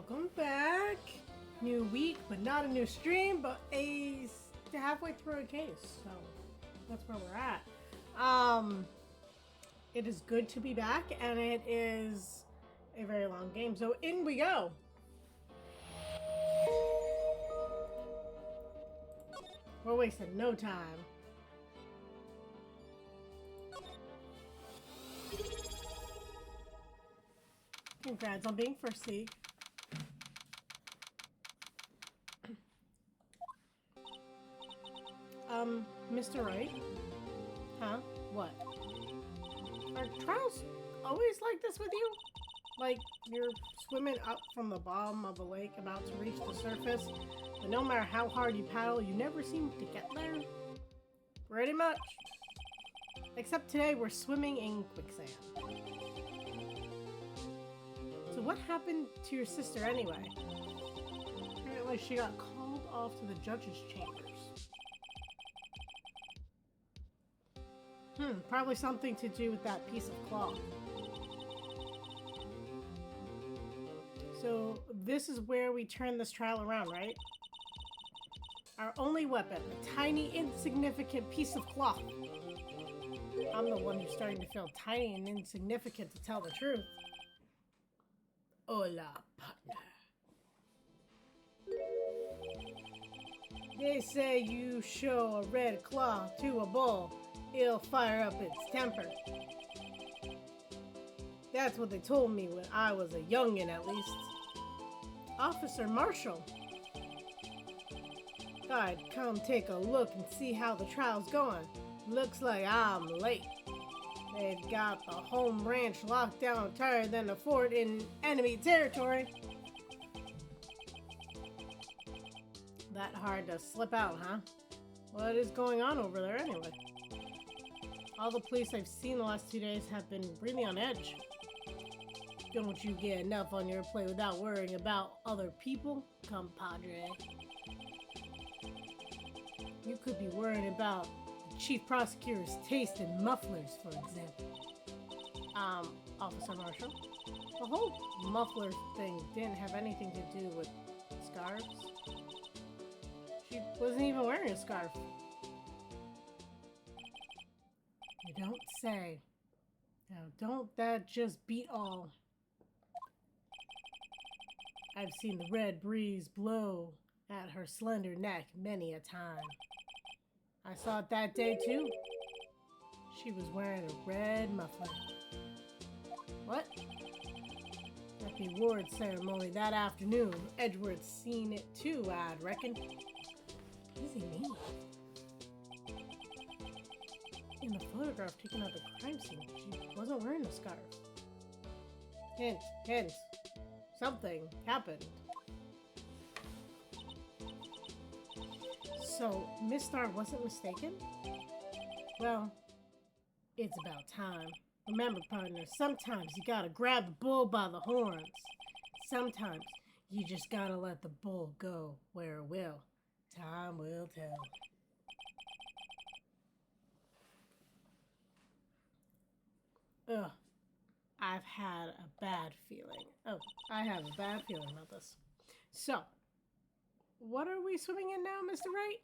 Welcome back. New week, but not a new stream, but halfway through a case. So that's where we're at. It is good to be back, and it is a very long game. So in we go. We're wasting no time. Congrats on being first league. Mr. Wright? Huh? What? Are trials always like this with you? Like, you're swimming up from the bottom of a lake about to reach the surface, but no matter how hard you paddle, you never seem to get there? Pretty much. Except today we're swimming in quicksand. So what happened to your sister anyway? Apparently she got called off to the judge's chambers. Probably something to do with that piece of cloth. So this is where we turn this trial around, right? Our only weapon, a tiny, insignificant piece of cloth. I'm the one who's starting to feel tiny and insignificant, to tell the truth. Hola, partner. They say you show a red cloth to a bull, it'll fire up its temper. That's what they told me when I was a youngin', at least. Officer Marshall. I'd come take a look and see how the trial's going. Looks like I'm late. They've got the home ranch locked down tighter than a fort in enemy territory. That hard to slip out, huh? What is going on over there anyway? All the police I've seen the last 2 days have been really on edge. Don't you get enough on your plate without worrying about other people, compadre? You could be worrying about the chief prosecutor's taste in mufflers, for example. Officer Marshall, the whole muffler thing didn't have anything to do with scarves. She wasn't even wearing a scarf. You don't say. Now, don't that just beat all? I've seen the red breeze blow at her slender neck many a time. I saw it that day, too. She was wearing a red muffler. What? At the award ceremony that afternoon, Edward's seen it too, I'd reckon. What does he mean? In the photograph taken at the crime scene, she wasn't wearing a scarf. Hint. Something happened. So, Miss Star wasn't mistaken? Well, it's about time. Remember, partner, sometimes you gotta grab the bull by the horns. Sometimes you just gotta let the bull go where it will. Time will tell. Ugh. I've had a bad feeling. Oh, I have a bad feeling about this. So, what are we swimming in now, Mr. Wright?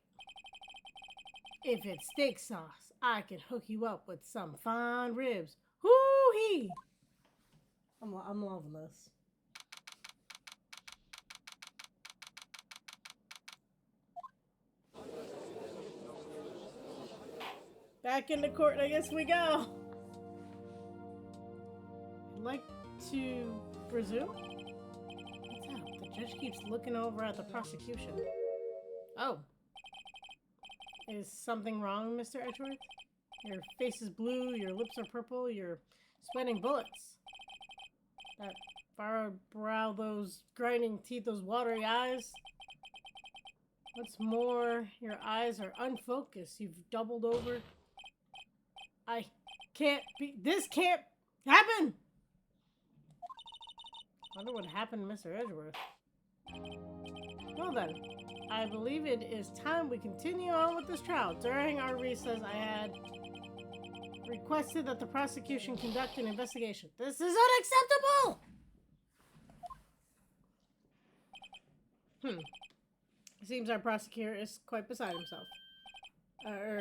If it's steak sauce, I can hook you up with some fine ribs. Hoo-hee! I'm loving this. Back into court, I guess we go. I'd like to resume. What's up? The judge keeps looking over at the prosecution. Oh. Is something wrong, Mr. Edgeworth? Your face is blue, your lips are purple, you're sweating bullets. That furrowed brow, those grinding teeth, those watery eyes. What's more, your eyes are unfocused. You've doubled over. This can't happen! Wonder what happened to Mr. Edgeworth. Well then, I believe it is time we continue on with this trial. During our recess, I had requested that the prosecution conduct an investigation. This is unacceptable! Seems our prosecutor is quite beside himself.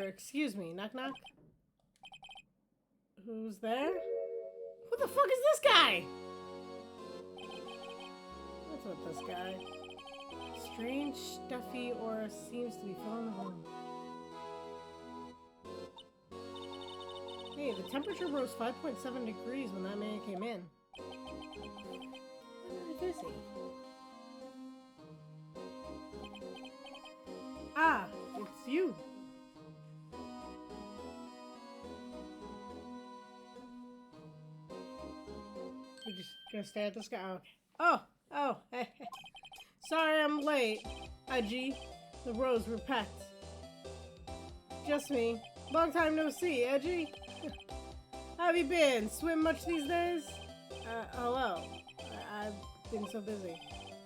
Excuse me, knock knock. Who's there? Who the fuck is this guy? What's with this guy? Strange, stuffy aura seems to be filling the room. Hey, the temperature rose 5.7 degrees when that man came in. Where is he? Ah, it's you. You're just gonna stare at this guy? Oh, okay. Oh, hey. Sorry I'm late, Edgy. The rows were packed. Just me. Long time no see, Edgy. How have you been? Swim much these days? Hello. I've been so busy.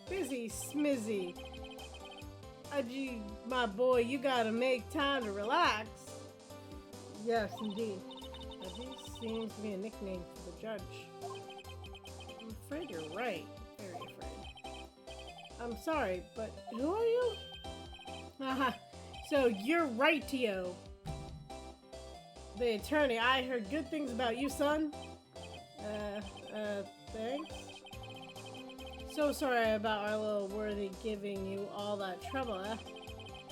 Busy, smizzy. Edgy, my boy, you gotta make time to relax. Yes, indeed. Edgy seems to be a nickname for the judge. I'm afraid you're right. Very afraid. I'm sorry, but who are you? Haha. So you're right, Tio. The attorney, I heard good things about you, son. Thanks. So sorry about our little worthy giving you all that trouble, eh?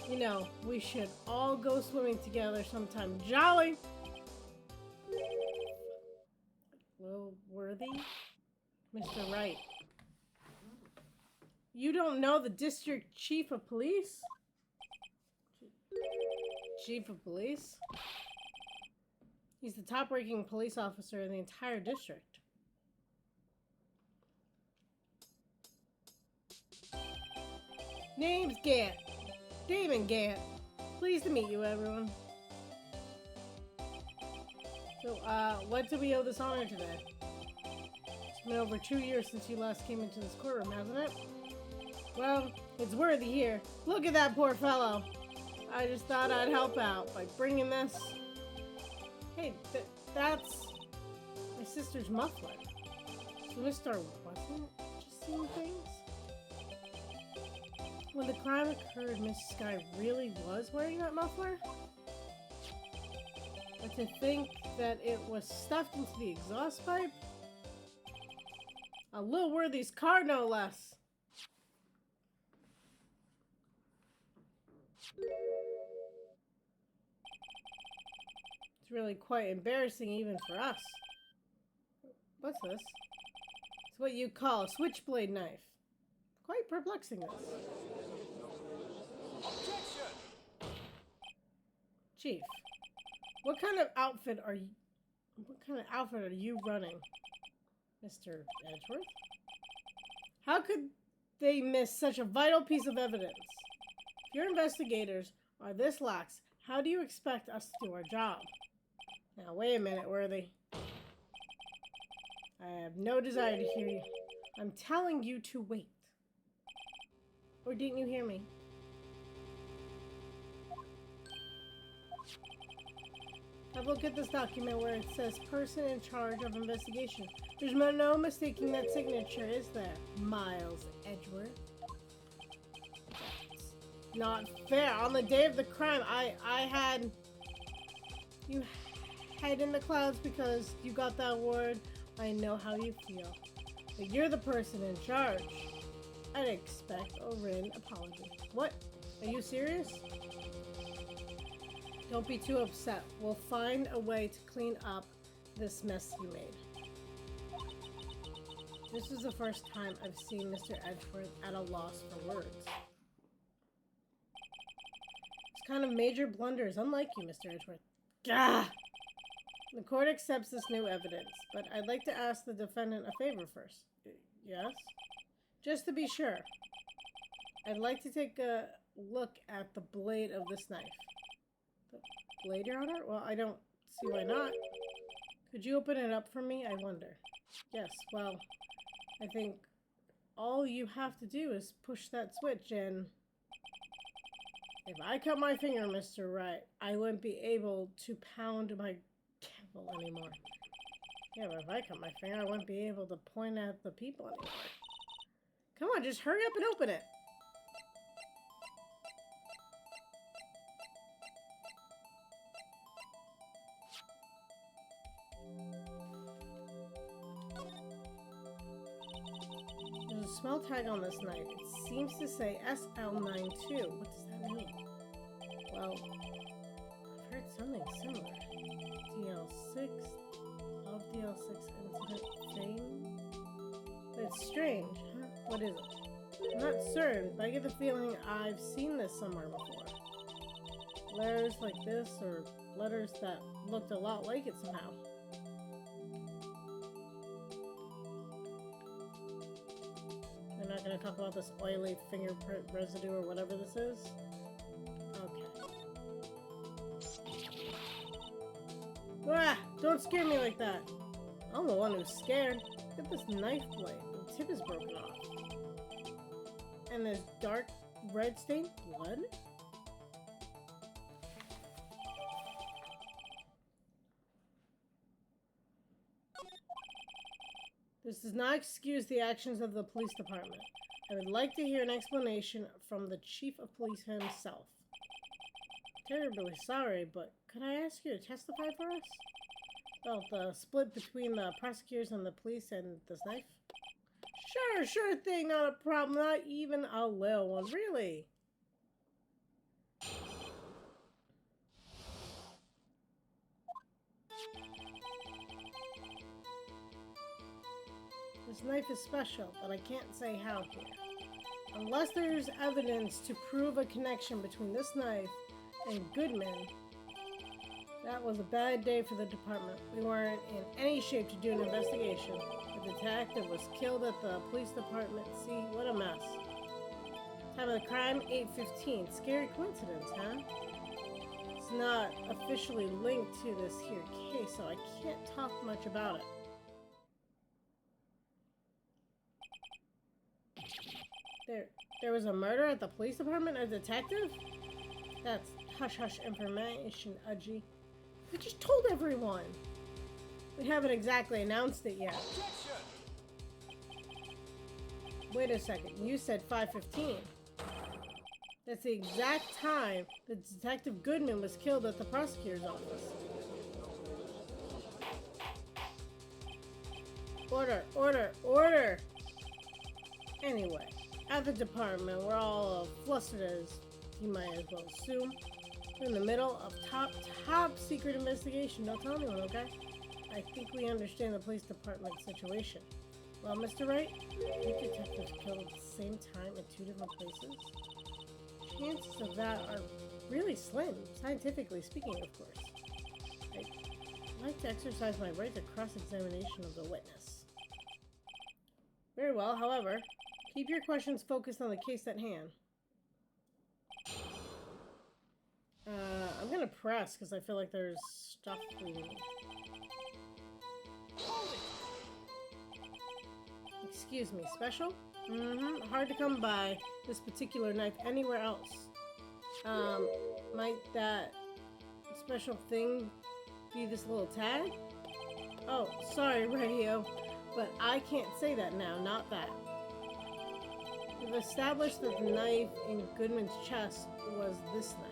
You know, we should all go swimming together sometime. Jolly! Little worthy? Mr. Wright. You don't know the district chief of police? Chief of police? He's the top-ranking police officer in the entire district. Name's Gant. Damon Gant. Pleased to meet you, everyone. So, what do we owe this honor today? It's been over 2 years since you last came into this courtroom, hasn't it? Well, it's worthy here. Look at that poor fellow. I just thought I'd help out by bringing this. Hey, that's my sister's muffler. So Mr. wasn't just seeing things? When the crime occurred, Miss Sky really was wearing that muffler? But to think that it was stuffed into the exhaust pipe? A Lil Worthy's car, no less. It's really quite embarrassing even for us. What's this? It's what you call a switchblade knife. Quite perplexing, this. Objection! Chief, what kind of outfit are you running, Mr. Edgeworth? How could they miss such a vital piece of evidence? If your investigators are this lax, how do you expect us to do our job? Now, wait a minute, Worthy. I have no desire to hear you. I'm telling you to wait. Or didn't you hear me? Have a look at this document where it says person in charge of investigation. There's no mistaking that signature, is there? Miles Edgeworth. That's not fair. On the day of the crime, I had you head in the clouds because you got that award. I know how you feel. But you're the person in charge. I'd expect a written apology. What? Are you serious? Don't be too upset. We'll find a way to clean up this mess you made. This is the first time I've seen Mr. Edgeworth at a loss for words. It's kind of major blunders, unlike you, Mr. Edgeworth. Gah! The court accepts this new evidence, but I'd like to ask the defendant a favor first. Yes? Just to be sure. I'd like to take a look at the blade of this knife. The blade, Your Honor? Well, I don't see why not. Could you open it up for me, I wonder? Yes, well, I think all you have to do is push that switch and... If I cut my finger, Mr. Wright, I wouldn't be able to pound my gavel anymore. Yeah, but if I cut my finger, I wouldn't be able to point at the people anymore. Come on, just hurry up and open it. smell tag on this knife. It seems to say SL92. What does that mean? Well, I've heard something similar. DL6, of DL6 incident thing? But it's strange, huh? What is it? I'm not certain, but I get the feeling I've seen this somewhere before. Letters like this, or letters that looked a lot like it somehow. They're not going to talk about this oily fingerprint residue or whatever this is? Okay. Ah! Don't scare me like that! I'm the one who's scared. Look at this knife blade. The tip is broken off. And there's dark red stained blood? This does not excuse the actions of the police department. I would like to hear an explanation from the chief of police himself. Terribly sorry, but could I ask you to testify for us? About the split between the prosecutors and the police and this knife? Sure thing, not a problem, not even a little one, really. This knife is special, but I can't say how here. Unless there's evidence to prove a connection between this knife and Goodman, that was a bad day for the department. We weren't in any shape to do an investigation. The detective was killed at the police department. See, what a mess. Time of the crime, 8:15. Scary coincidence, huh? It's not officially linked to this here case, so I can't talk much about it. There was a murder at the police department? A detective? That's hush-hush information, Udgy. We just told everyone. We haven't exactly announced it yet. Wait a second. You said 5:15. That's the exact time that Detective Goodman was killed at the prosecutor's office. Order! Anyway, at the department, we're all flustered, as you might as well assume. We're in the middle of top secret investigation. Don't tell anyone, okay? I think we understand the police department situation. Well, Mr. Wright, two detectives killed at the same time in two different places. Chances of that are really slim, scientifically speaking, of course. I'd like to exercise my right to cross-examination of the witness. Very well, however, keep your questions focused on the case at hand. I'm gonna press because I feel like there's stuff we need. Excuse me, special? Hard to come by this particular knife anywhere else. Might that special thing be this little tag? Oh, sorry, radio, but I can't say that now, not that. We've established that the knife in Goodman's chest was this knife.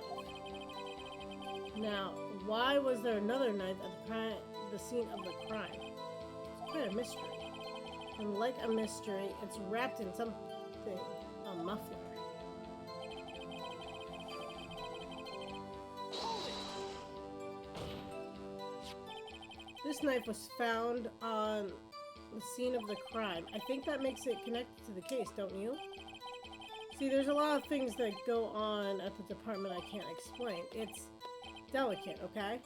Now, why was there another knife at the scene of the crime? It's quite a mystery. And like a mystery, it's wrapped in something, a muffler. This knife was found on the scene of the crime. I think that makes it connected to the case, don't you? See, there's a lot of things that go on at the department I can't explain. It's delicate, okay?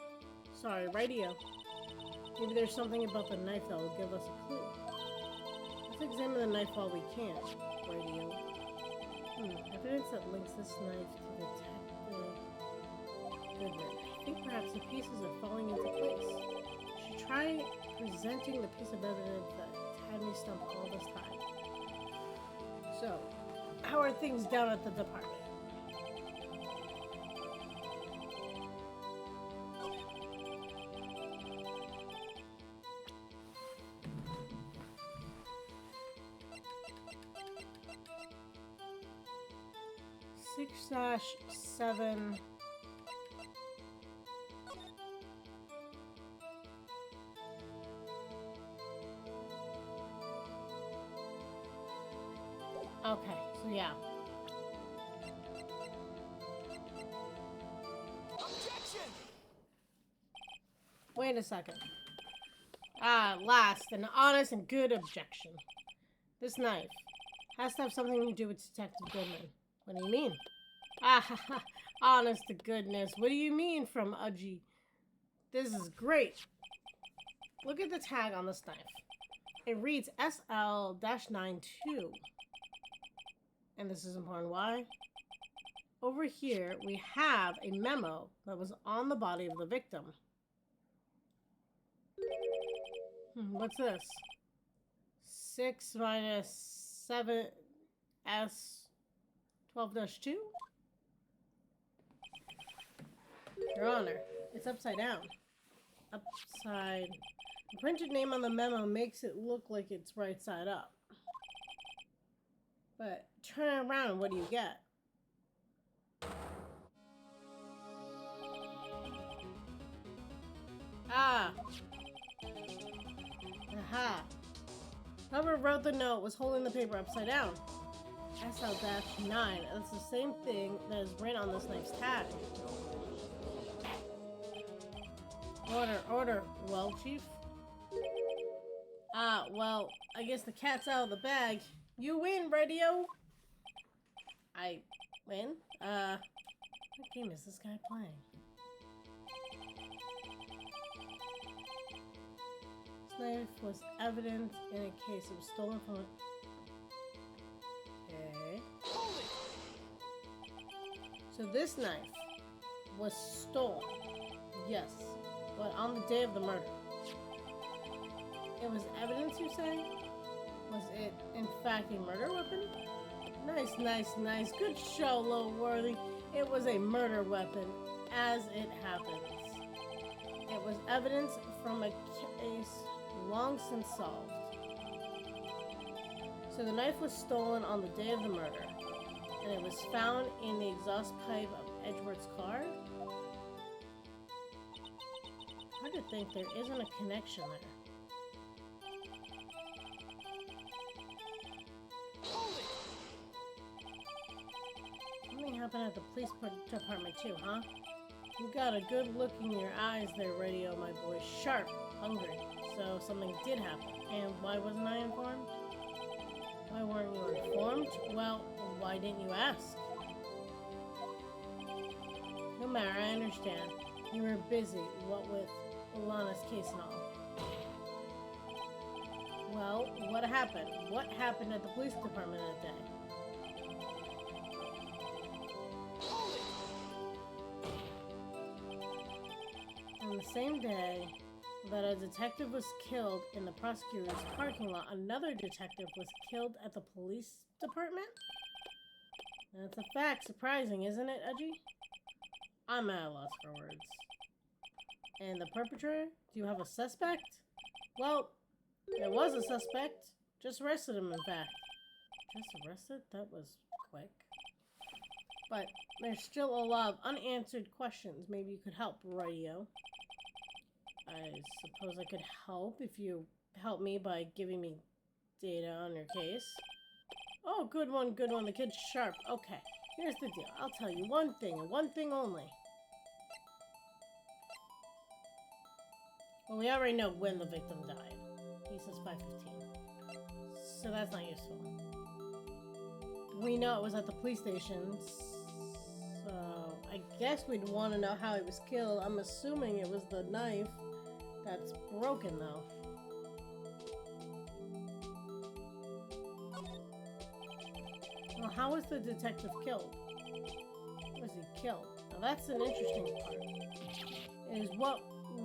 Sorry, radio. Maybe there's something about the knife that will give us a clue. Let's examine the knife while we can, radio. Evidence that links this knife to Detective Goodman. I think perhaps the pieces are falling into place. We should try presenting the piece of evidence that had me stumped all this time. So, how are things down at the department? /7. Okay, so yeah. Objection! Wait a second. Ah, last, an honest and good objection. This knife has to have something to do with Detective Goodman. What do you mean? Ah, ha, ha. Honest to goodness. What do you mean from Udgy? This is great. Look at the tag on this knife. It reads SL-92. And this is important. Why? Over here, we have a memo that was on the body of the victim. What's this? 6 minus 7 S 12-2? Your Honor, it's upside down. Upside. The printed name on the memo makes it look like it's right side up. But turn it around, what do you get? Ah. Aha. Whoever wrote the note was holding the paper upside down. SL-9. That's the same thing that is written on this knife's tag. Order, order. Well, Chief? Ah, well, I guess the cat's out of the bag. You win, radio! I win? What game is this guy playing? This knife was evidence in a case. It was stolen from a... Okay. So this knife was stolen. Yes. But on the day of the murder. It was evidence, you say? Was it, in fact, a murder weapon? Nice, nice, nice. Good show, Lil Worthy. It was a murder weapon, as it happens. It was evidence from a case long since solved. So the knife was stolen on the day of the murder, and it was found in the exhaust pipe of Edgeworth's car? Hard to think there isn't a connection there. Something happened at the police department too, huh? You got a good look in your eyes there, radio, my boy. Sharp, hungry. So something did happen. And why wasn't I informed? Why weren't you informed? Well, why didn't you ask? No matter, I understand. You were busy, what with Alana's case and all. Well, what happened? What happened at the police department that day? On the same day that a detective was killed in the prosecutor's parking lot, another detective was killed at the police department? That's a fact. Surprising, isn't it, Udgy? I'm at a loss for words. And the perpetrator? Do you have a suspect? Well, there was a suspect. Just arrested him, in fact. Just arrested? That was quick. But there's still a lot of unanswered questions. Maybe you could help, radio. I suppose I could help if you help me by giving me data on your case. Oh, good one, good one. The kid's sharp. Okay, here's the deal. I'll tell you one thing and one thing only. Well, we already know when the victim died. He says 5:15. So that's not useful. We know it was at the police station. So I guess we'd want to know how he was killed. I'm assuming it was the knife. That's broken, though. Well, how was the detective killed? How was he killed? Now, that's an interesting part. It is what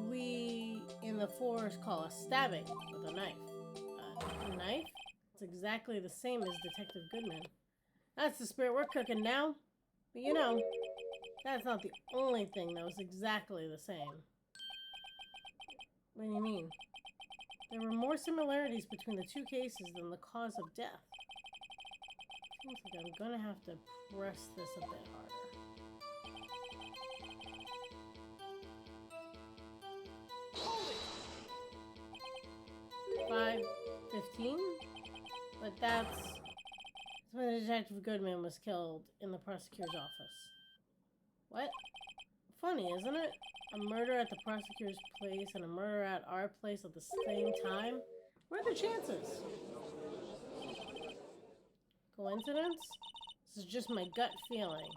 we in the force call a stabbing with a knife. A knife? It's exactly the same as Detective Goodman. That's the spirit we're cooking now. But you know, that's not the only thing that was exactly the same. What do you mean? There were more similarities between the two cases than the cause of death. Seems like I'm gonna have to press this a bit harder. 5:15? But that's That's when Detective Goodman was killed in the prosecutor's office. What? Funny, isn't it? A murder at the prosecutor's place and a murder at our place at the same time? What are the chances? Coincidence? This is just my gut feeling.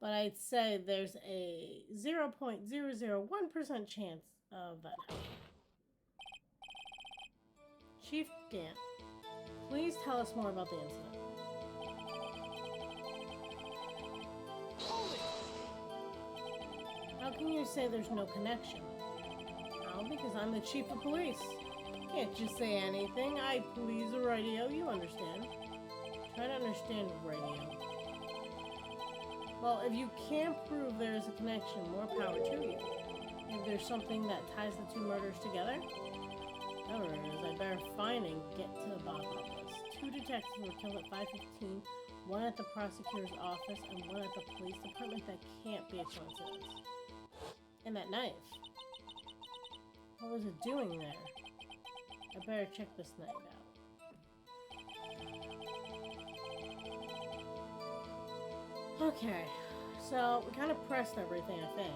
But I'd say there's a 0.001% chance of that happening. Chief Gant, please tell us more about the incident. How can you say there's no connection? How? Because I'm the chief of police. Can't just say anything. I police the radio, you understand. Try to understand radio. Well, if you can't prove there is a connection, more power to you. If there's something that ties the two murders together, whatever it is, I better find and get to the bottom of this. 2 detectives were killed at 5:15, one at the prosecutor's office and one at the police department. That can't be a coincidence. And that knife. What was it doing there? I better check this knife out. Okay, so we kind of pressed everything, I think.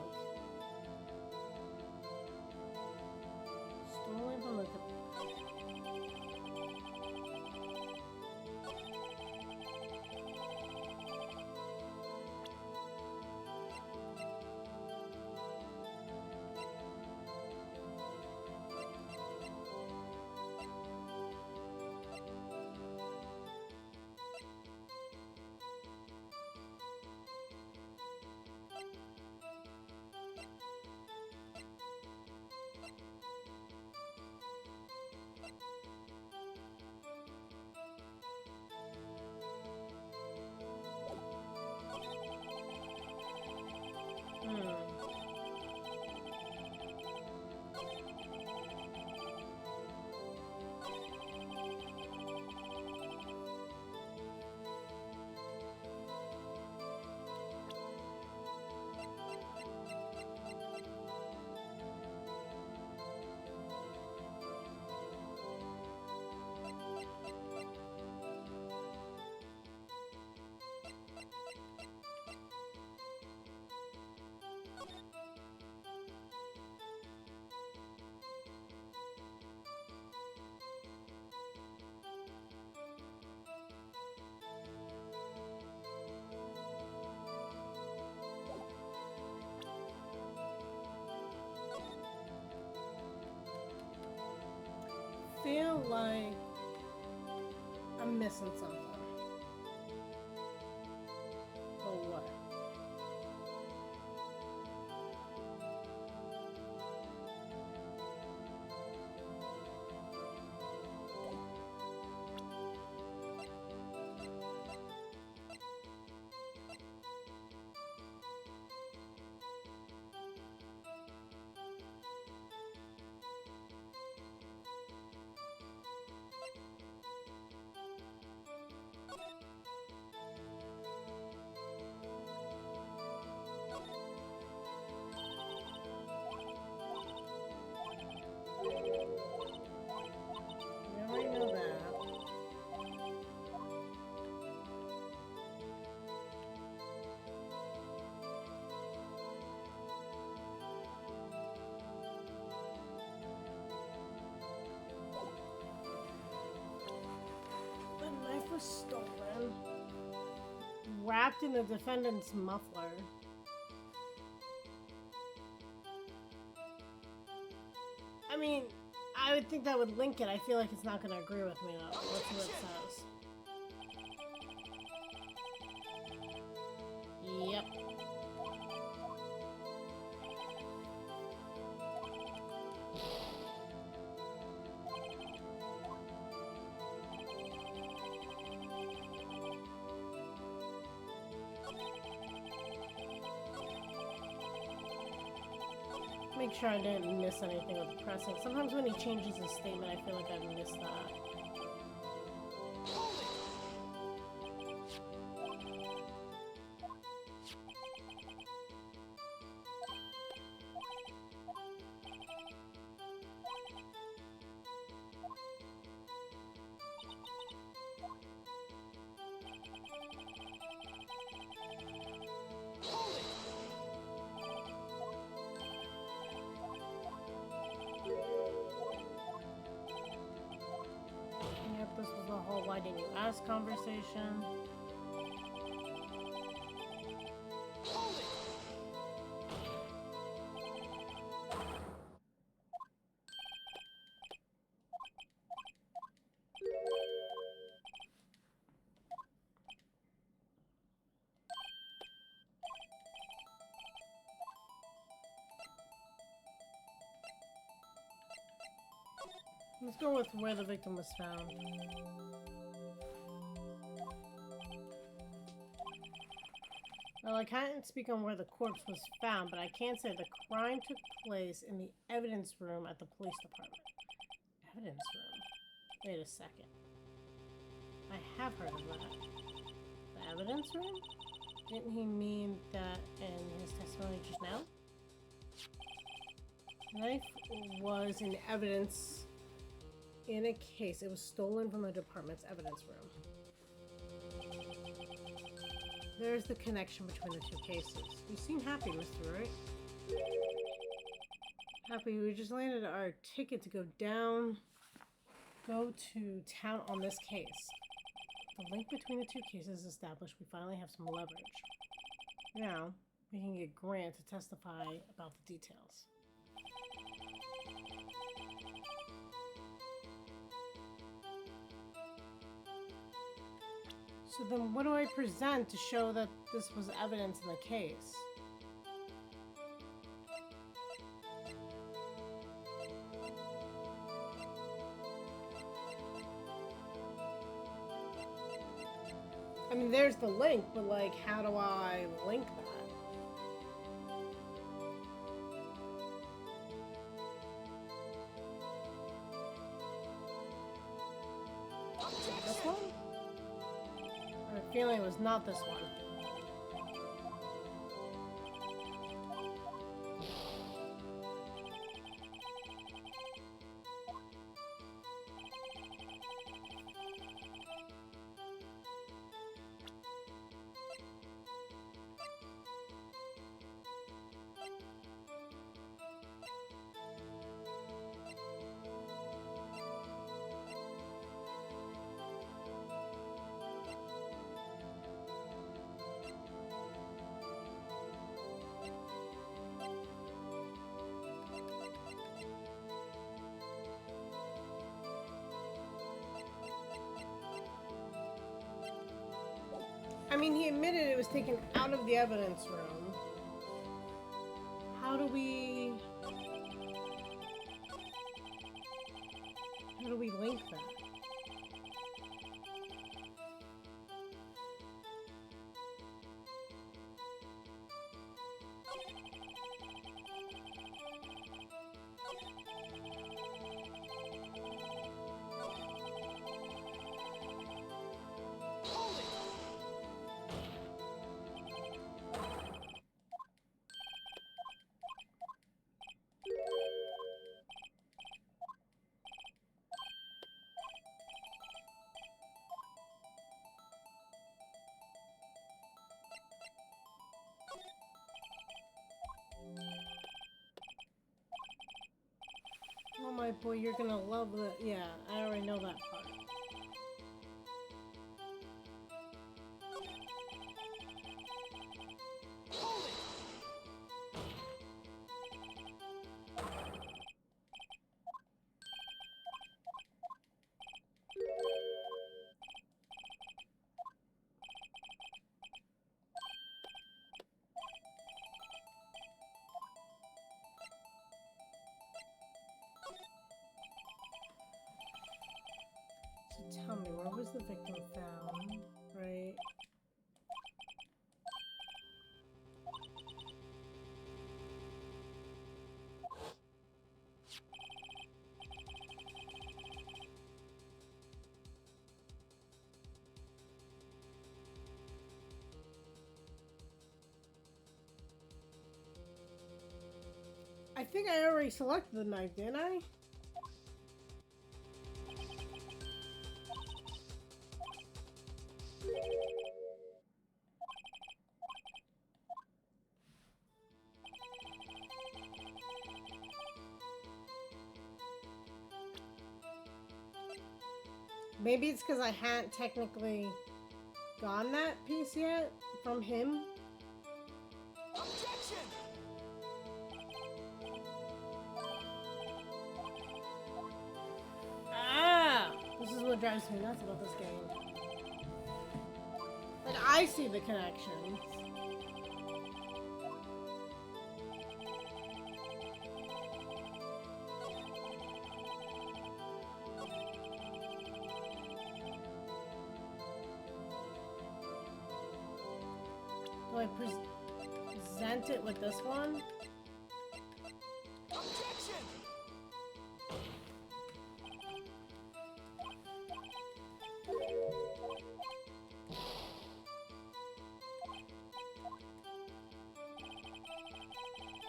Stolen from the... feel like I'm missing something. But what? You already know that. The knife was stolen. Wrapped in the defendant's muffler. I mean, I would think that would link it. I feel like it's not going to agree with me, though. Let's see what it says. Yep. Make sure I didn't miss anything with the pressing. Sometimes when he changes his statement, I feel like I've missed that. Can you ask conversation? Let's go with where the victim was found. Well, I can't speak on where the corpse was found, but I can say the crime took place in the evidence room at the police department. Evidence room? Wait a second. I have heard of that. The evidence room? Didn't he mean that in his testimony just now? The knife was in evidence in a case. It was stolen from the department's evidence room. There's the connection between the two cases. You seem happy, Mr. Wright. Happy we just landed our ticket to go to town on this case. The link between the two cases established, we finally have some leverage. Now, we can get Grant to testify about the details. So then what do I present to show that this was evidence in the case? I mean, there's the link, but like, how do I link that? This one? I have a feeling it was not this one. I mean, he admitted it was taken out of the evidence room. How do we link that? Oh my boy, you're gonna love the... Yeah, I already know that part. So tell me, where was the victim found? Right? I think I already selected the knife, didn't I? Maybe it's because I hadn't technically gotten that piece yet from him. Objection! Ah! This is what drives me nuts about this game. Like, I see the connections. Do I present it with this one? Objection!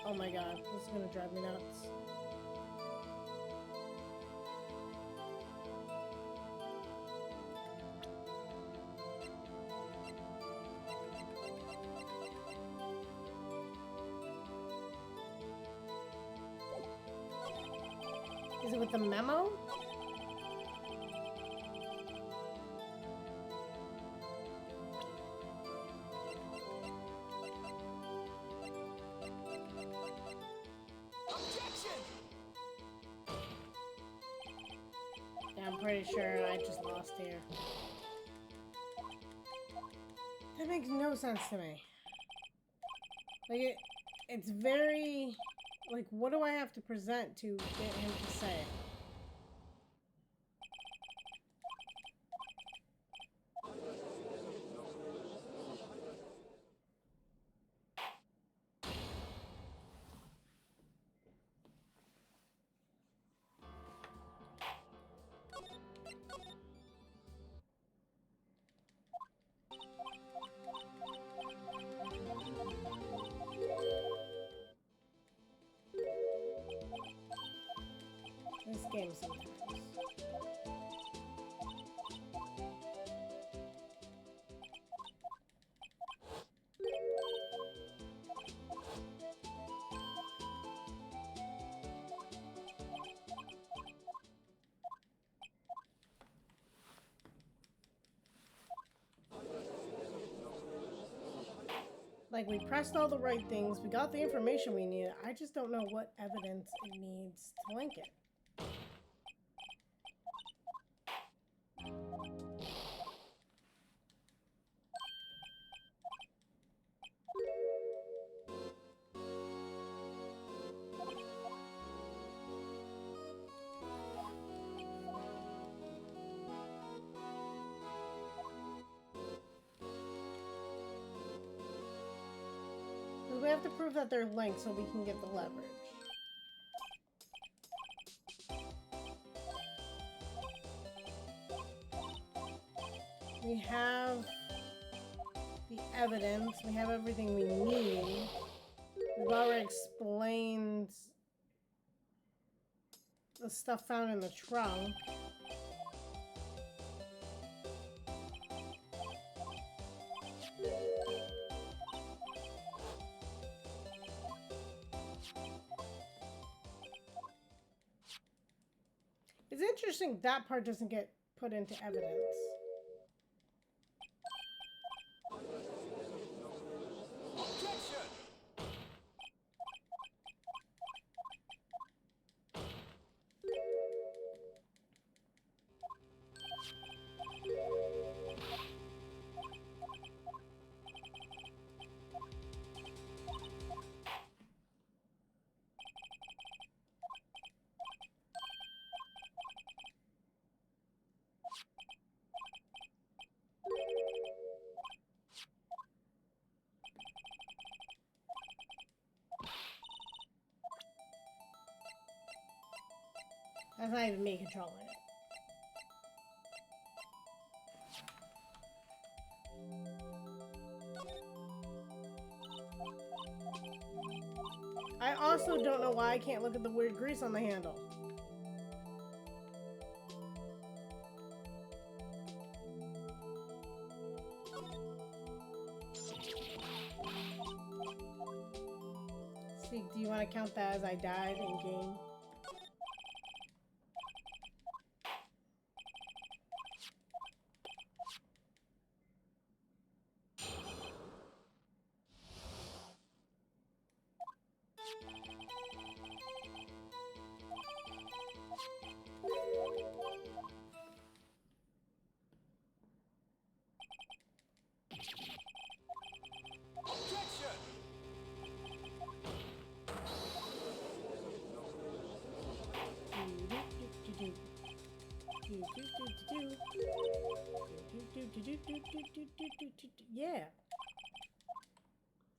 Oh my god, this is gonna drive me nuts. Is it with the memo? Objection! Yeah, I'm pretty sure I just lost here. That makes no sense to me. Like, it's very... Like, what do I have to present to get him to say it? This game sometimes. Like, we pressed all the right things, we got the information we needed, I just don't know what evidence it needs to link it. We have to prove that they're linked so we can get the leverage. We have the evidence. We have everything we need. We've already explained the stuff found in the trunk. It's interesting that part doesn't get put into evidence. Objection! That's not even me controlling it. I also don't know why I can't look at the weird grease on the handle. See, do you want to count that as I died in game? Yeah.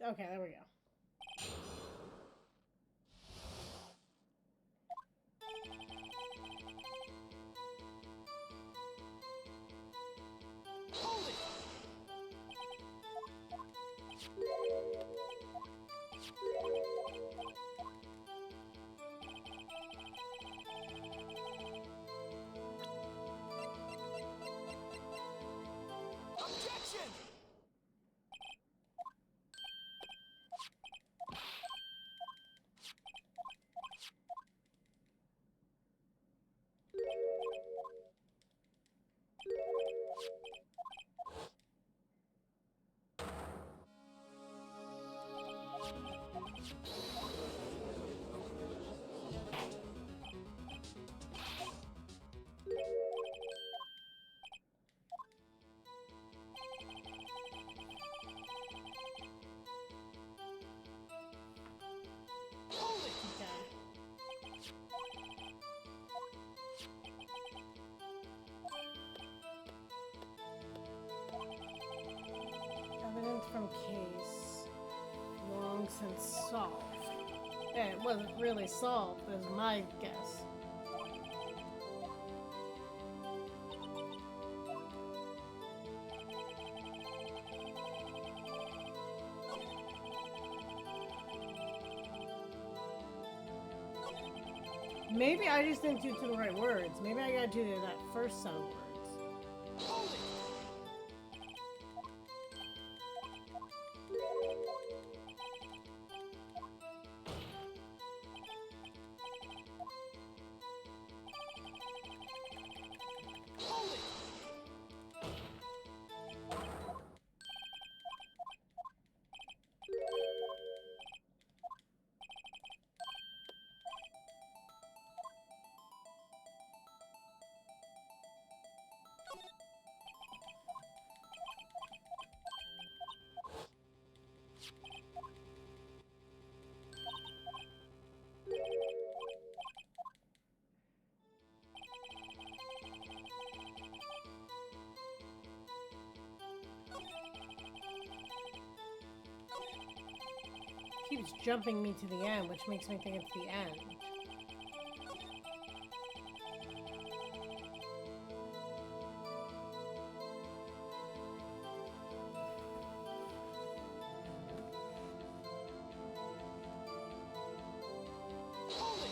Okay, there we go. Hold it! Objection! Hold it! Evidence from case. Long since solved. Yeah, it wasn't really solved, is my guess. Maybe I just didn't do the right words. Maybe I gotta do that first set of words. Hold it! Hold it! Keeps jumping me to the end, which makes me think it's the end. Hold it!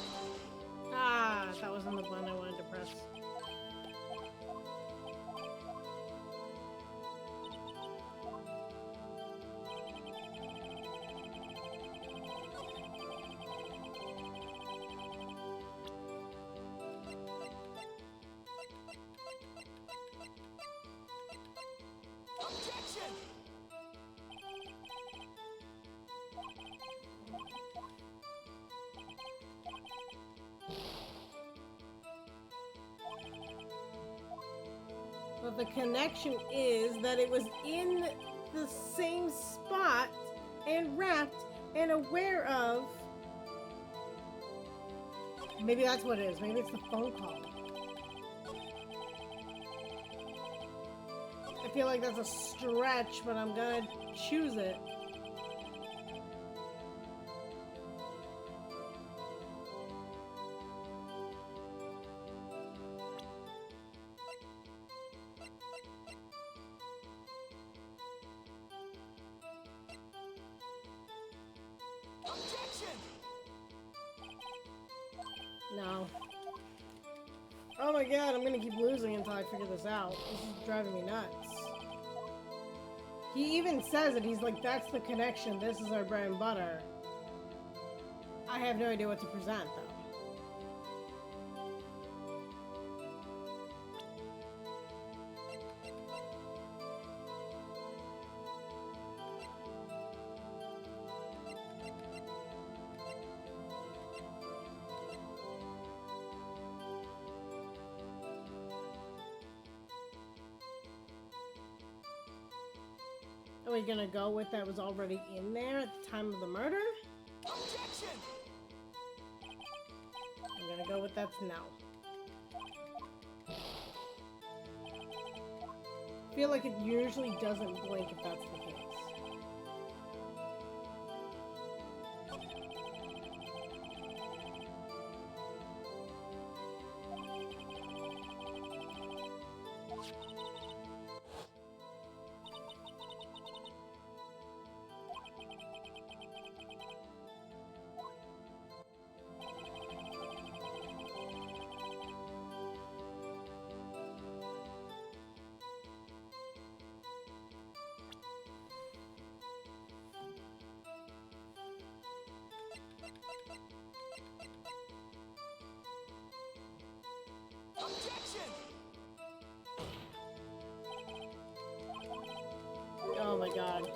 Ah, that wasn't the button I wanted to press. Objection! But the connection is that it was in the same spot and wrapped and aware of. Maybe that's what it is. Maybe it's the phone call. I feel like that's a stretch, but I'm gonna choose it. Objection! No. Oh my god, I'm gonna keep losing until I figure this out. This is driving me nuts. He even says it. He's like, that's the connection. This is our bread and butter. I have no idea what to present, though. Are we gonna go with that was already in there at the time of the murder? Objection! I'm gonna go with that's no. I feel like it usually doesn't blink if that's the case. Objection! Oh my god.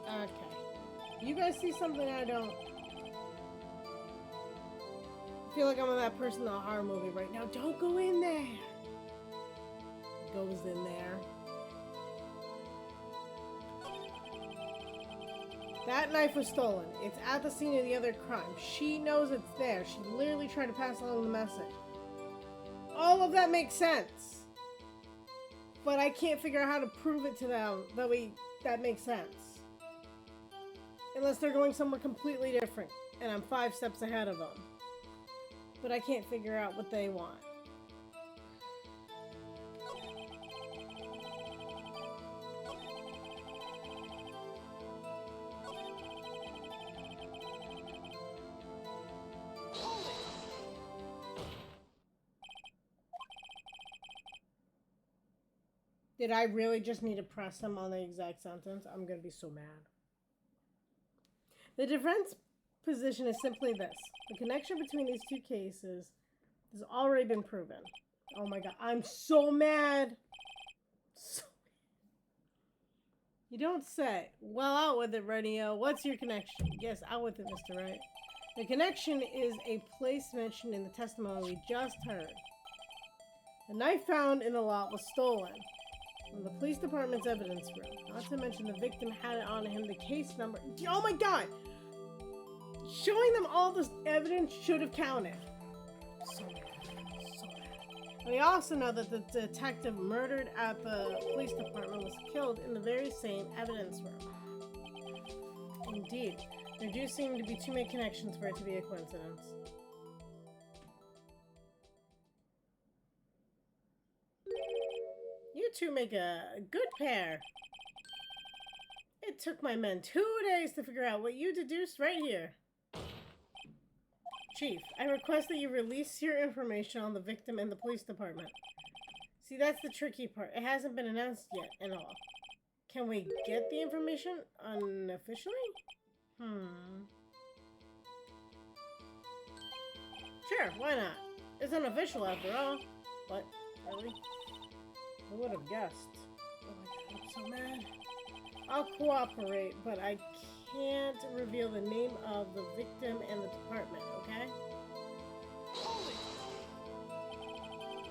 Okay. You guys see something I don't? I feel like I'm that person in a horror movie right now. Don't go in there! Goes in there. That knife was stolen. It's at the scene of the other crime. She knows it's there. She literally tried to pass along the message. All of that makes sense. But I can't figure out how to prove it to them that makes sense. Unless they're going somewhere completely different. And I'm 5 steps ahead of them. But I can't figure out what they want. Did I really just need to press them on the exact sentence? I'm gonna be so mad. The defense position is simply this. The connection between these two cases has already been proven. Oh my god, I'm so mad. You don't say. Well, out with it, Radio. What's your connection? Yes, out with it, Mr. Wright. The connection is a place mentioned in the testimony we just heard. The knife found in the lot was stolen from the police department's evidence room. Not to mention the victim had it on him the case number. Oh my god! Showing them all this evidence should have counted. So mad. So mad. We also know that the detective murdered at the police department was killed in the very same evidence room. Indeed, there do seem to be too many connections for it to be a coincidence. You two make a good pair. It took my men 2 days to figure out what you deduced right here. Chief, I request that you release your information on the victim and the police department. See, that's the tricky part. It hasn't been announced yet and all. Can we get the information unofficially? Sure, why not? It's unofficial after all. What? Really? Who would have guessed? Oh my god, I'm so mad. I'll cooperate, but I can't reveal the name of the victim and the department, okay?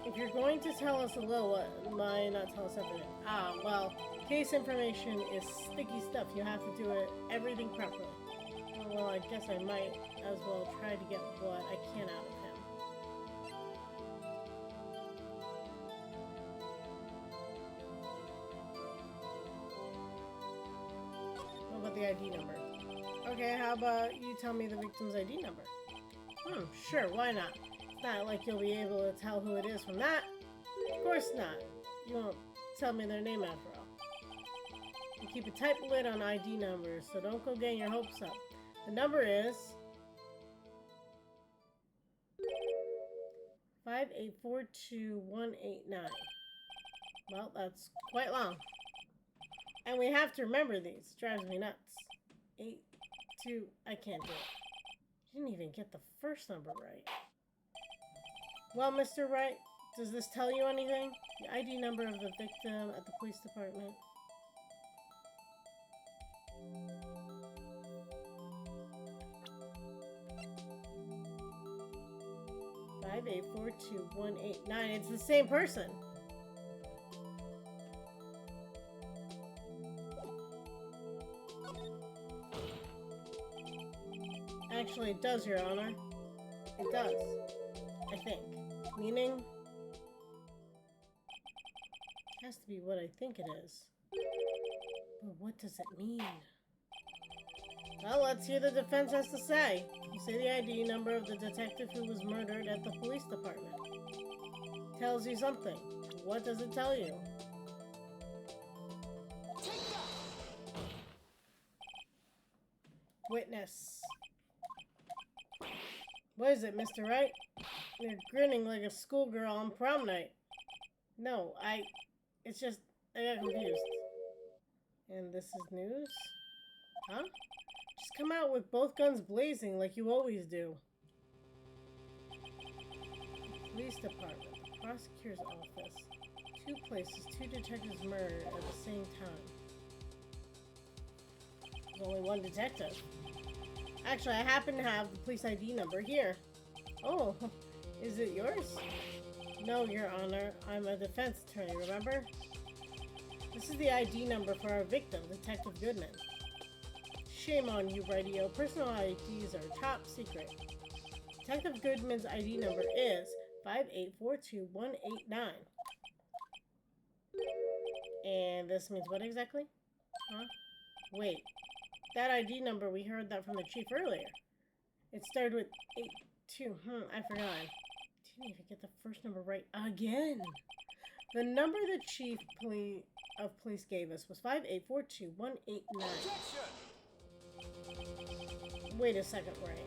If you're going to tell us a little, what might not tell us everything? Ah, well, case information is sticky stuff. You have to do everything properly. Well, I guess I might as well try to get what I can out of him. What about the ID number? Okay, how about you tell me the victim's ID number? Sure, why not? It's not like you'll be able to tell who it is from that. Of course not. You won't tell me their name after all. You keep a tight lid on ID numbers, so don't go getting your hopes up. The number is 5842189. Well, that's quite long. And we have to remember these. It drives me nuts. 82. I can't do it. You didn't even get the first number right. Well, Mr. Wright, does this tell you anything? The ID number of the victim at the police department. Five 5842189. It's the same person. Actually, it does, Your Honor. It does. I think. Meaning? Has to be what I think it is. But what does it mean? Well, let's hear the defense has to say. You say the ID number of the detective who was murdered at the police department. Tells you something. What does it tell you? Witness. What is it, Mr. Wright? You're grinning like a schoolgirl on prom night. No, it's just, I got confused. And this is news? Huh? Just come out with both guns blazing like you always do. Police department, the prosecutor's office. 2 places, 2 detectives murdered at the same time. There's only 1 detective. Actually, I happen to have the police ID number here. Oh, is it yours? No, Your Honor. I'm a defense attorney, remember? This is the ID number for our victim, Detective Goodman. Shame on you, Radio. Personal IDs are top secret. Detective Goodman's ID number is 5842189. And this means what exactly? Huh? Wait. That ID number, we heard that from the chief earlier. It started with 82. I forgot. Didn't even get the first number right again. The number the chief of police gave us was 5842189. Wait a second, Ray.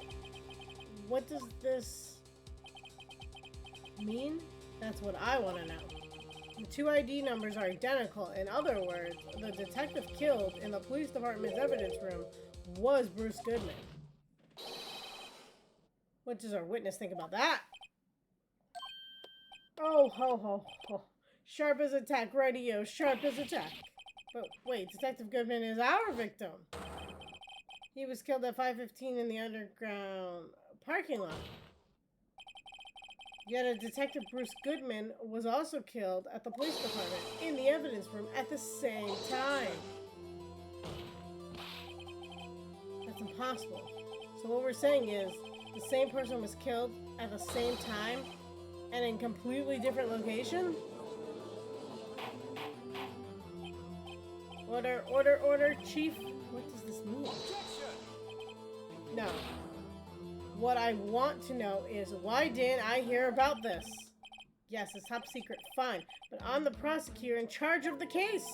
What does this mean? That's what I want to know. The 2 ID numbers are identical. In other words, the detective killed in the police department's evidence room was Bruce Goodman. What does our witness think about that? Oh, ho, ho, ho. Sharp as attack, Radio. Sharp as attack. But wait, Detective Goodman is our victim. He was killed at 5:15 in the underground parking lot. Yet a Detective Bruce Goodman was also killed at the police department in the evidence room at the same time. That's impossible. So what we're saying is the same person was killed at the same time and in completely different location? Order, order, order, Chief. What does this mean? No. What I want to know is, why didn't I hear about this? Yes, it's top secret, fine. But I'm the prosecutor in charge of the case.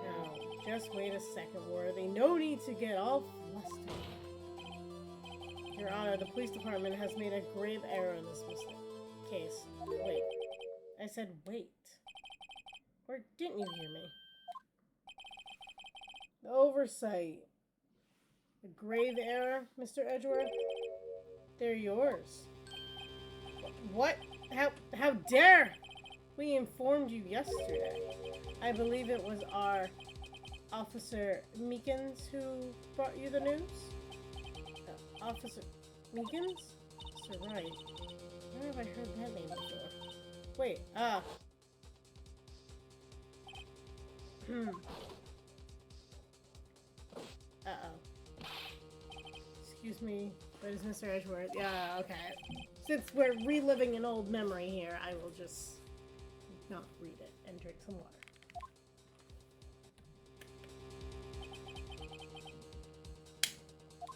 Now, just wait a second, Worthy. No need to get all flustered. Your Honor, the police department has made a grave error in this case. Wait. I said wait. Or didn't you hear me? The oversight. A grave error, Mr. Edgeworth? They're yours. What? How dare? We informed you yesterday. I believe it was our Officer Meekins who brought you the news? Officer Meekins? Sir Wright. Where have I heard that name before? Wait, Uh-oh. Excuse me, but is Mr. Edgeworth? Yeah, okay. Since we're reliving an old memory here, I will just not read it and drink some water.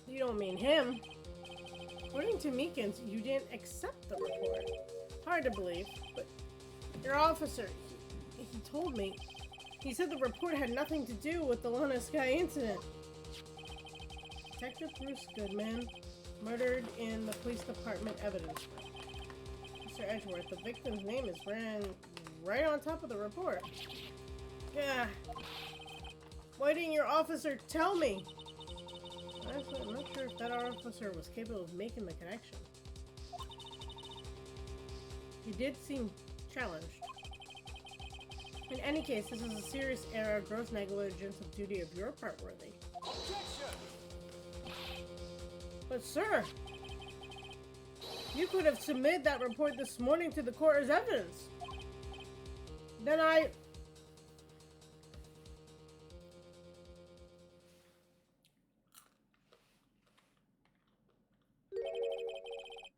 You don't mean him. According to Meekins, you didn't accept the report. Hard to believe, but your officer, he told me. He said the report had nothing to do with the Luna Sky incident. Detective Bruce Goodman, murdered in the police department evidence room. Mr. Edgeworth, the victim's name is ran right on top of the report. Yeah. Why didn't your officer tell me? Honestly, I'm not sure if that officer was capable of making the connection. He did seem challenged. In any case, this is a serious error, gross negligence of duty of your part, Worthy. But sir, you could have submitted that report this morning to the court as evidence. Then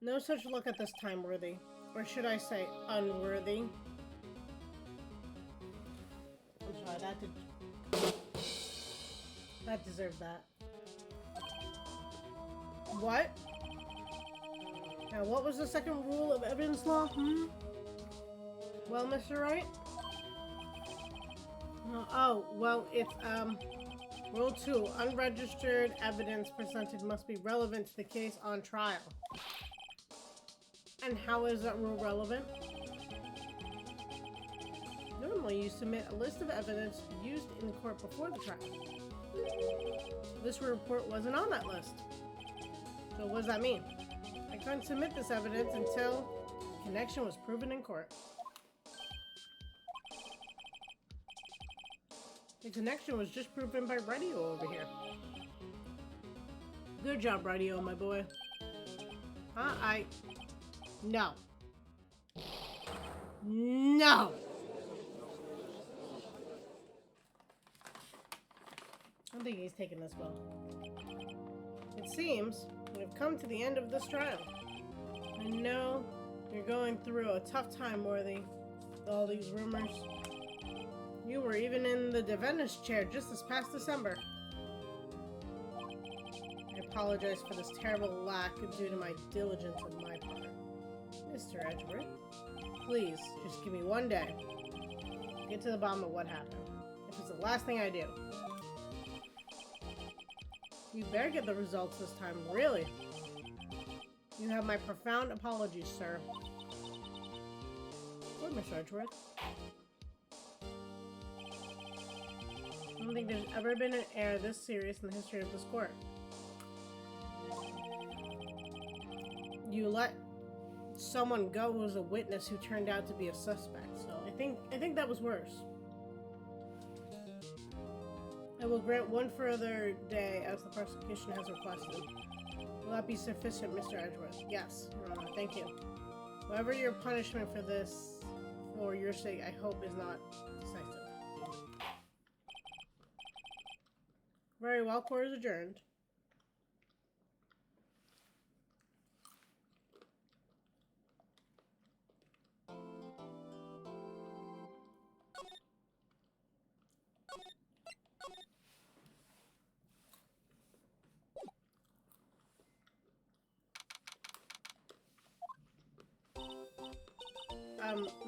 No such luck at this time, Worthy. Or should I say, unworthy. Sorry, that deserved that. What? Now, what was the second rule of evidence law? Well, Mr. Wright? Oh, well, it's, Rule 2. Unregistered evidence presented must be relevant to the case on trial. And how is that rule relevant? Normally, you submit a list of evidence used in court before the trial. This report wasn't on that list. So what does that mean? I couldn't submit this evidence until the connection was proven in court. The connection was just proven by radio over here. Good job, radio, my boy. Huh? No. No! I don't think he's taking this well. It seems we've come to the end of this trial. I know you're going through a tough time, Worthy, with all these rumors. You were even in the defendant's chair just this past December. I apologize for this terrible lack due to my diligence on my part. Mr. Edgeworth, please, just give me one day. Get to the bottom of what happened. If it's the last thing I do. You better get the results this time, really. You have my profound apologies, sir. What, Mr. Edgeworth? I don't think there's ever been an error this serious in the history of this court. You let someone go who was a witness who turned out to be a suspect, so I think that was worse. I will grant one further day as the prosecution has requested. Will that be sufficient, Mr. Edgeworth? Yes. Thank you. Whatever your punishment for this, for your sake, I hope is not decisive. Very well, court is adjourned.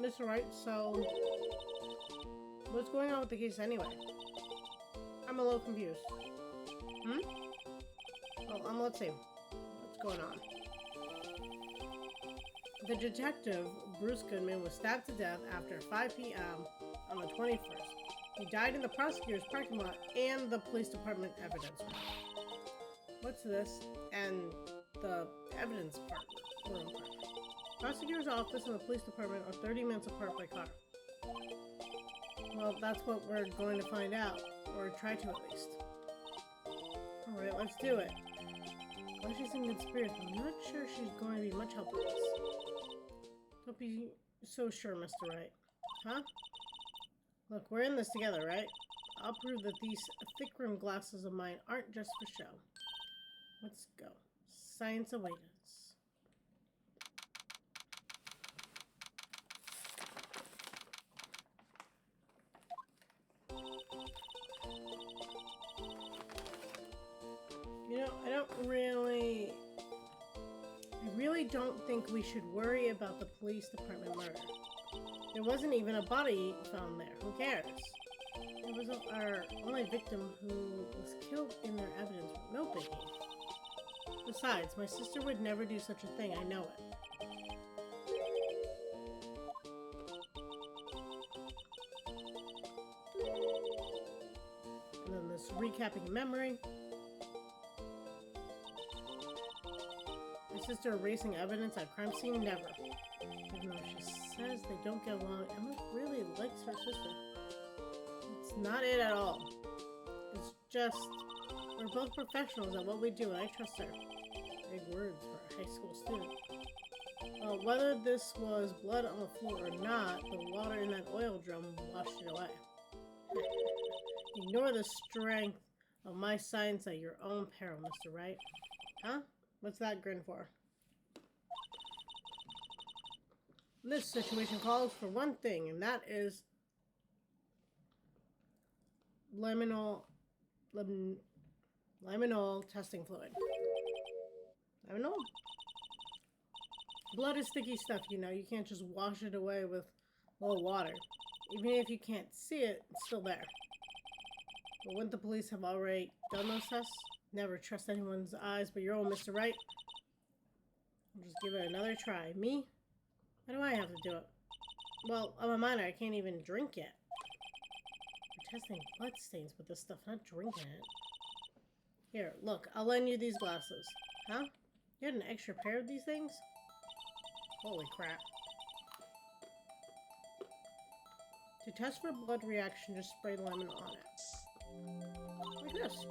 Mr. Wright, so what's going on with the case anyway? I'm a little confused. Well, let's see. What's going on? The detective, Bruce Goodman, was stabbed to death after 5 p.m. on the 21st. He died in the prosecutor's parking lot and the police department evidence room. What's this? And the evidence room part. Prosecutor's office and the police department are 30 minutes apart by car. Well, that's what we're going to find out. Or try to, at least. Alright, let's do it. Well, she's in good spirits, but I'm not sure she's going to be much help with us. Don't be so sure, Mr. Wright. Huh? Look, we're in this together, right? I'll prove that these thick-rimmed glasses of mine aren't just for show. Let's go. Science awaits us. You know, I really don't think we should worry about the police department murder. There wasn't even a body found there. Who cares? It was our only victim who was killed in their evidence room. No biggie. Besides, my sister would never do such a thing. I know it. And then this recapping memory. My sister erasing evidence at crime scene? Never. Even though she says they don't get along, Emma really likes her sister. It's not it at all. It's just, we're both professionals at what we do, and I trust her. Big words for a high school student. Whether this was blood on the floor or not, the water in that oil drum washed it away. Ignore the strength of my science at your own peril, Mr. Wright. Huh? What's that grin for? This situation calls for one thing, and that is liminal, liminal testing fluid. Liminal? Blood is sticky stuff, you know. You can't just wash it away with a little water. Even if you can't see it, it's still there. But wouldn't the police have already done those tests? Never trust anyone's eyes but your own, Mr. Wright. I'll just give it another try. Me? Why do I have to do it? Well, I'm a minor. I can't even drink yet. We're testing blood stains with this stuff, not drinking it. Here, look. I'll lend you these glasses. Huh? You had an extra pair of these things? Holy crap. To test for blood reaction, just spray lemon on it. Like this.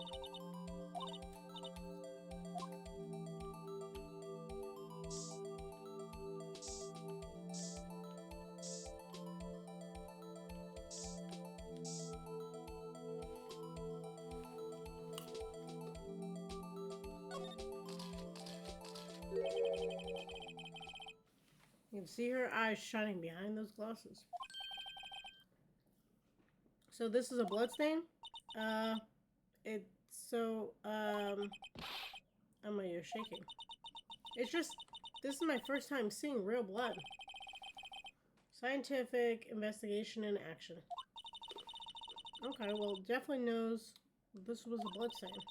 You can see her eyes shining behind those glasses. So this is a blood stain? It's so, you're shaking. It's just, this is my first time seeing real blood. Scientific investigation in action. Okay, well, definitely knows this was a blood stain.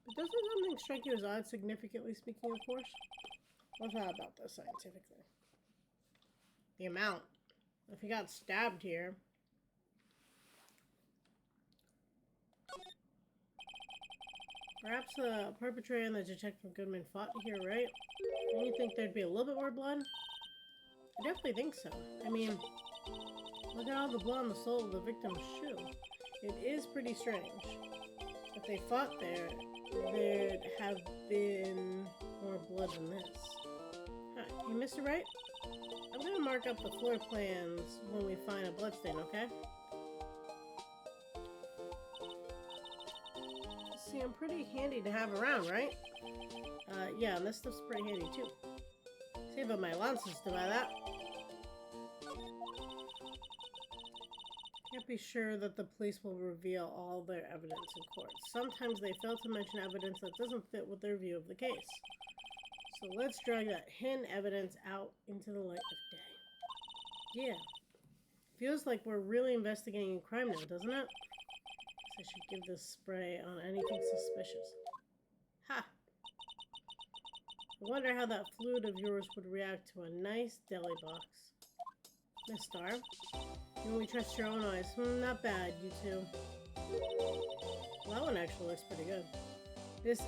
But doesn't something strike you as odd, significantly speaking, of course? What's that about this scientifically? The amount. If he got stabbed here. Perhaps the perpetrator and the Detective Goodman fought here, right? Don't you think there'd be a little bit more blood? I definitely think so. I mean, look at all the blood on the sole of the victim's shoe. It is pretty strange. If they fought there, there'd have been more blood than this. Hi, you Mr. Wright? I'm gonna mark up the floor plans when we find a bloodstain, okay? See, I'm pretty handy to have around, right? Yeah, and this stuff's pretty handy too. Save up my allowances to buy that. Can't be sure that the police will reveal all their evidence in court. Sometimes they fail to mention evidence that doesn't fit with their view of the case. So let's drag that hidden evidence out into the light of day. Yeah. Feels like we're really investigating a crime now, doesn't it? I should give this spray on anything suspicious. Ha! I wonder how that fluid of yours would react to a nice deli box. Miss Star, you only trust your own eyes. Not bad, you two. Well, that one actually looks pretty good. This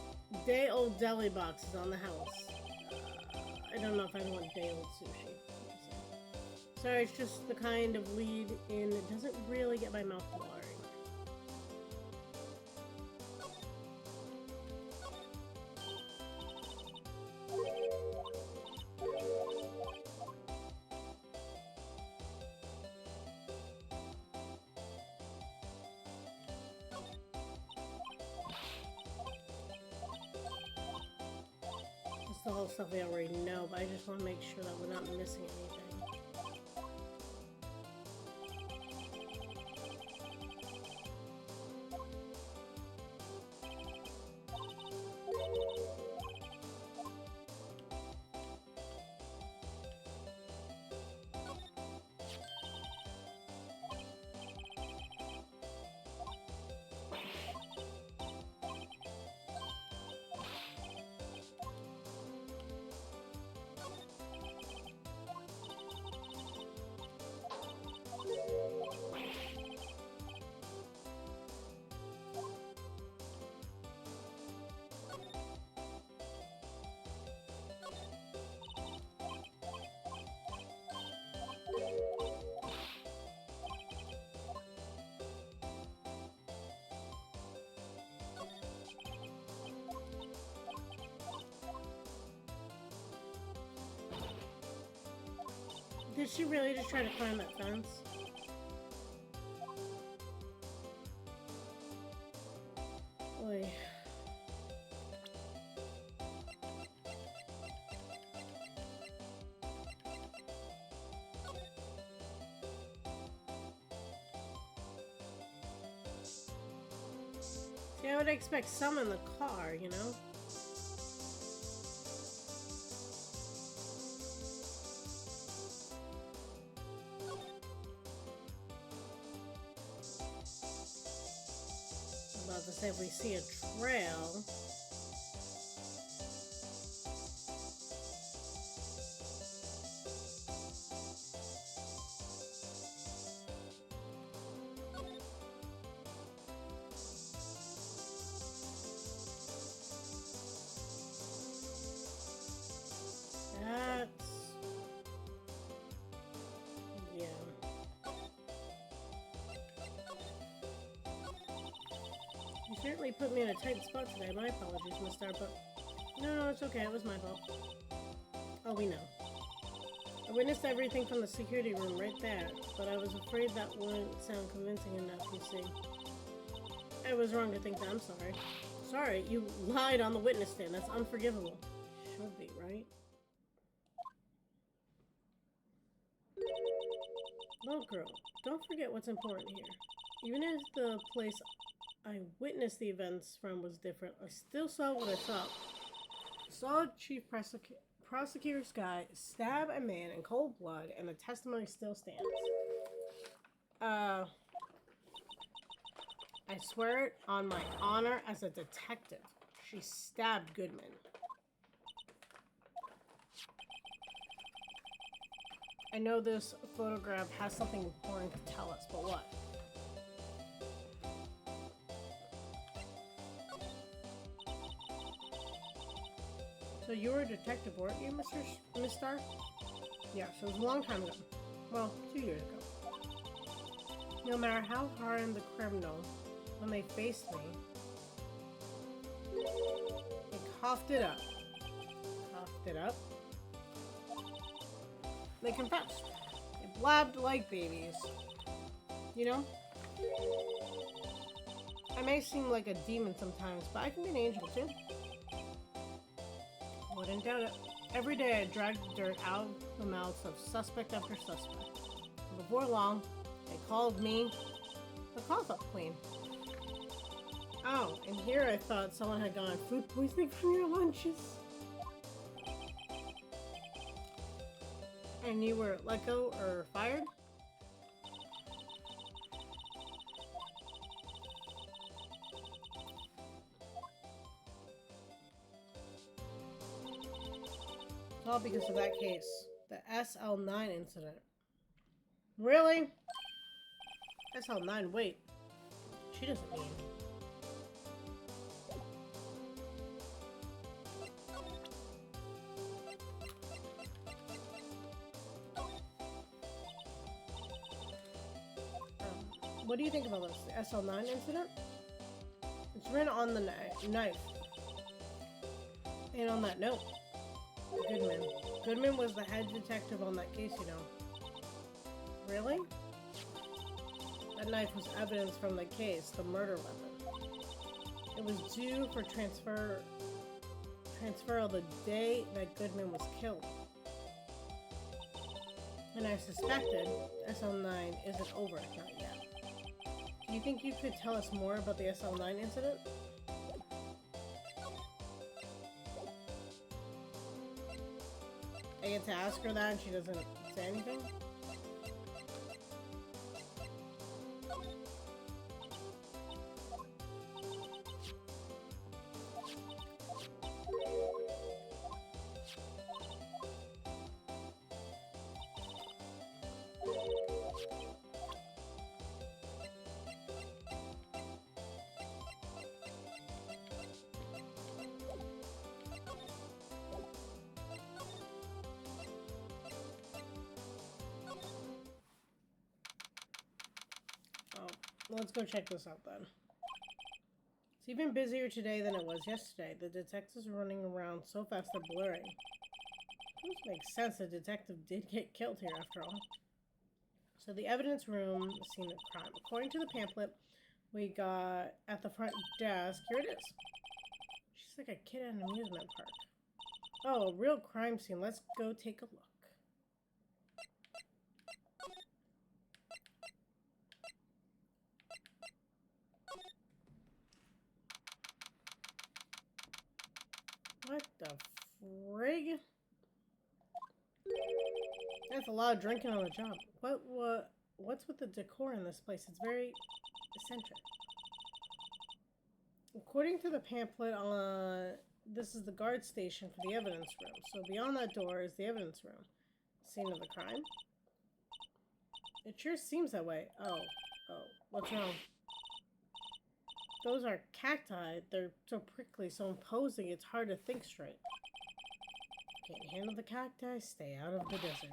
day-old deli box is on the house. I don't know if I want day-old sushi. Sorry, it's just the kind of lead in that doesn't really get my mouth watering. That's the whole stuff we already know, but I just want to make sure that we're not missing anything. Did she really just try to climb that fence? Oy. Yeah, I would expect some in the car, you know? I'm about to say if we see a trail. That's... yeah. You certainly put me in a tight spot today. My apologies, Miss Star, but... No, it's okay. It was my fault. Oh, we know. I witnessed everything from the security room right there, but I was afraid that wouldn't sound convincing enough, you see. I was wrong to think that. I'm sorry. Sorry, you lied on the witness stand. That's unforgivable. Should be, right? Well, girl, don't forget what's important here. Even if the place I witnessed the events from was different, I still saw what I saw. Saw Chief Prosecutor Sky stab a man in cold blood, and the testimony still stands. I swear it on my honor as a detective. She stabbed Goodman. I know this photograph has something important to tell us, but what? So you were a detective, weren't you, Miss Star? Yeah, so it was a long time ago. Well, 2 years ago. No matter how hardened the criminal, when they faced me, they coughed it up. Coughed it up. They confessed. They blabbed like babies. You know? I may seem like a demon sometimes, but I can be an angel too. Wouldn't doubt it. Every day I dragged dirt out of the mouths of suspect after suspect. And before long, they called me the cough-up queen. Oh, and here I thought someone had gotten food poisoning from your lunches. And you were let go or fired? It's all because of that case. The SL9 incident. Really? SL9, wait. She doesn't mean. What do you think about this? The SL9 incident? It's written on the knife. And on that note, Goodman. Goodman was the head detective on that case, you know. Really? That knife was evidence from the case, the murder weapon. It was due for transfer the day that Goodman was killed. And I suspected SL9 isn't over, not yet. Do you think you could tell us more about the SL9 incident? I get to ask her that and she doesn't say anything? Let's go check this out then. It's even busier today than it was yesterday. The detectives are running around so fast they're blurring. It makes sense. The detective did get killed here after all. So the evidence room, scene of crime. According to the pamphlet we got at the front desk, here it is. She's like a kid at an amusement park. Oh, a real crime scene. Let's go take a look. What the frig? That's a lot of drinking on the job. What's with the decor in this place? It's very eccentric. According to the pamphlet, this is the guard station for the evidence room. So beyond that door is the evidence room. Scene of the crime? It sure seems that way. Oh, what's wrong? Those are cacti. They're so prickly, so imposing, it's hard to think straight. Can't handle the cacti? Stay out of the desert.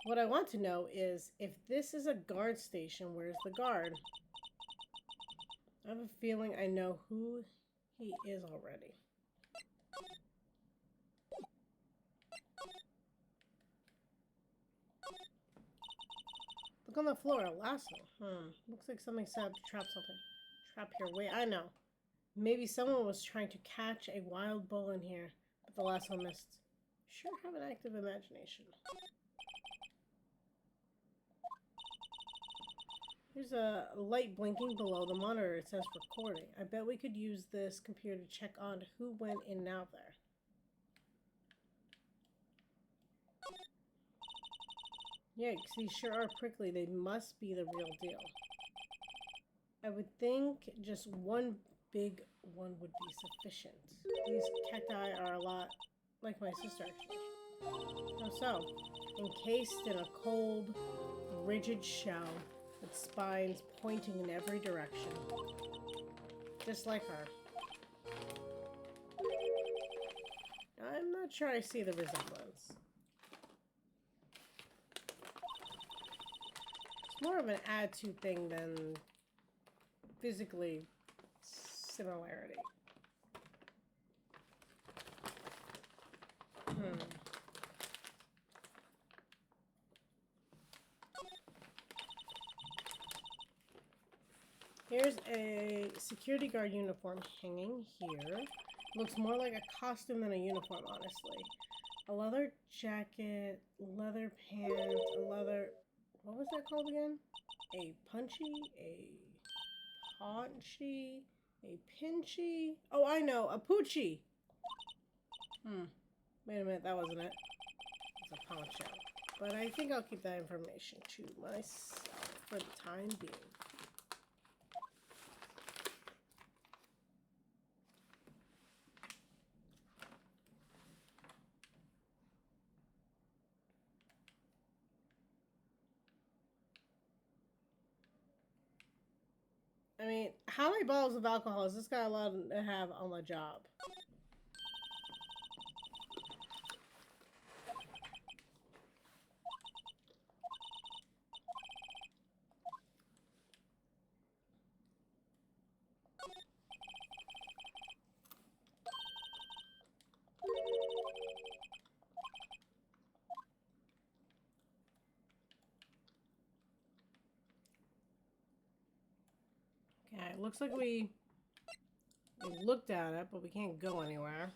What I want to know is, if this is a guard station, where's the guard? I have a feeling I know who he is already. Look on the floor, a lasso. Looks like something set up to trap something. Trap here. Wait, I know. Maybe someone was trying to catch a wild bull in here, but the lasso missed. Sure have an active imagination. There's a light blinking below the monitor. It says recording. I bet we could use this computer to check on who went in and out there. Yikes, these sure are prickly. They must be the real deal. I would think just one big one would be sufficient. These cacti are a lot like my sister, actually. How so? Encased in a cold, rigid shell with spines pointing in every direction. Just like her. I'm not sure I see the resemblance. It's more of an attitude thing than physically similarity. Here's a security guard uniform hanging here. Looks more like a costume than a uniform, honestly. A leather jacket, leather pants, a leather... What was that called again? A punchy, a paunchy, a pinchy. Oh, I know, a poochie. Wait a minute, that wasn't it. It's a poncho. But I think I'll keep that information to myself for the time being. I mean, how many bottles of alcohol is this guy allowed to have on the job? Okay, it looks like we looked at it, but we can't go anywhere.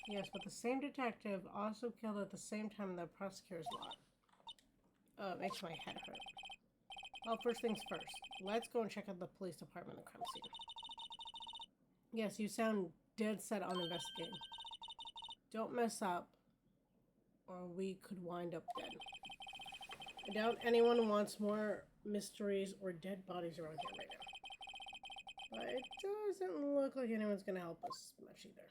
Yes, but the same detective also killed at the same time the prosecutor's lot. Oh, it makes my head hurt. Well, first things first. Let's go and check out the police department and crime scene. Yes, you sound dead set on investigating. Don't mess up, or we could wind up dead. I doubt anyone wants more mysteries or dead bodies around here right now. But it doesn't look like anyone's gonna help us much either.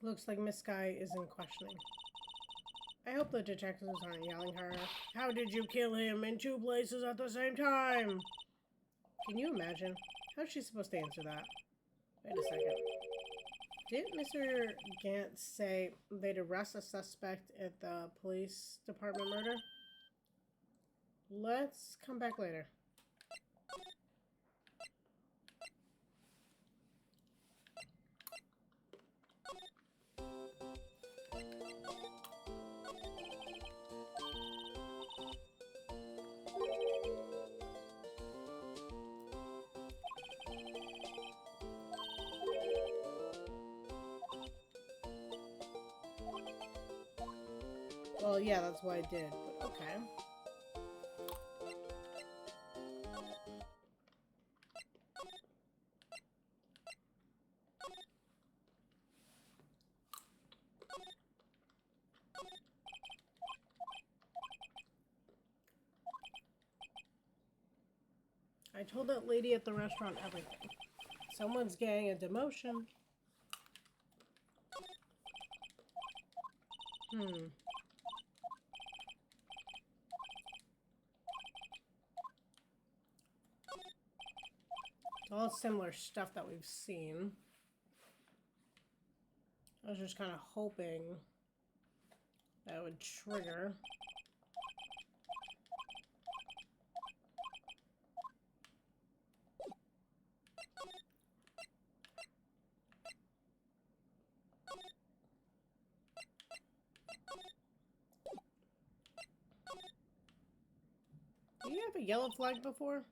Looks like Miss Sky is in questioning. I hope the detectives aren't yelling her. How did you kill him in two places at the same time? Can you imagine? How's she supposed to answer that? Wait a second. Didn't Mr. Gant say they'd arrest a suspect at the police department murder? Let's come back later. Well, yeah, that's what I did, but okay. I told that lady at the restaurant everything. Someone's getting a demotion. It's all similar stuff that we've seen. I was just kind of hoping that would trigger. Do you have a yellow flag before?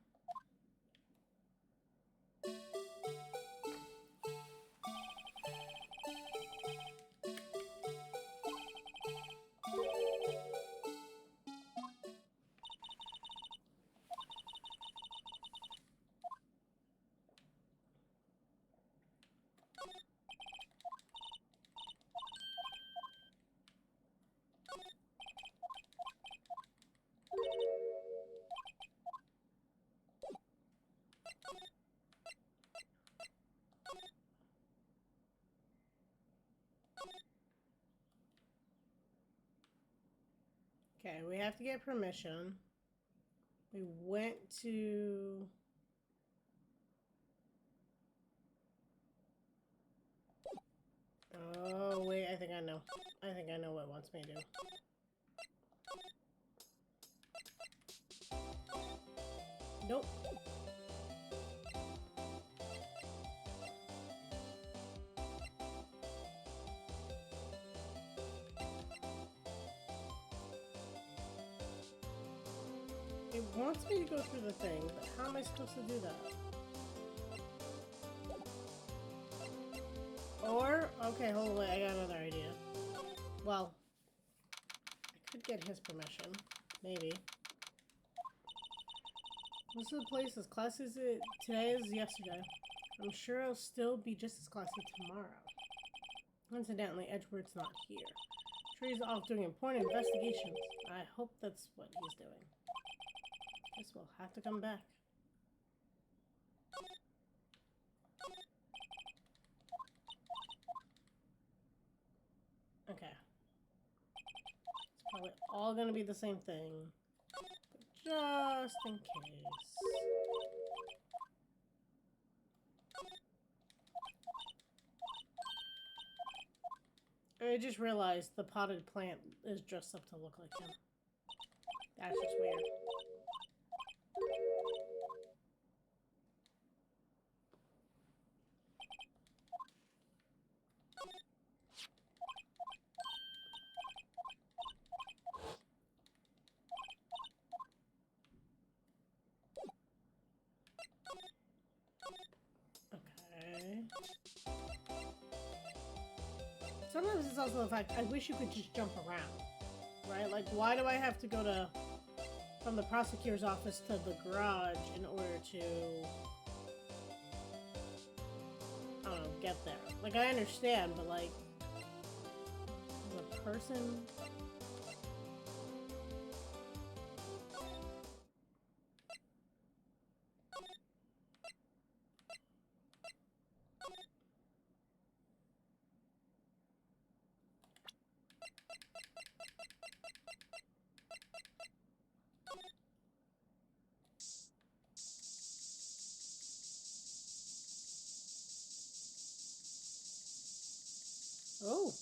Okay, we have to get permission. We went to... Oh, wait, I think I know. I think I know what it wants me to do. Nope. It wants me to go through the thing, but how am I supposed to do that? Or, okay, hold on, wait, I got another idea. Well, I could get his permission, maybe. Most of the place as classy as it today as yesterday. I'm sure it'll still be just as classy tomorrow. Incidentally, Edgeworth's not here. I'm sure he's off doing important investigations. I hope that's what he's doing. Guess we'll have to come back. Okay. It's probably all gonna be the same thing. But just in case. I just realized the potted plant is dressed up to look like him. That's just weird. Okay. Sometimes it's also the fact I wish you could just jump around. Right? Like, why do I have to go to from the prosecutor's office to the garage in order to I don't know, get there? Like, I understand, but like the person. Oh.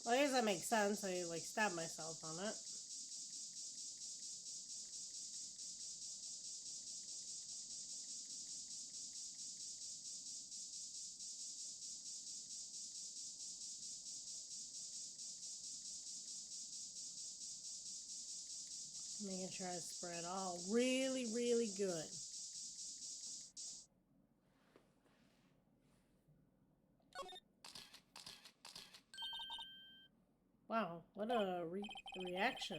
Well, I guess that makes sense. I, like, stabbed myself on it. Making sure I spread all really, really good. Wow, what a reaction.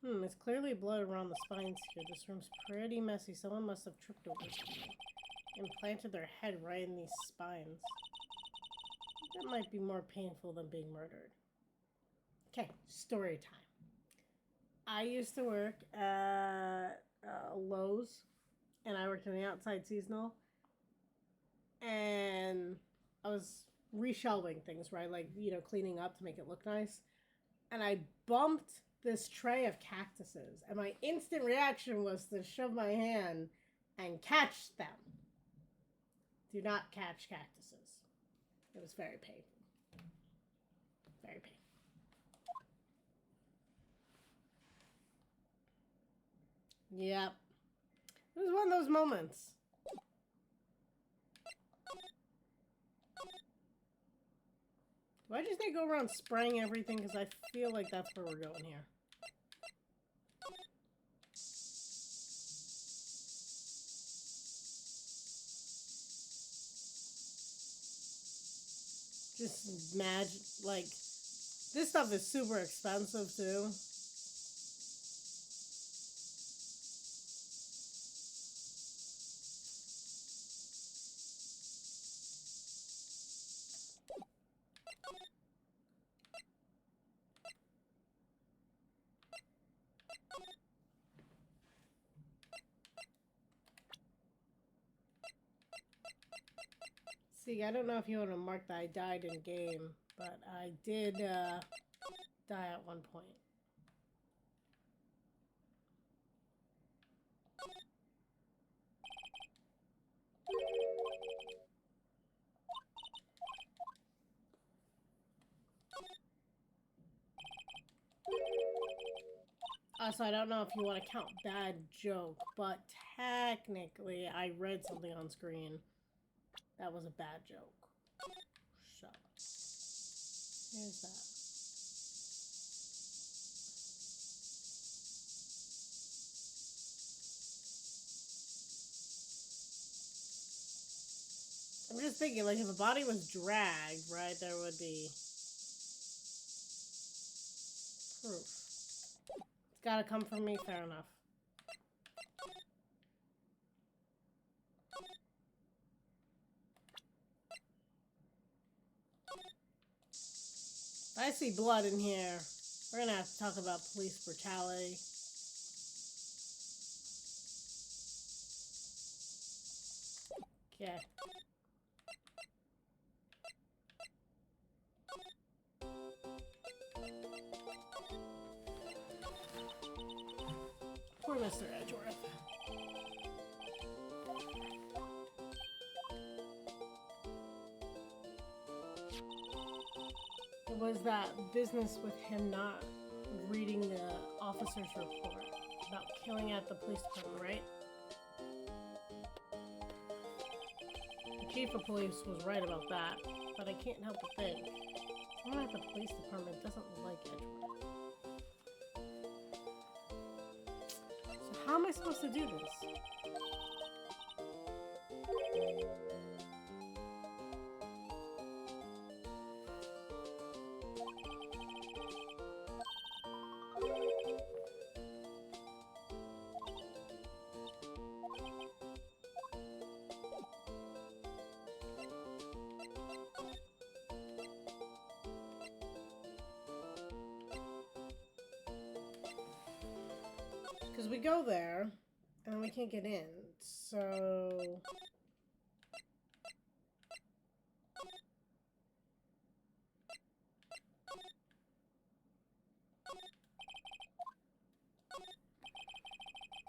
It's clearly blood around the spines here. This room's pretty messy. Someone must have tripped over something and planted their head right in these spines. That might be more painful than being murdered. Okay, story time. I used to work at Lowe's, and I worked in the outside seasonal, and I was reshelving things, right? Like, you know, cleaning up to make it look nice. And I bumped this tray of cactuses, and my instant reaction was to shove my hand and catch them. Do not catch cactuses. It was very painful. Very painful. Yep. It was one of those moments. Do I just need to go around spraying everything? Because I feel like that's where we're going here. Just imagine, like, this stuff is super expensive too. See, I don't know if you want to mark that I died in game, but I did die at one point. Also, I don't know if you want to count bad joke, but technically I read something on screen that was a bad joke. So, here's that. I'm just thinking, like, if a body was dragged, right, there would be proof. It's gotta come from me, fair enough. I see blood in here. We're gonna have to talk about police brutality. Okay. Poor Mr. Edgeworth. It was that business with him not reading the officer's report about killing at the police department, right? The chief of police was right about that, but I can't help but think someone at the police department doesn't like Edgeworth. So how am I supposed to do this? Because we go there, and we can't get in, so...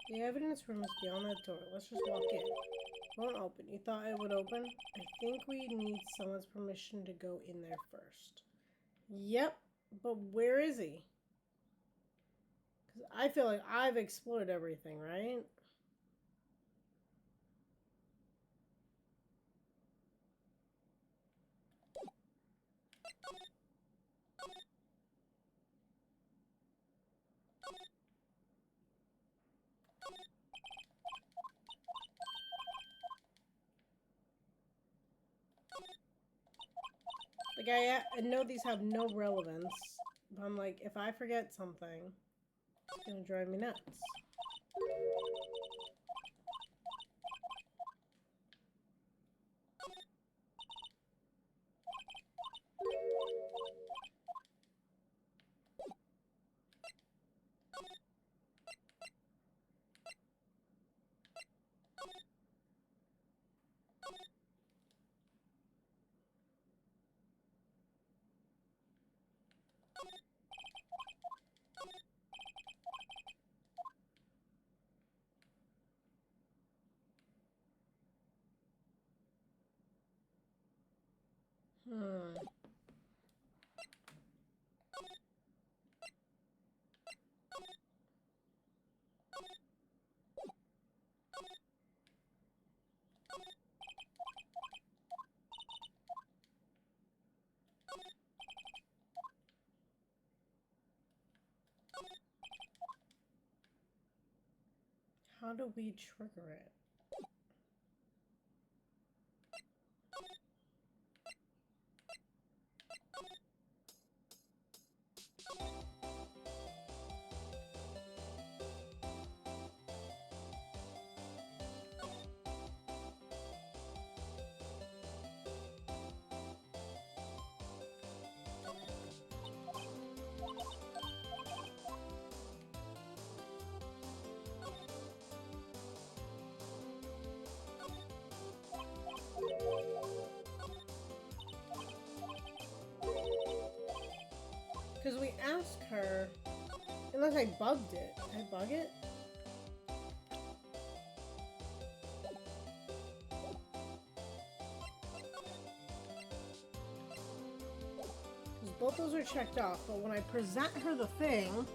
The evidence room is beyond that door. Let's just walk in. Won't open. You thought it would open? I think we need someone's permission to go in there first. Yep, but where is he? Because I feel like I've explored everything, right? Like, I know these have no relevance, I'm like, if I forget something, it's gonna drive me nuts. Hmm. How do we trigger it? Because we asked her, unless I bugged it. Did I bug it? Because both those are checked off, but when I present her the thing,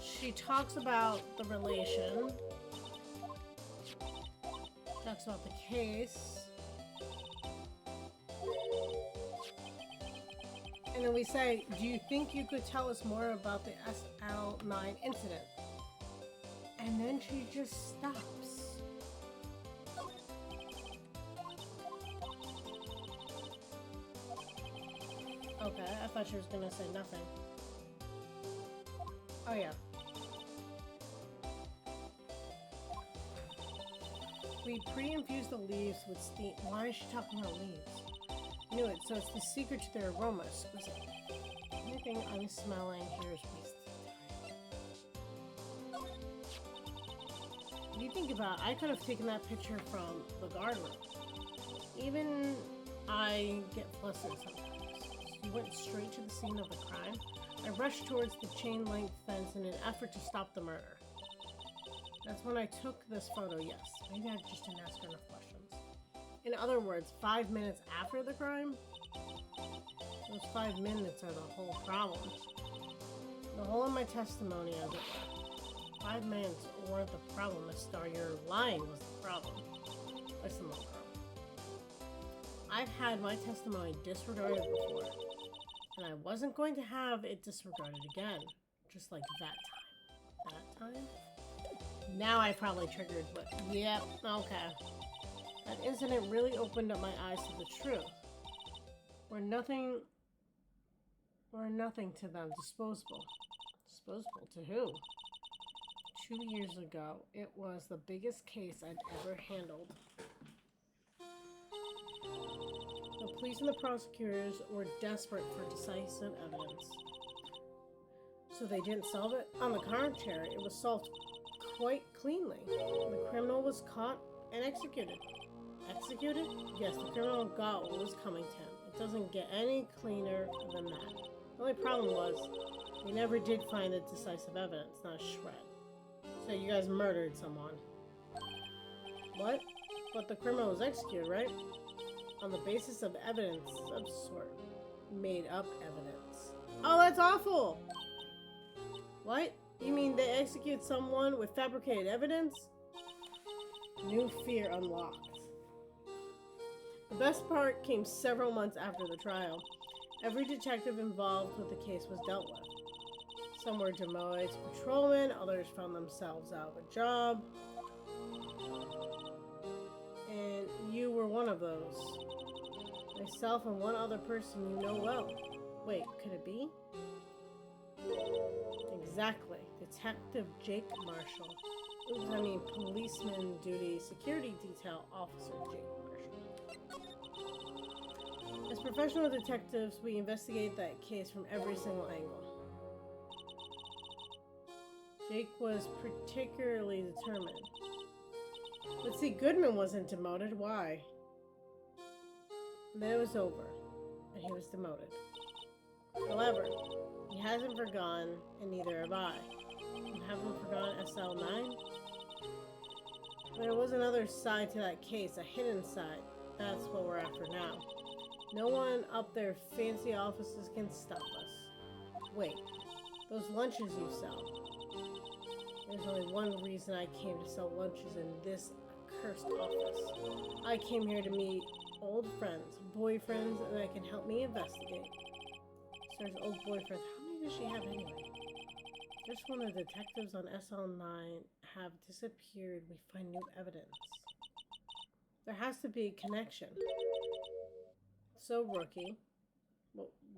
she talks about the relation, talks about the case, and then we say, do you think you could tell us more about the SL9 incident? And then she just stops. Okay, I thought she was gonna say nothing. Oh yeah. We pre-infuse the leaves with steam. Why is she talking about leaves? Knew it, so it's the secret to their aroma. Exquisite. Anything I'm smelling here is wasted. What do you think about? I could have taken that picture from the garden. Even I get flustered sometimes. You went straight to the scene of the crime. I rushed towards the chain-link fence in an effort to stop the murder. That's when I took this photo, yes. Maybe I just didn't ask her enough questions. In other words, 5 minutes after the crime? Those 5 minutes are the whole problem. The whole of my testimony, as it were. 5 minutes weren't the problem, Miss Star. Your lying was the problem. Listen, little girl. I've had my testimony disregarded before. And I wasn't going to have it disregarded again. Just like that time. That time? Now I probably triggered, but yep, okay. That incident really opened up my eyes to the truth. We're nothing to them. Disposable. Disposable to who? 2 years ago, it was the biggest case I'd ever handled. The police and the prosecutors were desperate for decisive evidence. So they didn't solve it? On the contrary, it was solved quite cleanly. The criminal was caught and executed. Executed? Yes, the criminal got what was coming to him. It doesn't get any cleaner than that. The only problem was, we never did find the decisive evidence, not a shred. So you guys murdered someone. What? But the criminal was executed, right? On the basis of evidence of some sort. Made up evidence. Oh, that's awful! What? You mean they execute someone with fabricated evidence? New fear unlocked. The best part came several months after the trial. Every detective involved with the case was dealt with. Some were demoted to patrolmen, others found themselves out of a job. And you were one of those. Myself and one other person you know well. Wait, could it be? Exactly. Detective Jake Marshall. Oops, I mean policeman duty security detail officer Jake Marshall. As professional detectives, we investigate that case from every single angle. Jake was particularly determined. But see, Goodman wasn't demoted. Why? And then it was over, and he was demoted. However, he hasn't forgotten, and neither have I. You haven't forgotten SL9? There was another side to that case, a hidden side. That's what we're after now. No one up their fancy offices can stop us. Wait, those lunches you sell. There's only one reason I came to sell lunches in this cursed office. I came here to meet old friends, boyfriends, and that can help me investigate. Sir's old boyfriend, how many does she have anyway? Just when the detectives on SL9 have disappeared, we find new evidence. There has to be a connection. So, Rookie,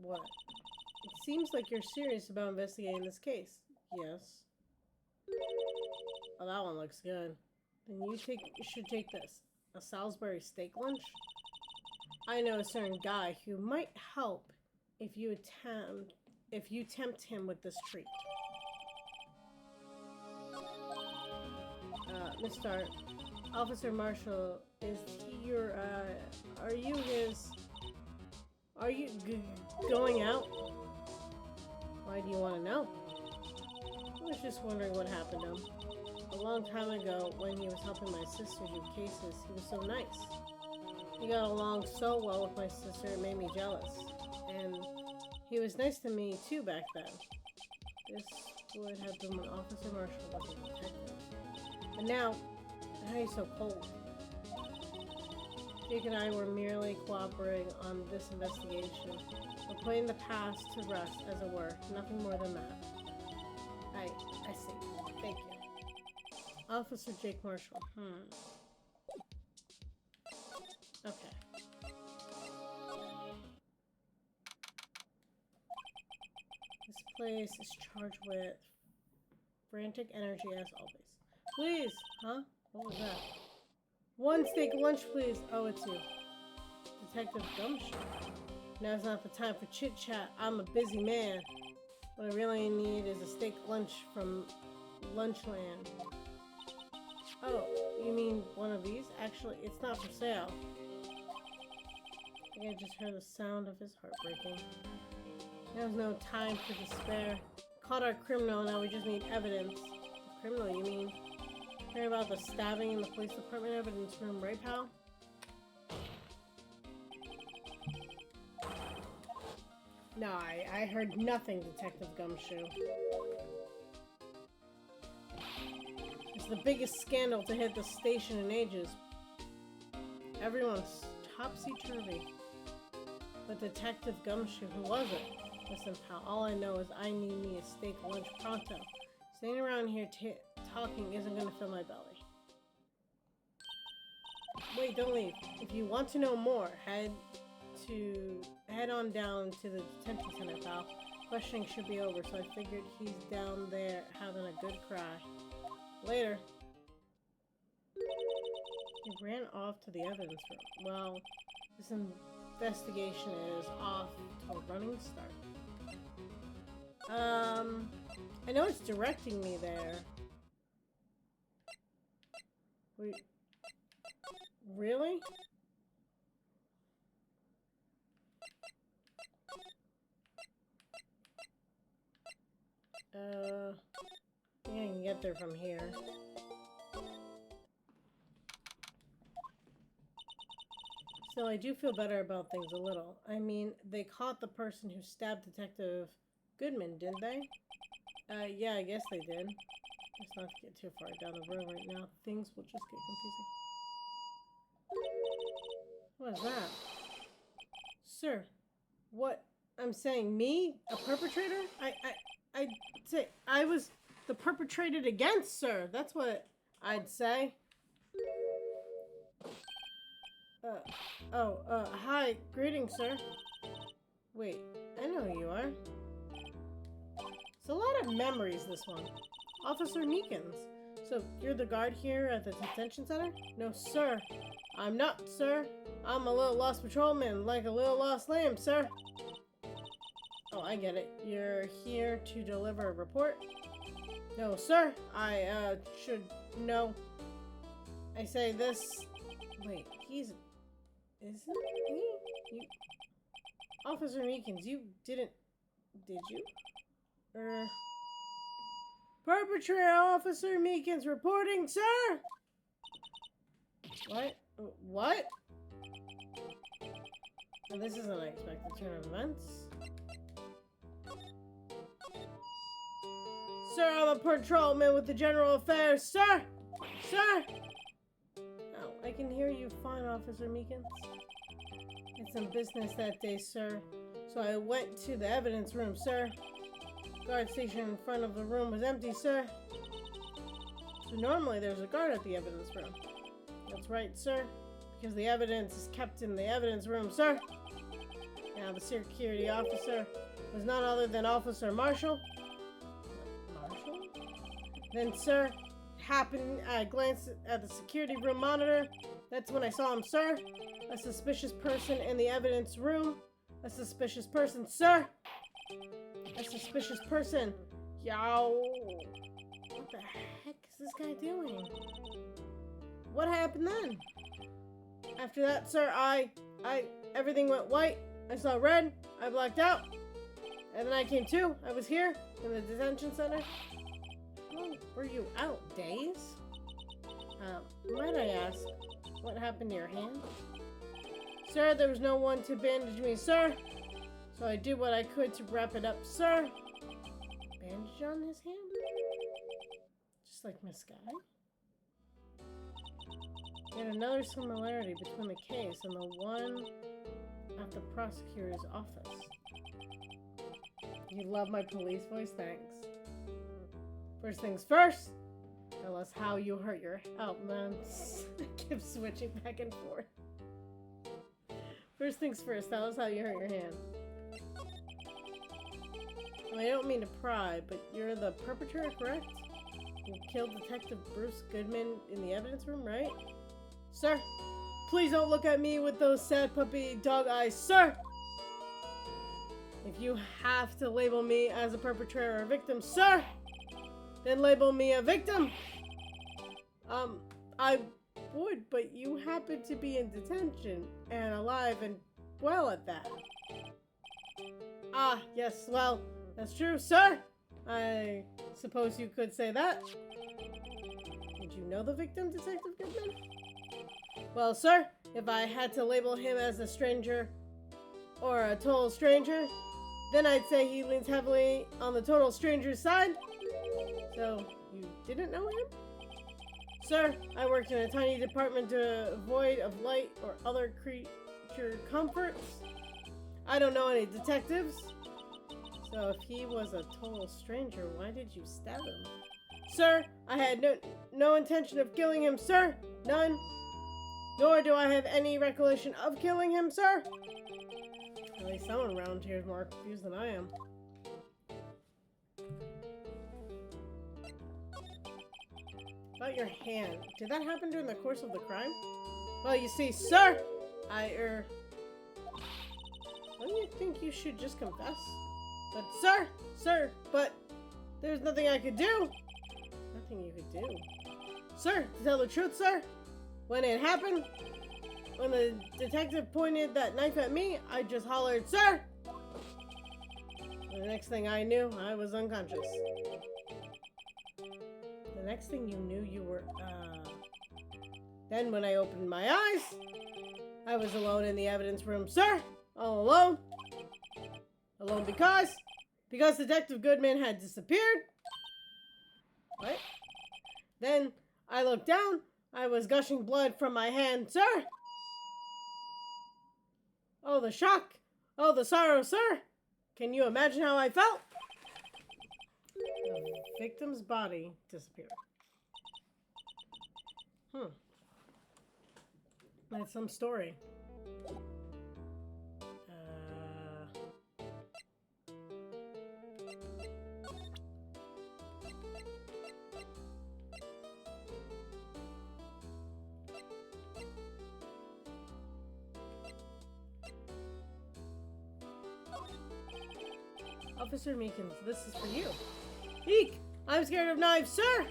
what? It seems like you're serious about investigating this case. Yes. Oh, that one looks good. Then you should take this. A Salisbury steak lunch? I know a certain guy who might help if you tempt him with this treat. Mr. Officer Marshall, is he your, are you going out? Why do you want to know? I was just wondering what happened to him. A long time ago, when he was helping my sister do cases, he was so nice. He got along so well with my sister, it made me jealous. And he was nice to me, too, back then. This would have been when Officer Marshall was a detective. But now are you so cold? Jake and I were merely cooperating on this investigation. We're putting the past to rest, as it were. Nothing more than that. I see. Thank you. Officer Jake Marshall. Okay. This place is charged with frantic energy as always. Please! Huh? What was that? One steak lunch, please. Oh, it's you. Detective Gumshoe. Now's not the time for chit-chat. I'm a busy man. What I really need is a steak lunch from Lunchland. Oh, you mean one of these? Actually, it's not for sale. I think I just heard the sound of his heart breaking. There's no time for despair. Caught our criminal, now we just need evidence. The criminal, you mean? Hear about the stabbing in the police department evidence room, right, pal? No, I heard nothing, Detective Gumshoe. It's the biggest scandal to hit the station in ages. Everyone's topsy-turvy. But Detective Gumshoe, who was it? Listen, pal, all I know is I need me a steak lunch pronto. Staying around here talking isn't gonna fill my belly. Wait, don't leave. If you want to know more, head on down to the detention center, pal. Questioning should be over, so I figured he's down there having a good cry. Later. He ran off to the evidence room. Well, this investigation is off to a running start. I know it's directing me there. Wait. Really? Yeah, I can get there from here. So I do feel better about things a little. I mean, they caught the person who stabbed Detective Goodman, didn't they? Yeah, I guess they did. Let's not get too far down the road right now. Things will just get confusing. What is that? Sir, what? I'm saying me? A perpetrator? I'd say I was the perpetrated against, sir. That's what I'd say. Hi. Greetings, sir. Wait, I know who you are. It's a lot of memories, this one. Officer Meekins. So, you're the guard here at the detention center? No, sir. I'm not, sir. I'm a little lost patrolman, like a little lost lamb, sir. Oh, I get it. You're here to deliver a report? No, sir. I, should know. I say this... Wait, he's... Isn't he? You... Officer Meekins, you didn't... Did you? Perpetrator Officer Meekins reporting, sir! What? What? Well, this is an unexpected turn of events. Sir, I'm a patrolman with the General Affairs, sir! Sir! Oh, I can hear you fine, Officer Meekins. It's some business that day, sir. So I went to the evidence room, sir. Guard station in front of the room was empty, sir. So normally there's a guard at the evidence room. That's right, sir. Because the evidence is kept in the evidence room, sir. Now the security officer was none other than Officer Marshall. Marshall? Then, sir, I glanced at the security room monitor. That's when I saw him, sir. A suspicious person in the evidence room. A suspicious person, sir. A suspicious person. Yow. What the heck is this guy doing? What happened then? After that, sir, everything went white. I saw red. I blacked out. And then I came to. I was here in the detention center. How were you out? Days? Might I ask, what happened to your hand? Sir, there was no one to bandage me, sir. So I did what I could to wrap it up, sir. Bandage on his hand? Just like Miss Guy? Yet another similarity between the case and the one at the prosecutor's office. You love my police voice? Thanks. First things first, tell us how you hurt your... Oh, man. I keep switching back and forth. First things first, tell us how you hurt your hand. Well, I don't mean to pry, but you're the perpetrator, correct? You killed Detective Bruce Goodman in the evidence room, right? Sir, please don't look at me with those sad puppy dog eyes, sir! If you have to label me as a perpetrator or a victim, sir, then label me a victim! I would, but you happen to be in detention and alive and well at that. Ah, yes, well, that's true, sir! I suppose you could say that. Did you know the victim, Detective Goodman? Well, sir, if I had to label him as a stranger or a total stranger, then I'd say he leans heavily on the total stranger's side. So, you didn't know him? Sir, I worked in a tiny department devoid of light or other creature comforts. I don't know any detectives. So if he was a total stranger, why did you stab him? Sir, I had no intention of killing him, sir. None. Nor do I have any recollection of killing him, sir. At least someone around here is more confused than I am. About your hand. Did that happen during the course of the crime? Well, you see, sir, don't you think you should just confess? But sir, but there's nothing I could do. Nothing you could do. Sir, to tell the truth, sir, when it happened, when the detective pointed that knife at me, I just hollered, sir! The next thing I knew, I was unconscious. The next thing you knew, you were, Then when I opened my eyes, I was alone in the evidence room, sir! All alone. Alone because Detective Goodman had disappeared. What? Then I looked down. I was gushing blood from my hand, sir. Oh, the shock. Oh, the sorrow, sir. Can you imagine how I felt? The victim's body disappeared. That's some story. Officer Meekins, this is for you. Eek! I'm scared of knives, sir!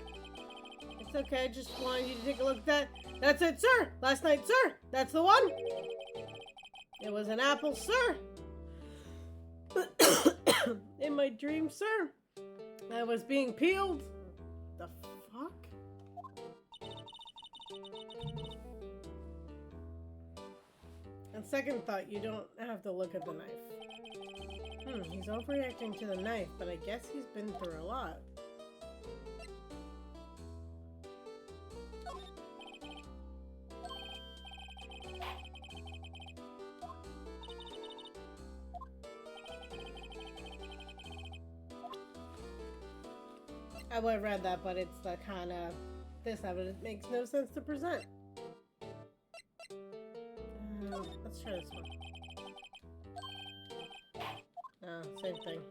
It's okay, I just wanted you to take a look at that. That's it, sir! Last night, sir! That's the one! It was an apple, sir! In my dream, sir! I was being peeled! The fuck? On second thought, you don't have to look at the knife. He's overreacting to the knife, but I guess he's been through a lot. I would have read that, but it's the kind of this evidence makes no sense to present. Let's try this one. Same thing.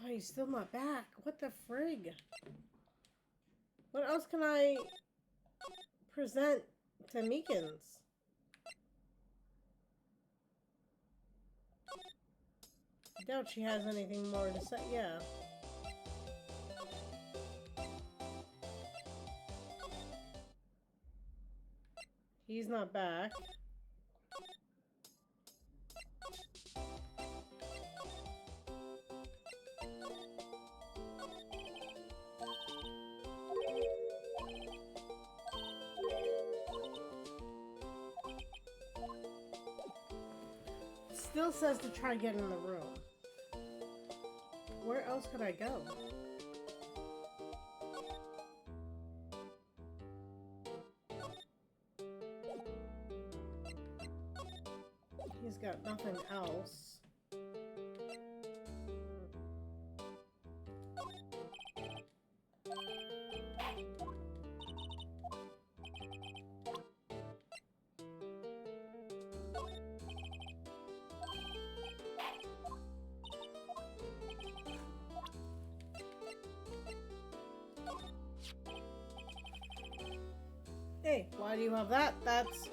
Oh, he's still not back. What the frig? What else can I present to Meekins? I doubt she has anything more to say. Yeah. He's not back. Still says to try getting in the room. Where else could I go? He's got nothing else. Hey, why do you have that? That's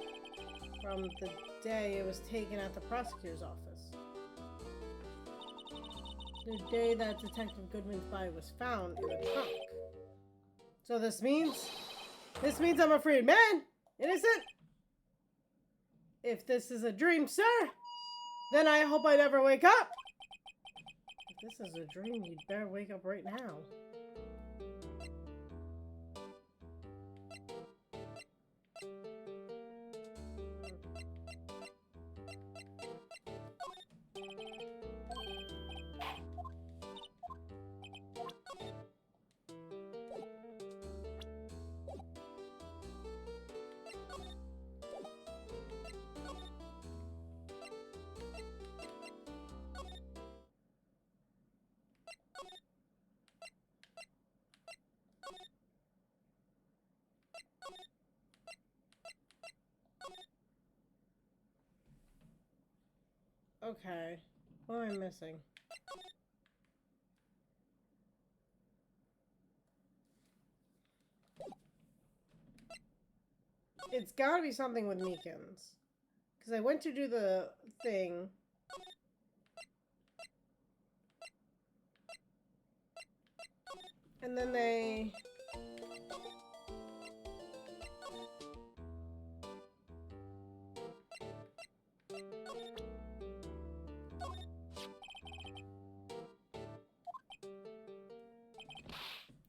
from the day it was taken at the prosecutor's office. The day that Detective Goodman's body was found in the trunk. So this means I'm a freed man, innocent. If this is a dream, sir, then I hope I never wake up. If this is a dream, you'd better wake up right now. Okay, what am I missing? It's gotta be something with Meekins. Because I went to do the thing. And then they...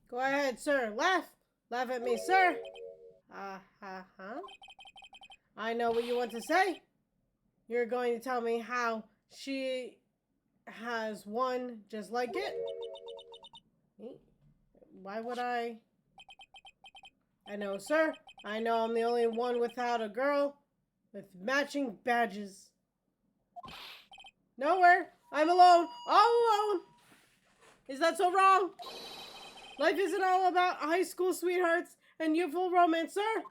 Go ahead, sir. Laugh! Laugh at me, sir! I know what you want to say. You're going to tell me how She has one just like it. Why would I? I know, sir. I know I'm the only one without a girl with matching badges. Nowhere. I'm alone. All alone. Is that so wrong? Life isn't all about high school sweethearts and youthful romance, sir.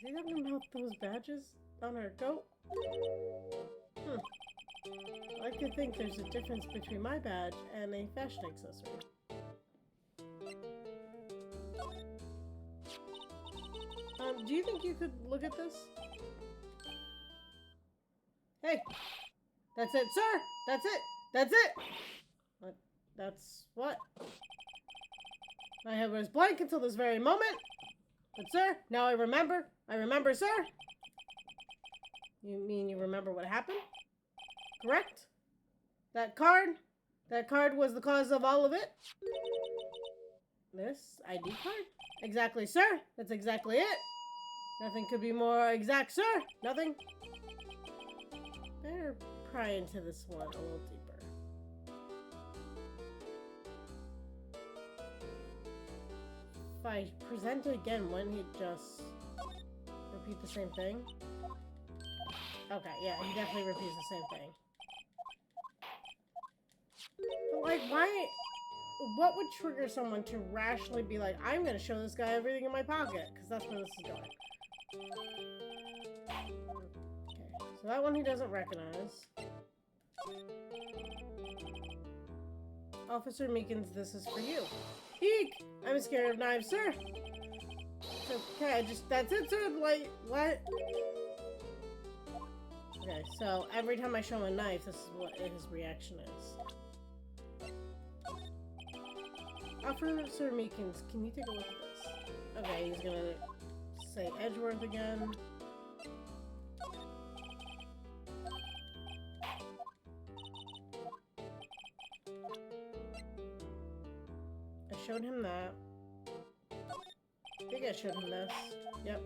Is he talking about those badges on her coat? I like to think there's a difference between my badge and a fashion accessory. Do you think you could look at this? Hey! That's it, sir! That's it! That's it! What? That's what? My head was blank until this very moment. But sir, now I remember. I remember, sir! You mean you remember what happened? Correct? That card? That card was the cause of all of it? This ID card? Exactly, sir! That's exactly it! Nothing could be more exact, sir! Nothing. Better pry into this one a little deeper. If I present it again, wouldn't he just repeat the same thing? Okay, yeah, he definitely repeats the same thing. But like, why? What would trigger someone to rationally be like, I'm gonna show this guy everything in my pocket? Because that's where this is going. Okay, so that one he doesn't recognize. Officer Meekins, this is for you. Eek! I'm scared of knives, sir! It's okay, that's it, sir! Like, what? Okay, so every time I show him a knife, this is what his reaction is. Officer Meekins, can you take a look at this? Okay, he's gonna say Edgeworth again. I showed him that. I think I showed him this. Yep.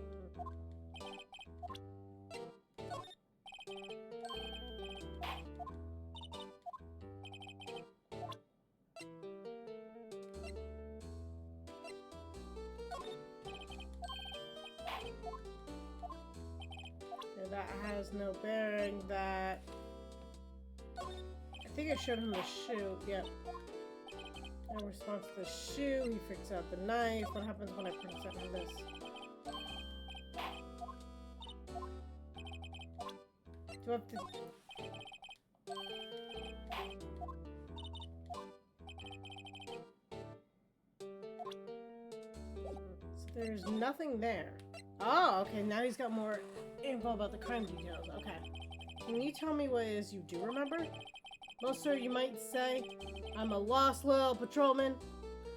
That has no bearing. That I think I showed him the shoe. Yep. In response to the shoe, he freaks out the knife. What happens when I present him this? Do I have to? So there's nothing there. Oh, okay. Now he's got more info about the crime details. Okay. Can you tell me what it is you do remember? Well, sir, you might say I'm a lost little patrolman.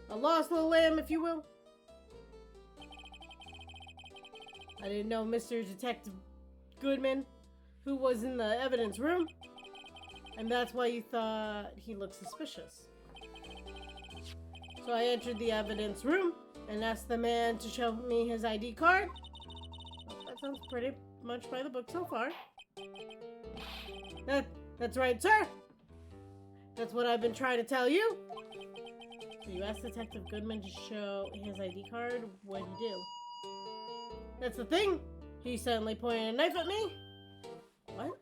A lost little lamb, if you will. I didn't know Mr. Detective Goodman, who was in the evidence room. And that's why you thought he looked suspicious. So I entered the evidence room and asked the man to show me his ID card. That sounds pretty much by the book so far. That's right, sir. That's what I've been trying to tell you. So you asked Detective Goodman to show his ID card. What'd he do? That's the thing. He suddenly pointed a knife at me. What?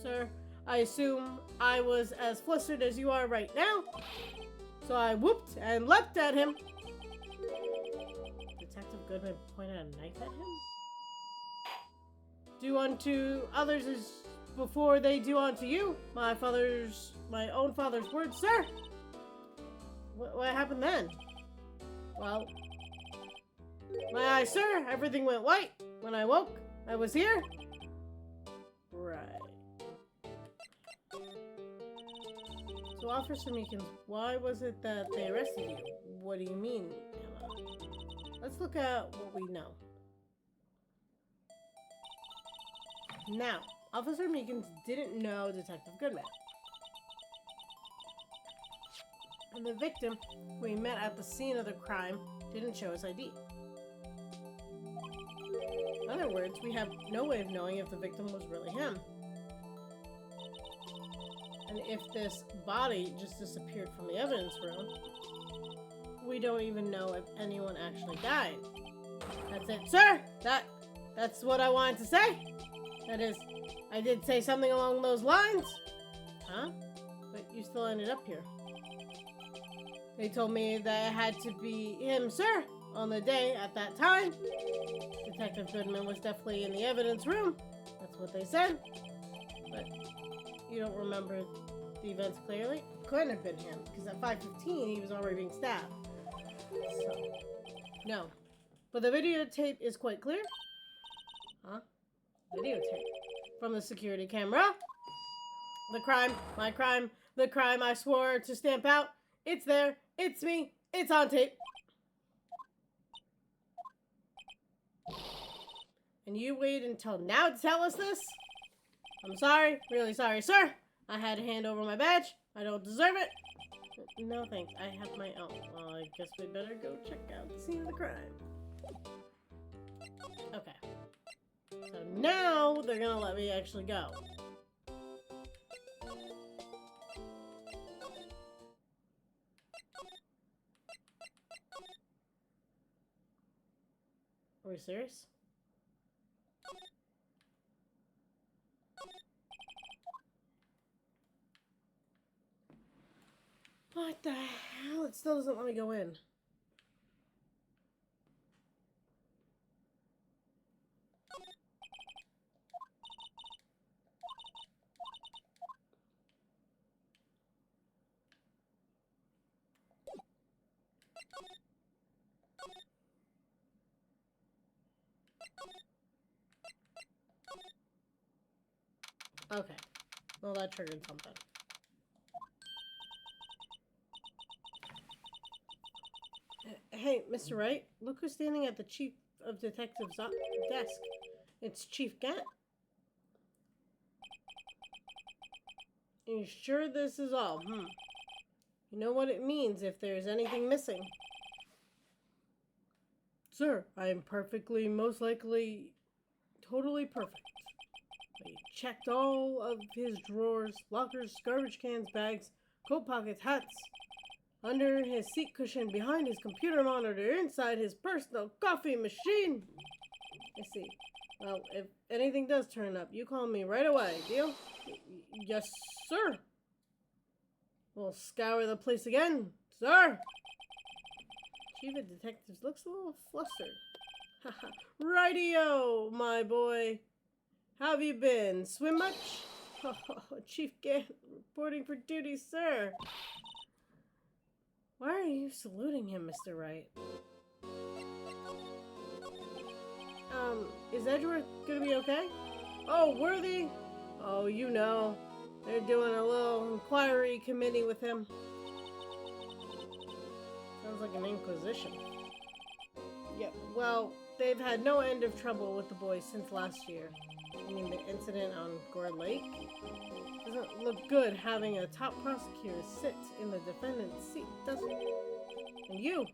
Sir, I assume I was as flustered as you are right now. So I whooped and leapt at him. Detective Goodman pointed a knife at him? Do unto others as before they do unto you. My own father's words, sir. What happened then? Well, my eyes, sir, everything went white. When I woke, I was here. Right. So, Officer Meekins, why was it that they arrested you? What do you mean, Emma? Let's look at what we know. Now, Officer Meekins didn't know Detective Goodman. And the victim, who he met at the scene of the crime, didn't show his ID. In other words, we have no way of knowing if the victim was really him. And if this body just disappeared from the evidence room, we don't even know if anyone actually died. That's it, sir! That's what I wanted to say. That is, I did say something along those lines. Huh? But you still ended up here. They told me that it had to be him, sir, on the day at that time. Detective Goodman was definitely in the evidence room. That's what they said. But you don't remember the events clearly? Couldn't have been him, because at 5:15 he was already being stabbed. So, no. But the videotape is quite clear. Huh? Videotape. From the security camera. The crime, my crime, the crime I swore to stamp out. It's there. It's me. It's on tape. And you wait until now to tell us this? I'm sorry. Really sorry, sir. I had to hand over my badge. I don't deserve it. No thanks. I have my own. Well, I guess we better go check out the scene of the crime. Okay. So now they're gonna let me actually go. Are we serious? What the hell? It still doesn't let me go in. Okay. Well, that triggered something. Hey, Mr. Wright, look who's standing at the Chief of Detectives' desk. It's Chief Gant. Are you sure this is all? You know what it means if there's anything missing. Sir, I am perfectly, most likely, totally perfect. I checked all of his drawers, lockers, garbage cans, bags, coat pockets, hats, under his seat cushion, behind his computer monitor, inside his personal coffee machine. I see. Well, if anything does turn up, you call me right away, deal? Yes, sir. We'll scour the place again, sir. Chief of Detectives looks a little flustered. Haha. Rightio, my boy. How have you been? Swim much? Oh, Chief Gant reporting for duty, sir. Why are you saluting him, Mr. Wright? Is Edgeworth gonna be okay? Oh, Worthy? Oh, you know. They're doing a little inquiry committee with him. Sounds like an inquisition. Yep, well, they've had no end of trouble with the boys since last year. I mean, the incident on Gore Lake? Doesn't look good having a top prosecutor sit in the defendant's seat, does it? And you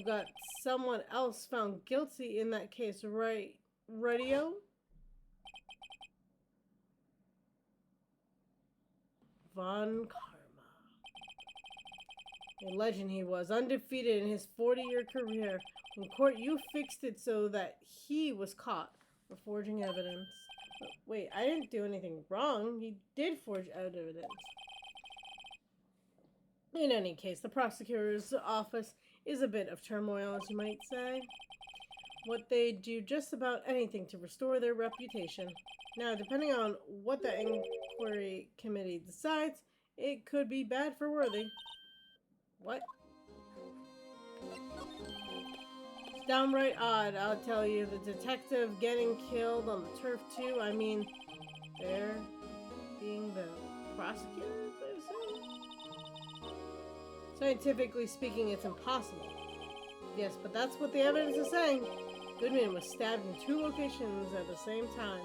got someone else found guilty in that case, right? Radio? Von Karma. A legend he was, undefeated in his 40-year career. In court, you fixed it so that he was caught for forging evidence. But wait, I didn't do anything wrong. He did forge evidence. In any case, the prosecutor's office is a bit of turmoil, as you might say. What they do just about anything to restore their reputation. Now, depending on what the inquiry committee decides, it could be bad for Worthy. What? It's downright odd, I'll tell you. The detective getting killed on the turf, too. I mean, they're being the prosecutors, I assume? Scientifically speaking, it's impossible. Yes, but that's what the evidence is saying. Goodman was stabbed in 2 locations at the same time.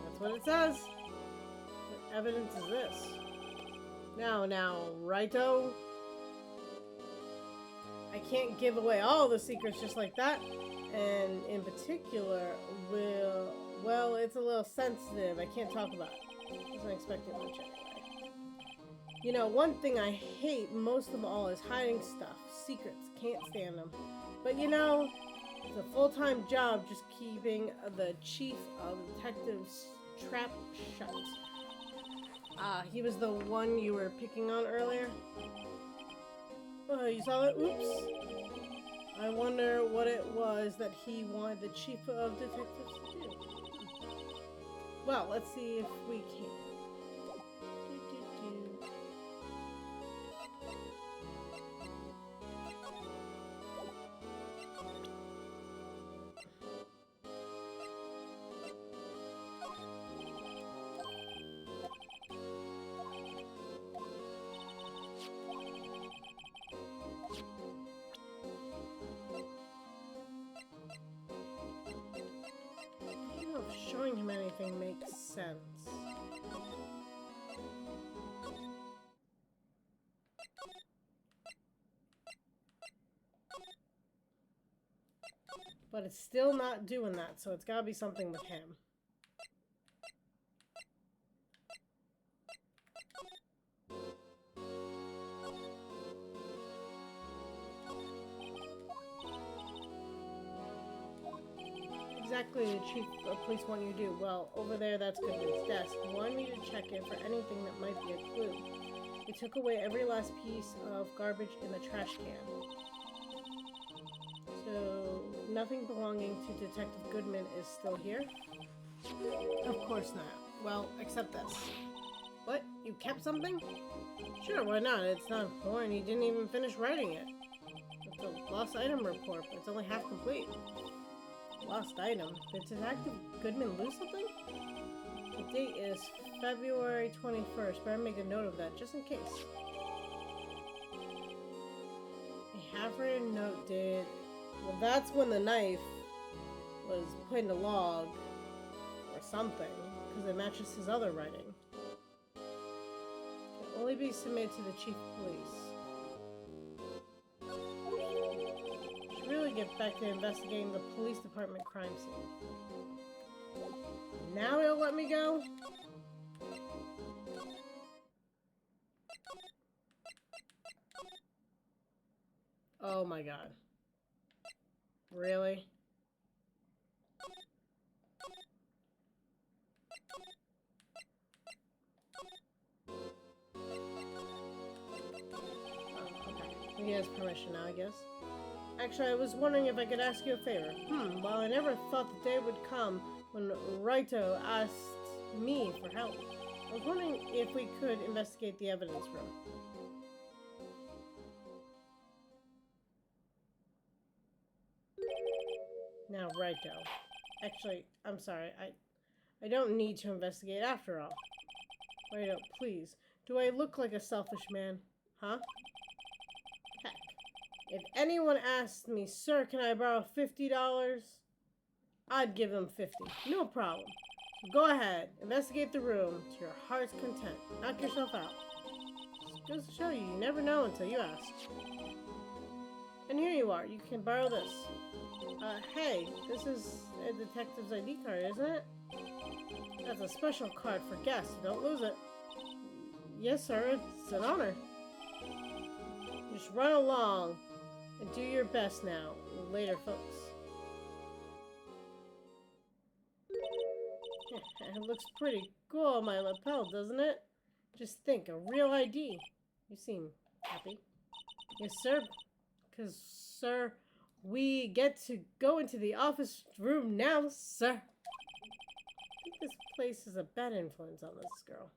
That's what it says. What evidence is this? Now, righto? I can't give away all the secrets just like that. And in particular, well, it's a little sensitive. I can't talk about it. Wasn't expecting much anyway. You know, one thing I hate most of all is hiding stuff. Secrets. Can't stand them. But you know, it's a full-time job just keeping the chief of detectives trap shut. He was the one you were picking on earlier? Oh, you saw it? Oops. I wonder what it was that he wanted the chief of detectives to do. Well, let's see if we can. I don't know if showing him anything makes sense. But it's still not doing that, so it's gotta be something with him. Exactly the chief of police want you to do? Well, over there, that's Goodman's desk. He wanted me to check it for anything that might be a clue. They took away every last piece of garbage in the trash can. So, nothing belonging to Detective Goodman is still here? Of course not. Well, except this. What? You kept something? Sure, why not? It's not important. He didn't even finish writing it. It's a lost item report, but it's only half complete. Lost item? Did Detective Goodman lose something? The date is February 21st. Better make a note of that, just in case. A half-written note dated... Well, that's when the knife was put in the log, or something, because it matches his other writing. Can only be submitted to the chief of police. Should really get back to investigating the police department crime scene. Now he'll let me go? Oh my god. Really? Oh, okay. He has permission now, I guess. Actually, I was wondering if I could ask you a favor. Well, I never thought the day would come when Raito asked me for help. I was wondering if we could investigate the evidence room. Now, Raito. Actually, I'm sorry. I don't need to investigate after all. Raito, please. Do I look like a selfish man? Huh? Heck. If anyone asked me, sir, can I borrow $50? I'd give them 50. No problem. So go ahead. Investigate the room to your heart's content. Knock yourself out. Just goes to show you, you never know until you ask. And here you are. You can borrow this. Hey, this is a detective's ID card, isn't it? That's a special card for guests. Don't lose it. Yes, sir. It's an honor. Just run along and do your best now. Later, folks. It looks pretty cool on my lapel, doesn't it? Just think, a real ID. You seem happy. Yes, sir. Because, sir, we get to go into the office room now, sir. I think this place is a bad influence on this girl.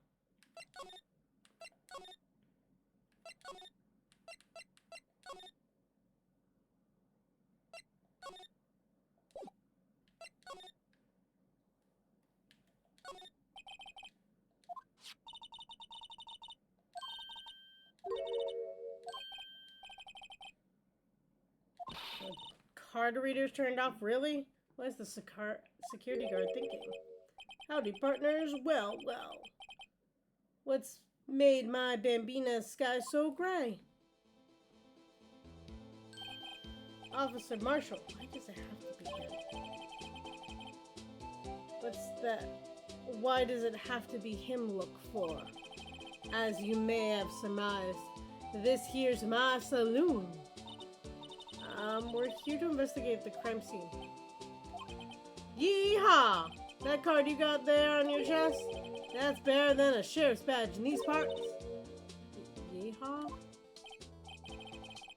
Card readers turned off, really? What is the security guard thinking? Howdy, partners. Well. What's made my Bambina's sky so gray? Officer Marshall. Why does it have to be him? What's that? Why does it have to be him look for? As you may have surmised, this here's my saloon. We're here to investigate the crime scene. Yeehaw! That card you got there on your chest? That's better than a sheriff's badge in these parts. Yeehaw?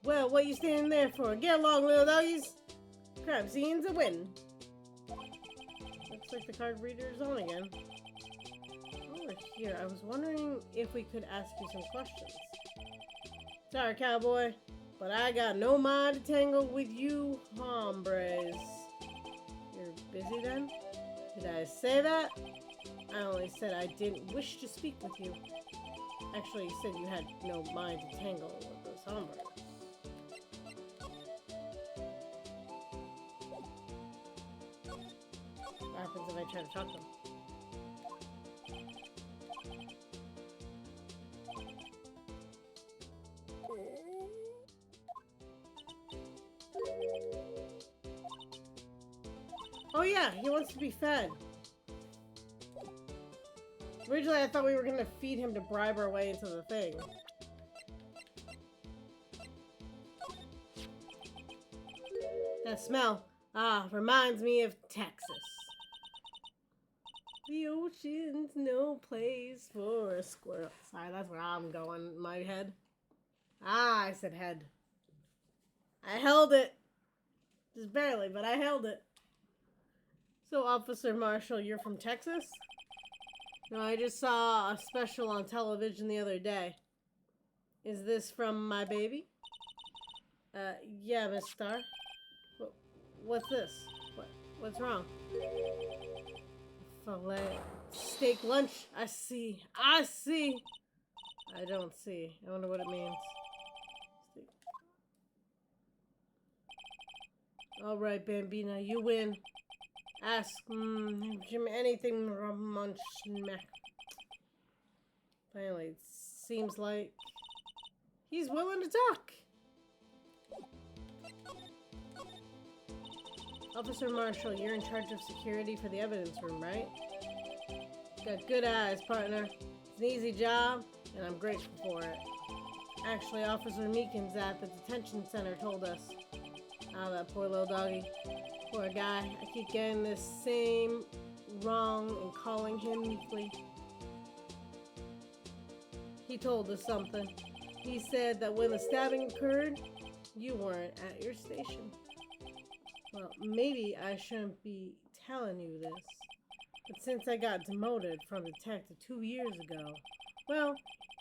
Well, what you standing there for? Get along, little doggies. Crime scene's a win. Looks like the card reader is on again. Over here, I was wondering if we could ask you some questions. Sorry, cowboy, but I got no mind to tangle with you hombres. You're busy then? Did I say that? I only said I didn't wish to speak with you. Actually, you said you had no mind to tangle with those hombres. What happens if I try to talk to them? Oh yeah, he wants to be fed. Originally I thought we were gonna feed him to bribe our way into the thing. That smell, reminds me of Texas. The ocean's no place for a squirrel. Sorry, that's where I'm going in my head. I said head. I held it. Just barely, but I held it. So, Officer Marshall, you're from Texas? No, I just saw a special on television the other day. Is this from my baby? Yeah, Miss Star. What's this? What's wrong? Filet. Steak lunch. I see. I see. I don't see. I wonder what it means. Steak. Alright, Bambina, you win. Ask Jim anything munch smack. Finally, it seems like he's willing to talk. Officer Marshall, you're in charge of security for the evidence room, right? Got good eyes, partner. It's an easy job, and I'm grateful for it. Actually, Officer Meekins at the detention center told us. Oh, that poor little doggy. Poor guy. I keep getting this same wrong and calling him meekly. He told us something. He said that when the stabbing occurred, you weren't at your station. Well, maybe I shouldn't be telling you this, but since I got demoted from detective 2 years ago, well,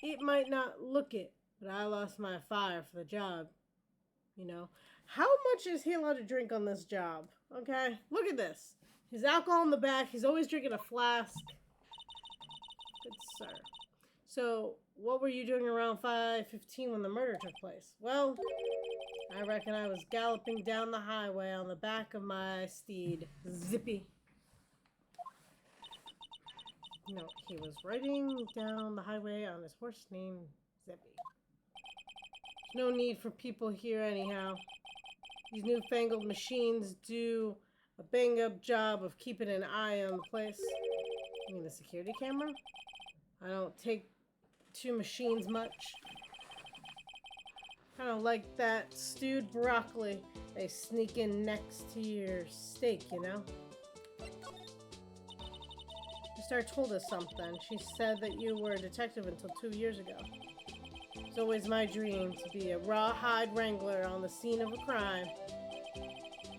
it might not look it, but I lost my fire for the job. You know, how much is he allowed to drink on this job? Okay, look at this. His alcohol in the back. He's always drinking a flask. Good sir. So, what were you doing around 5:15 when the murder took place? Well, I reckon I was galloping down the highway on the back of my steed, Zippy. No, he was riding down the highway on his horse named Zippy. There's no need for people here anyhow. These newfangled machines do a bang-up job of keeping an eye on the place. You mean the security camera? I don't take to machines much. Kind of like that stewed broccoli. They sneak in next to your steak, you know? The star told us something. She said that you were a detective until 2 years ago. It's always my dream to be a rawhide wrangler on the scene of a crime.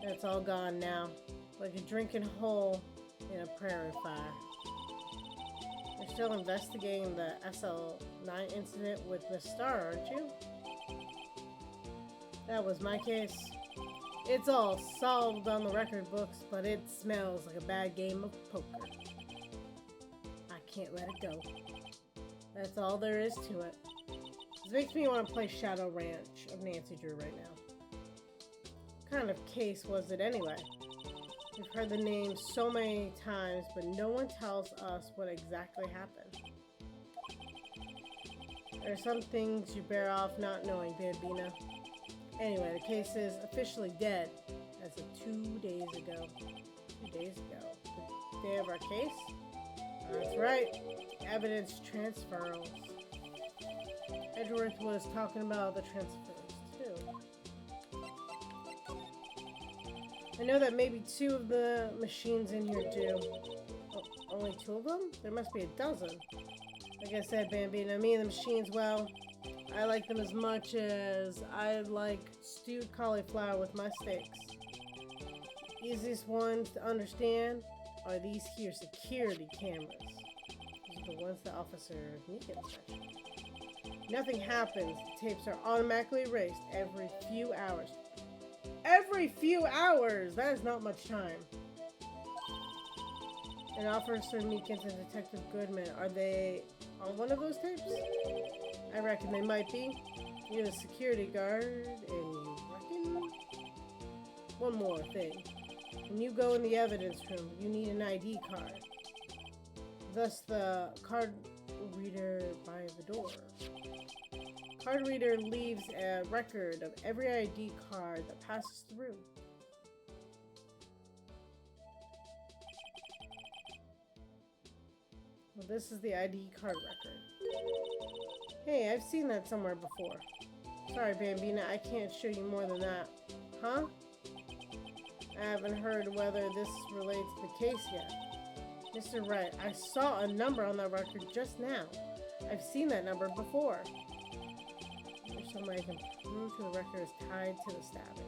That's all gone now, like a drinking hole in a prairie fire. You're still investigating the SL9 incident with Miss Star, aren't you? That was my case. It's all solved on the record books, but it smells like a bad game of poker. I can't let it go. That's all there is to it. This makes me want to play Shadow Ranch of Nancy Drew right now. What kind of case was it anyway? We've heard the name so many times, but no one tells us what exactly happened. There are some things you bear off not knowing, Bambina. Anyway, the case is officially dead as of 2 days ago. 2 days ago. The day of our case? That's right. Evidence transfers. Edgeworth was talking about the transfers, too. I know that maybe 2 of the machines in here do. Oh, only 2 of them? There must be a dozen. Like I said, Bambino, me and the machines, well, I like them as much as I like stewed cauliflower with my steaks. Easiest ones to understand are these here security cameras. These are the ones the officer Meekins mentioned. Nothing happens. The tapes are automatically erased every few hours. Every few hours! That is not much time. And Officer Meekins and Detective Goodman, are they on one of those tapes? I reckon they might be. You're the security guard, and you reckon? One more thing. When you go in the evidence room, you need an ID card. Thus the card reader by the door. Card reader leaves a record of every ID card that passes through. Well, this is the ID card record. Hey, I've seen that somewhere before. Sorry, Bambina, I can't show you more than that. Huh? I haven't heard whether this relates to the case yet. Mr. Wright, I saw a number on that record just now. I've seen that number before. There's some way I can prove the record is tied to the stabbing.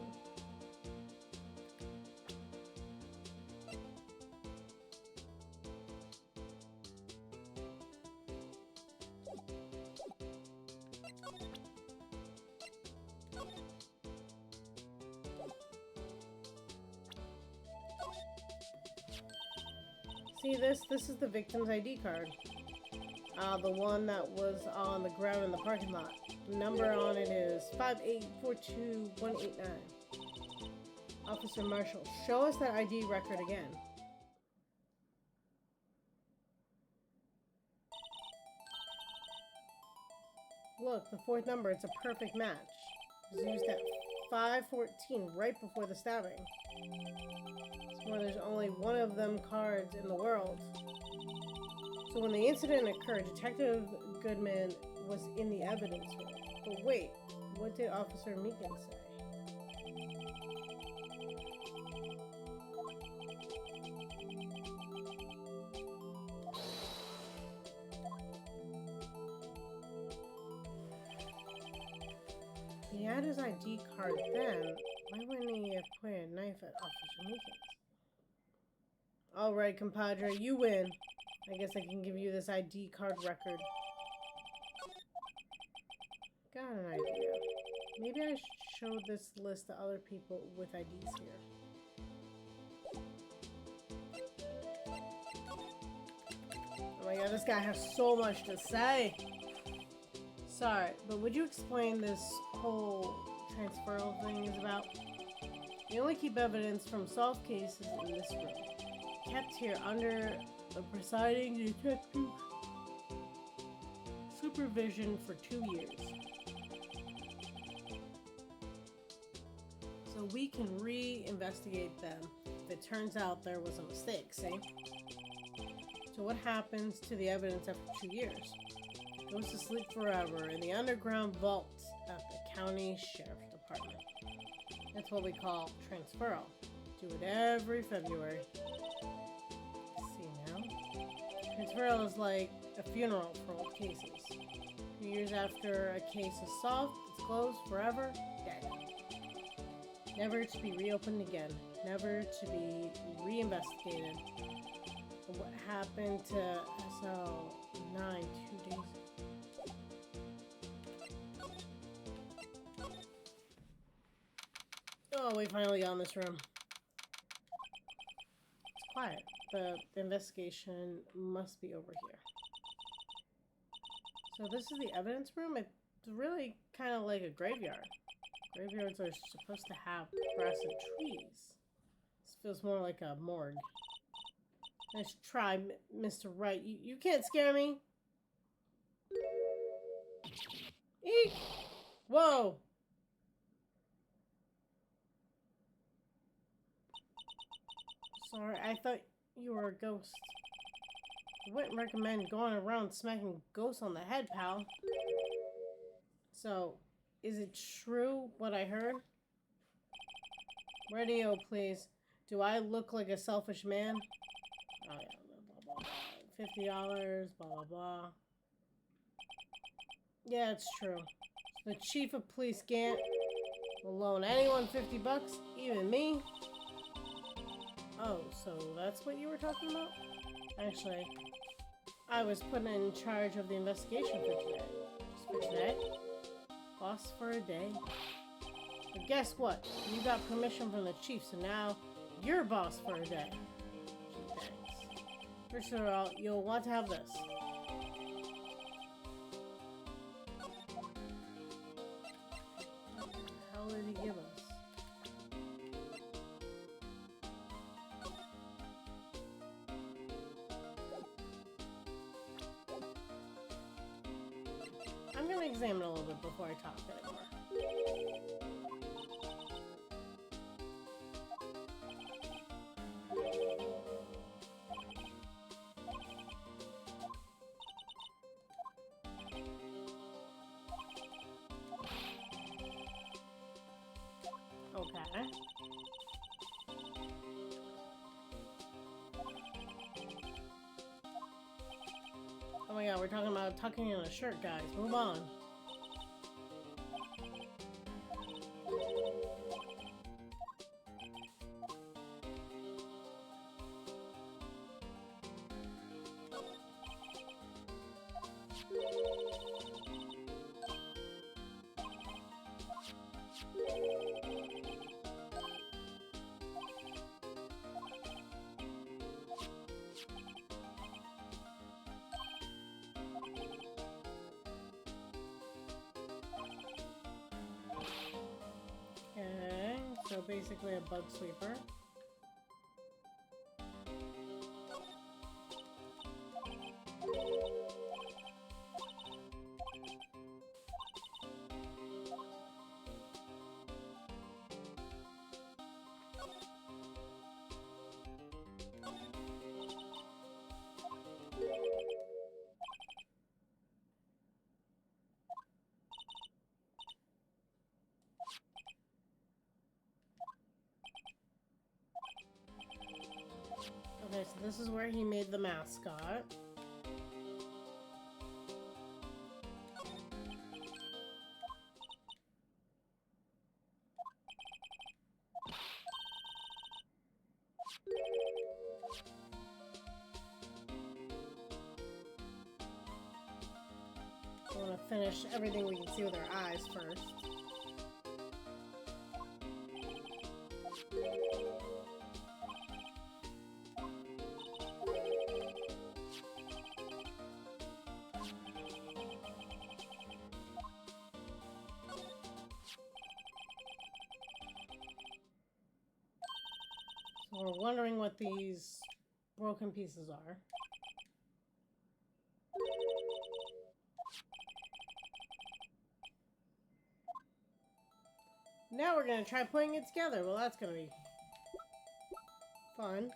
See this? This is the victim's ID card. The one that was on the ground in the parking lot. The number on it is 5842189. Officer Marshall, show us that ID record again. Look, the 4th number, it's a perfect match. It was used at 5:14, right before the stabbing. It's where there's only one of them cards in the world. So when the incident occurred, Detective Goodman was in the evidence room. But wait, what did Officer Meekins say? He had his ID card then. Why wouldn't he have pointed a knife at Officer Meekins? Alright, compadre, you win. I guess I can give you this ID card record. Got an idea. Maybe I should show this list to other people with IDs here. Oh my god, this guy has so much to say. Sorry, but would you explain this whole transferal thing is about? We only keep evidence from solved cases in this room. Kept here under the presiding detective supervision for 2 years. So we can re-investigate them if it turns out there was a mistake, see? So what happens to the evidence after 2 years? It goes to sleep forever in the underground vaults at the county sheriff's department. That's what we call transferal. Do it every February. Transferal is like a funeral for old cases. 2 years after a case is solved, it's closed forever, dead. Never to be reopened again. Never to be reinvestigated. What happened to SL9 2 days ago? Oh, we finally got in this room. It's quiet. The investigation must be over here. So this is the evidence room? It's really kind of like a graveyard. Graveyards are supposed to have grass and trees. This feels more like a morgue. Nice try, Mr. Wright. You can't scare me. Eek! Whoa! sorry. I thought you were a ghost. I wouldn't recommend going around smacking ghosts on the head, pal. So, is it true what I heard? Radio, please. Do I look like a selfish man? Oh, yeah. Blah, blah, blah. $50, blah, blah, blah. Yeah, it's true. The chief of police Gant will loan anyone $50, even me. Oh, so that's what you were talking about? Actually, I was put in charge of the investigation for today. Just for today? Boss for a day? But guess what? You got permission from the chief, so now you're boss for a day. Gee, thanks. First of all, you'll want to have this. What the hell did he give us? I'm gonna examine a little bit before I talk anymore. Okay. Oh my god, we're talking about tucking in a shirt, guys. Move on. Okay, so basically a bug sweeper. Okay, so this is where he made the mascot. I want to finish everything we can see with our eyes first. So we're wondering what these broken pieces are. Now we're gonna try putting it together. Well, that's gonna be fun.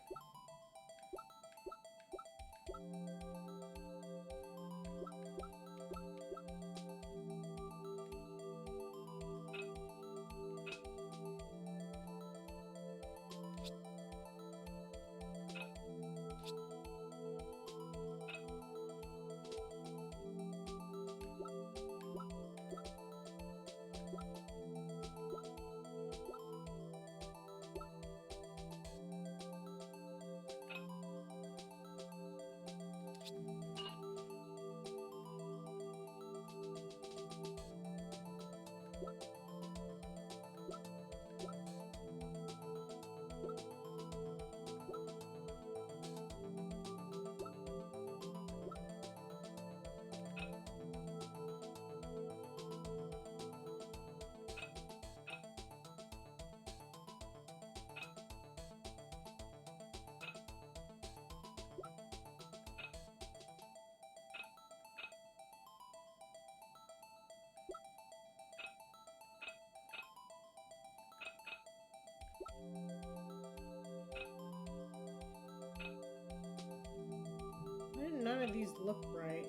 these look right.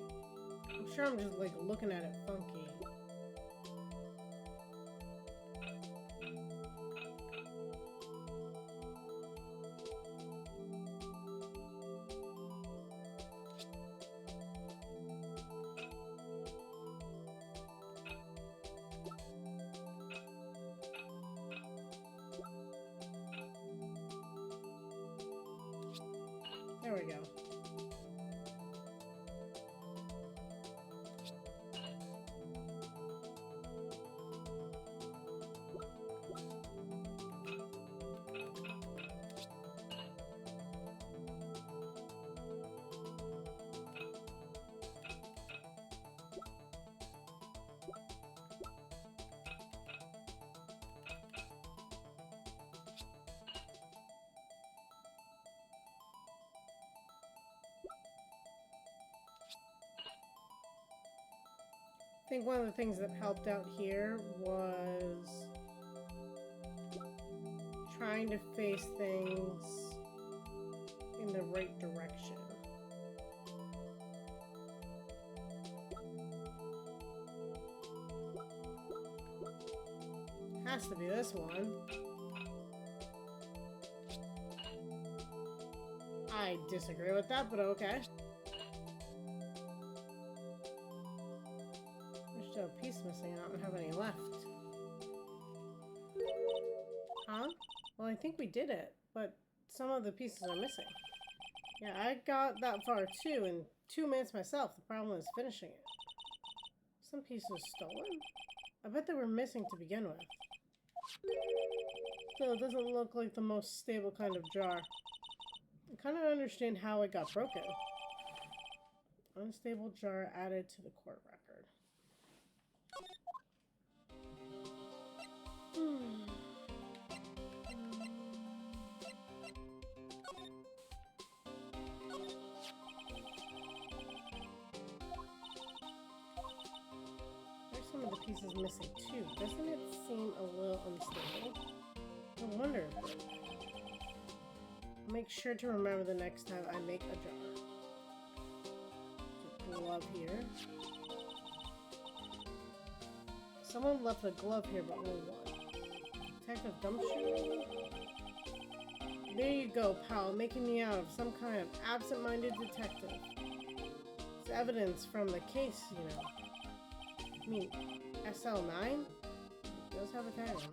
I'm sure I'm just like looking at it funky. There we go. I think one of the things that helped out here was trying to face things in the right direction. Has to be this one. I disagree with that, but okay. There's still a piece missing. I don't have any left. Huh? Well, I think we did it, but some of the pieces are missing. Yeah, I got that far too in 2 minutes myself. The problem is finishing it. Some pieces stolen? I bet they were missing to begin with. Still, it doesn't look like the most stable kind of jar. I kind of understand how it got broken. Unstable jar added to the court record. There's some of the pieces missing too. Doesn't it seem a little unstable? I wonder if it... I'll make sure to remember the next time I make a jar. There's a glove here. Someone left a glove here, but only one. Detective Gumshoe? There you go, pal, making me out of some kind of absent-minded detective. It's evidence from the case, you know. I mean, SL9? It does have a tag on it.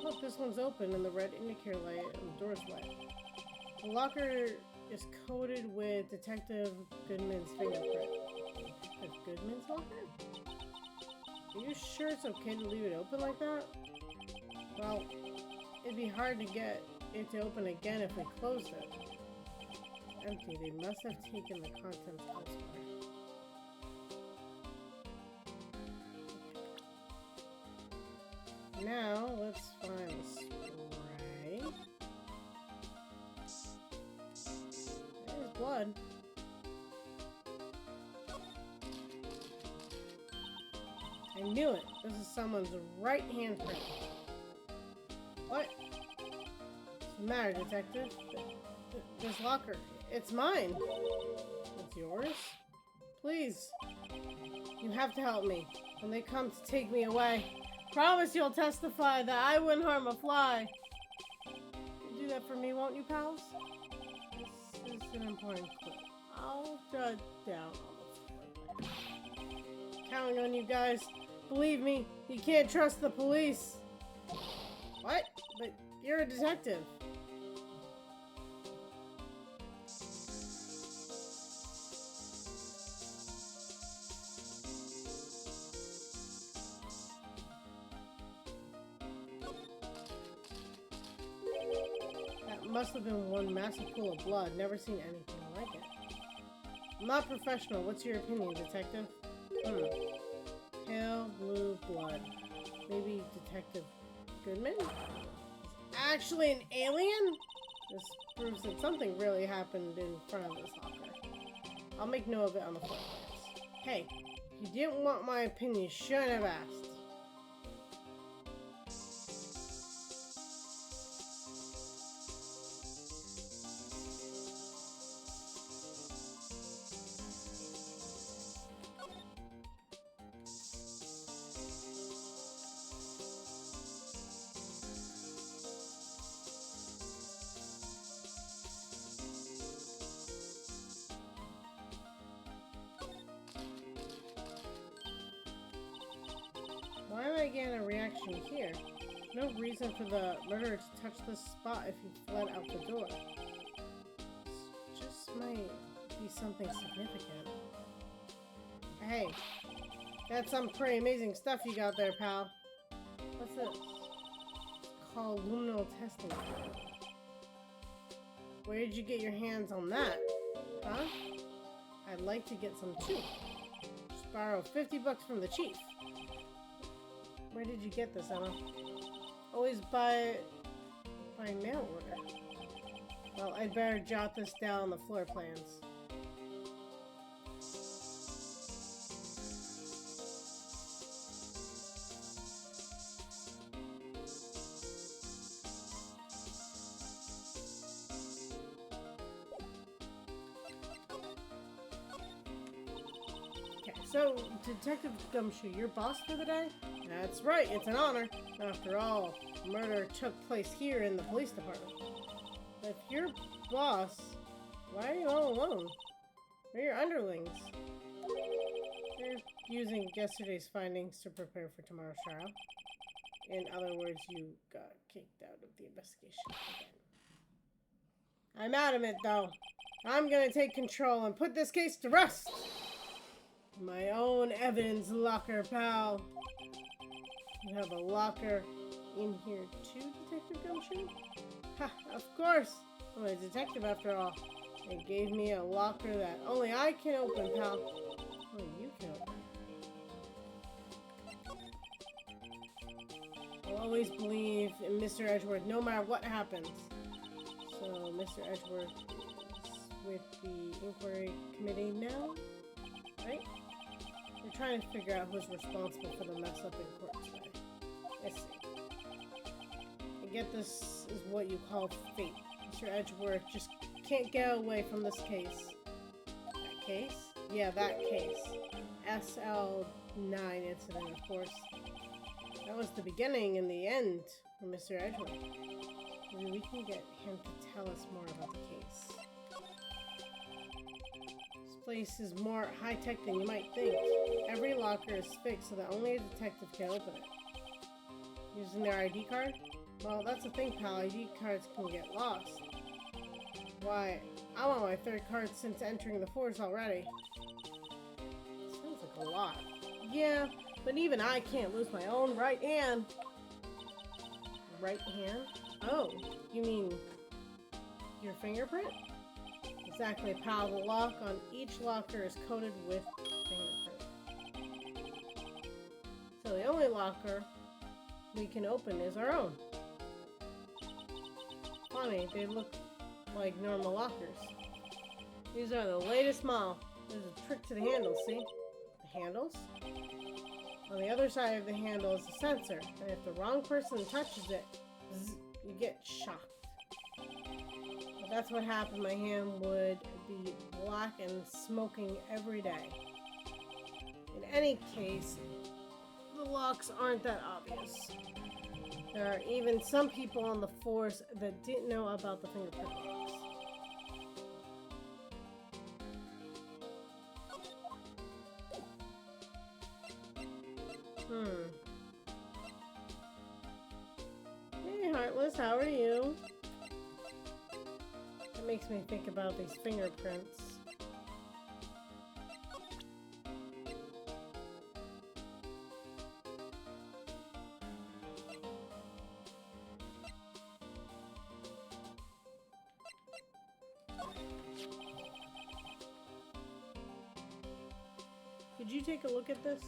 Look, this one's open and the red indicator light and the door's lit. The locker is coated with Detective Goodman's fingerprint. Detective Goodman's locker? Are you sure it's okay to leave it open like that? Well, it'd be hard to get it to open again if we closed it. Empty. They must have taken the contents elsewhere. Now, let's find the spray. There's blood. I knew it. This is someone's right handprint. What? What's the matter, detective? This locker. It's mine. It's yours? Please. You have to help me. When they come to take me away, promise you'll testify that I wouldn't harm a fly. You'll do that for me, won't you, pals? This is an important clue. I'll jot down on the floor. Counting on you guys. Believe me, you can't trust the police. What? But you're a detective. That must have been one massive pool of blood. Never seen anything like it. I'm not professional. What's your opinion, detective? Pale blue blood. Maybe Detective Goodman? Is actually an alien? This proves that something really happened in front of this locker. I'll make note of it on the floor. Hey, if you didn't want my opinion, you shouldn't have asked. began a reaction here. No reason for the murderer to touch this spot if he fled out the door. This just might be something significant. Hey, that's some pretty amazing stuff you got there, pal. What's this? It's called luminal testing. Where did you get your hands on that? Huh? I'd like to get some too. Just borrow 50 bucks from the chief. Where did you get this, Emma? Always by mail order. Well, I'd better jot this down on the floor plans. So, Detective Gumshoe, your boss for the day? That's right, it's an honor. After all, murder took place here in the police department. If you're boss, why are you all alone? Where are your underlings? They're using yesterday's findings to prepare for tomorrow's trial. In other words, you got kicked out of the investigation again. I'm adamant, though. I'm gonna take control and put this case to rest! My own evidence locker, pal. You have a locker in here too, Detective Gumshoe? Ha, of course. I'm a detective after all. They gave me a locker that only I can open, pal. Only you can open. I'll always believe in Mr. Edgeworth, no matter what happens. So, Mr. Edgeworth is with the inquiry committee now, right? We're trying to figure out who's responsible for the mess up in court today. I see. I get this is what you call fate. Mr. Edgeworth just can't get away from this case. That case? Yeah, that case. SL9 incident, of course. That was the beginning and the end for Mr. Edgeworth. Maybe we can get him to tell us more about the case. Place is more high-tech than you might think. Every locker is fixed so that only a detective can open it. Using their ID card? Well, that's the thing, pal. ID cards can get lost. Why, I want my third card since entering the force already. Sounds like a lot. Yeah, but even I can't lose my own right hand. Right hand? Oh, you mean your fingerprint? Exactly, pal. The lock on each locker is coated with fingerprint. So the only locker we can open is our own. Funny, they look like normal lockers. These are the latest model. There's a trick to the handles, see? The handles? On the other side of the handle is a sensor, and if the wrong person touches it, zzz, you get shocked. That's what happened. My hand would be black and smoking every day. In any case, the locks aren't that obvious. There are even some people on the force that didn't know about the fingerprint locks. Hey, Heartless, how are you? It makes me think about these fingerprints. Could you take a look at this?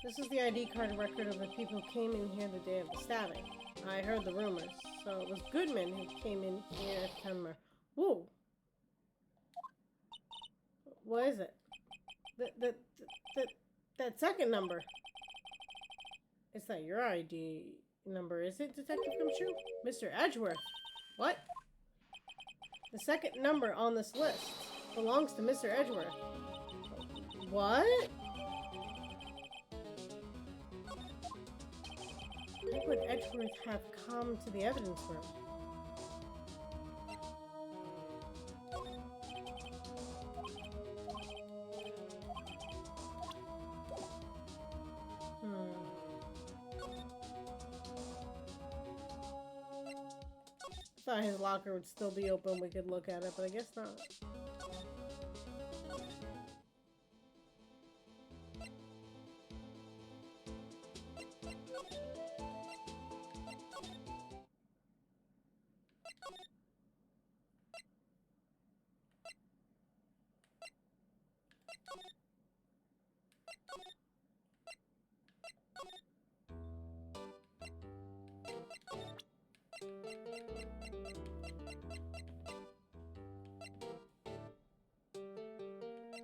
This is the ID card record of the people who came in here the day of the stabbing. I heard the rumors. So it was Goodman who came in here at the time. Whoa! What is it? That second number. Is that your ID number, is it, Detective Gumshoe? Mr. Edgeworth. What? The second number on this list belongs to Mr. Edgeworth. What? Why would Edgeworth have come to the evidence room? thought his locker would still be open. We could look at it, but I guess not.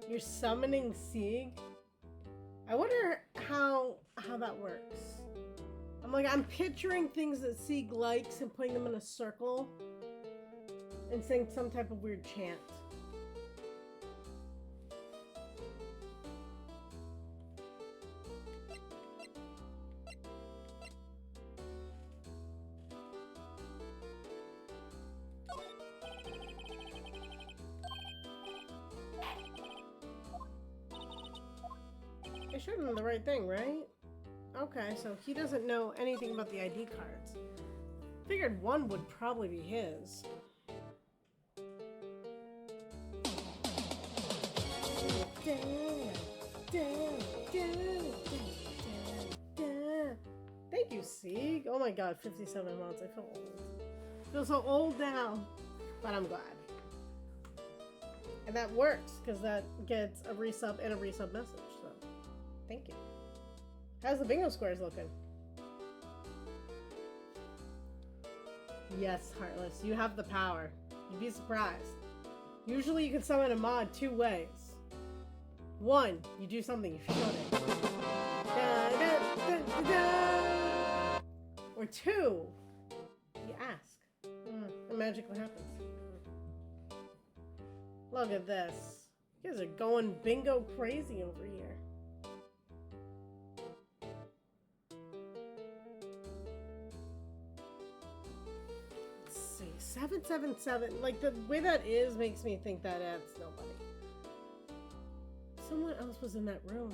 You're summoning Sieg? I wonder how that works. I'm picturing things that Sieg likes and putting them in a circle and saying some type of weird chant. I showed him the right thing, right? Okay, so he doesn't know anything about the ID cards. Figured one would probably be his. Thank you, Sieg. Oh my god, 57 months. I feel old. I feel so old now. But I'm glad. And that works, because that gets a resub and a resub message, so thank you. How's the bingo squares looking? Yes, Heartless, you have the power. You'd be surprised. Usually you can summon a mod 2 ways. 1, you do something you shouldn't. Da, da, da, da, da. Or 2, you ask. It magically happens. Look at this. You guys are going bingo crazy over here. Let's see. 777. Like, the way that is makes me think that it's nobody. Someone else was in that room.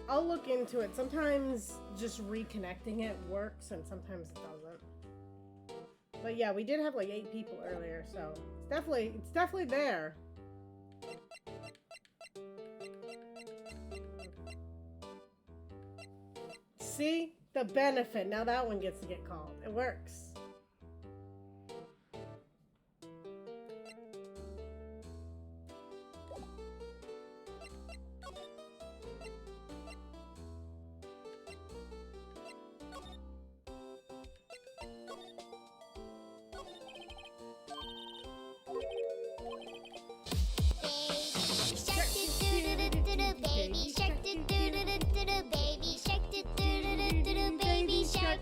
I'll look into it. Sometimes just reconnecting it works and sometimes it doesn't. But yeah, we did have like 8 people earlier, so it's definitely there. See? The benefit. Now that one gets to get called. It works.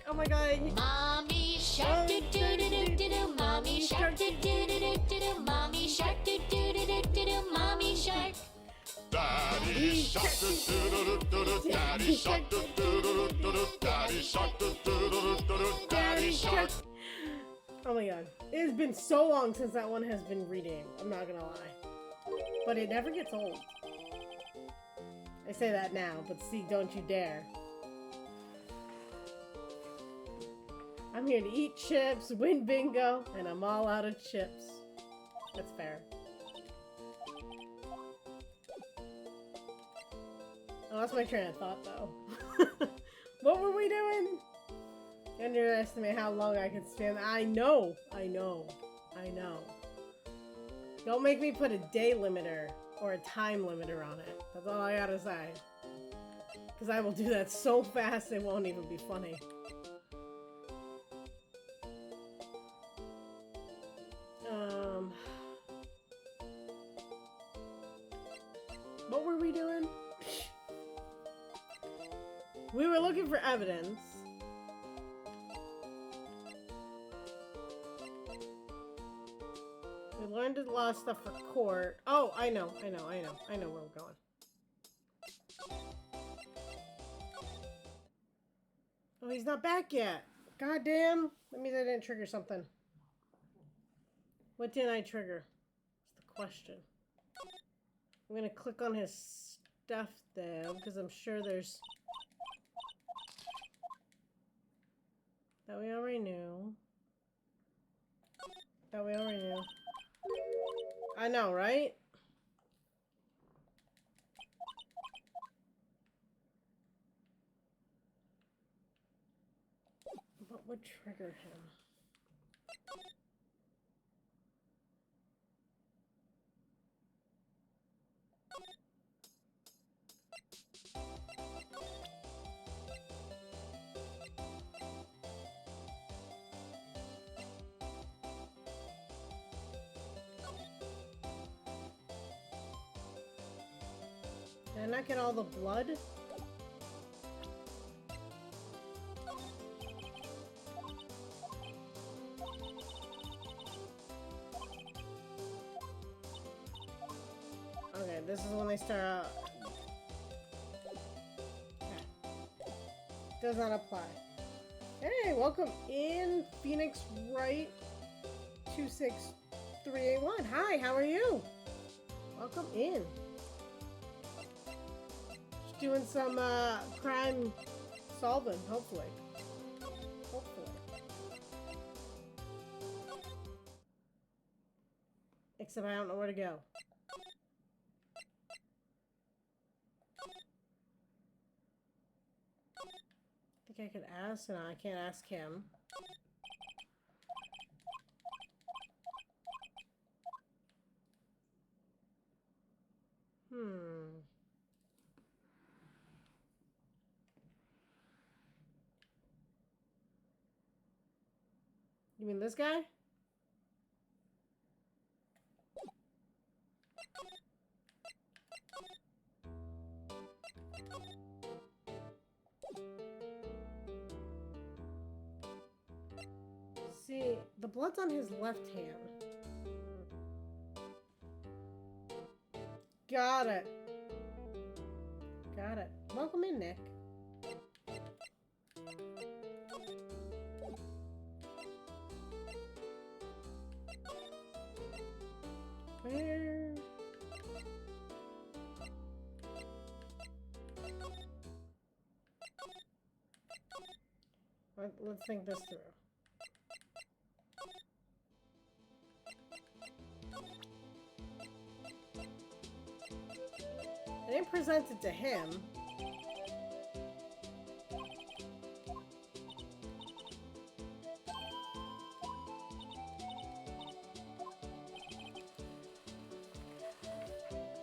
Oh my god. Mommy shark do do do do do do. Mommy shark do do do do do do. Mommy shark do do do do do do. Mommy shark. Daddy shark do do do do do. Daddy shark do do do do do. Daddy shark do do do do do. Daddy shark. Oh my god. It has been so long since that one has been renamed. I'm not gonna lie. But it never gets old. I say that now, but see, don't you dare. I'm here to eat chips, win bingo, and I'm all out of chips. That's fair. I lost my train of thought, though. What were we doing? You underestimate how long I could spam. I know. Don't make me put a day limiter or a time limiter on it. That's all I gotta say. Because I will do that so fast it won't even be funny. What were we doing? We were looking for evidence. We learned a lot of stuff for court. Oh, I know where we're going. Oh, he's not back yet. God damn. That means I didn't trigger something. What didn't I trigger? That's the question. I'm gonna click on his stuff though, because I'm sure there's... That we already knew. That we already knew. I know, right? What would trigger him? Did I not get all the blood? Okay, this is when they start out. Okay. Does not apply. Hey, welcome in, Phoenix Wright 26381. Hi, how are you? Welcome in. Just doing some crime solving, hopefully. Hopefully. Except I don't know where to go. I think I could ask. No, I can't ask him. You mean this guy? See, the blood's on his left hand. Got it. Got it. Welcome in, Nick. Where? Let's think this through. I didn't present it to him.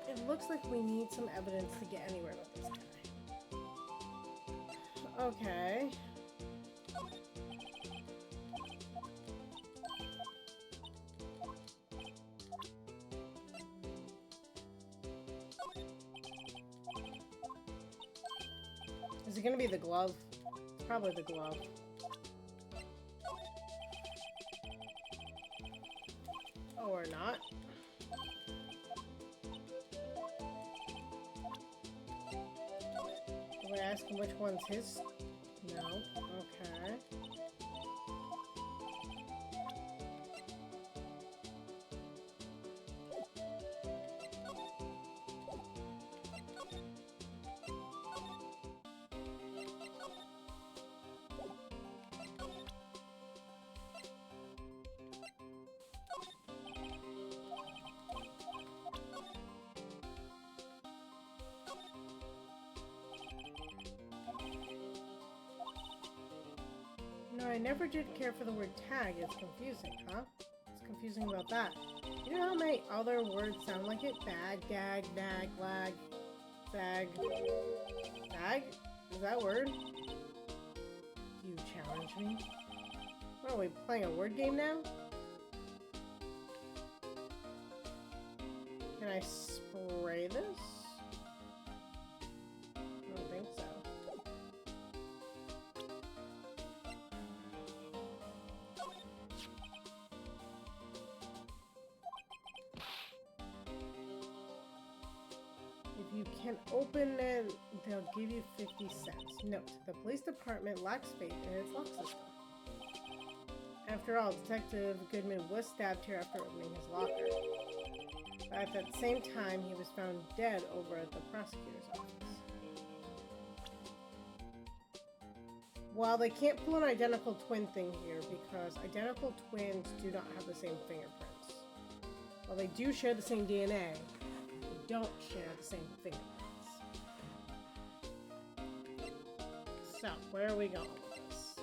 It looks like we need some evidence to get anywhere with this guy. Okay. Is it gonna be the glove? It's probably the glove. Oh, or not. Do I ask him which one's his? No. Okay. No, I never did care for the word tag. It's confusing, huh? It's confusing about that. You know how many other words sound like it? Bag, gag, nag, lag, zag. Zag? Is that a word? Do you challenge me? What are we playing, a word game now? Can I spray this? I don't think so. If you can open it, they'll give you 50 cents. Note, the police department lacks faith in its lock system. After all, Detective Goodman was stabbed here after opening his locker. At that same time, he was found dead over at the prosecutor's office. Well, they can't pull an identical twin thing here because identical twins do not have the same fingerprints. While they do share the same DNA, they don't share the same fingerprints. So, where are we going with this?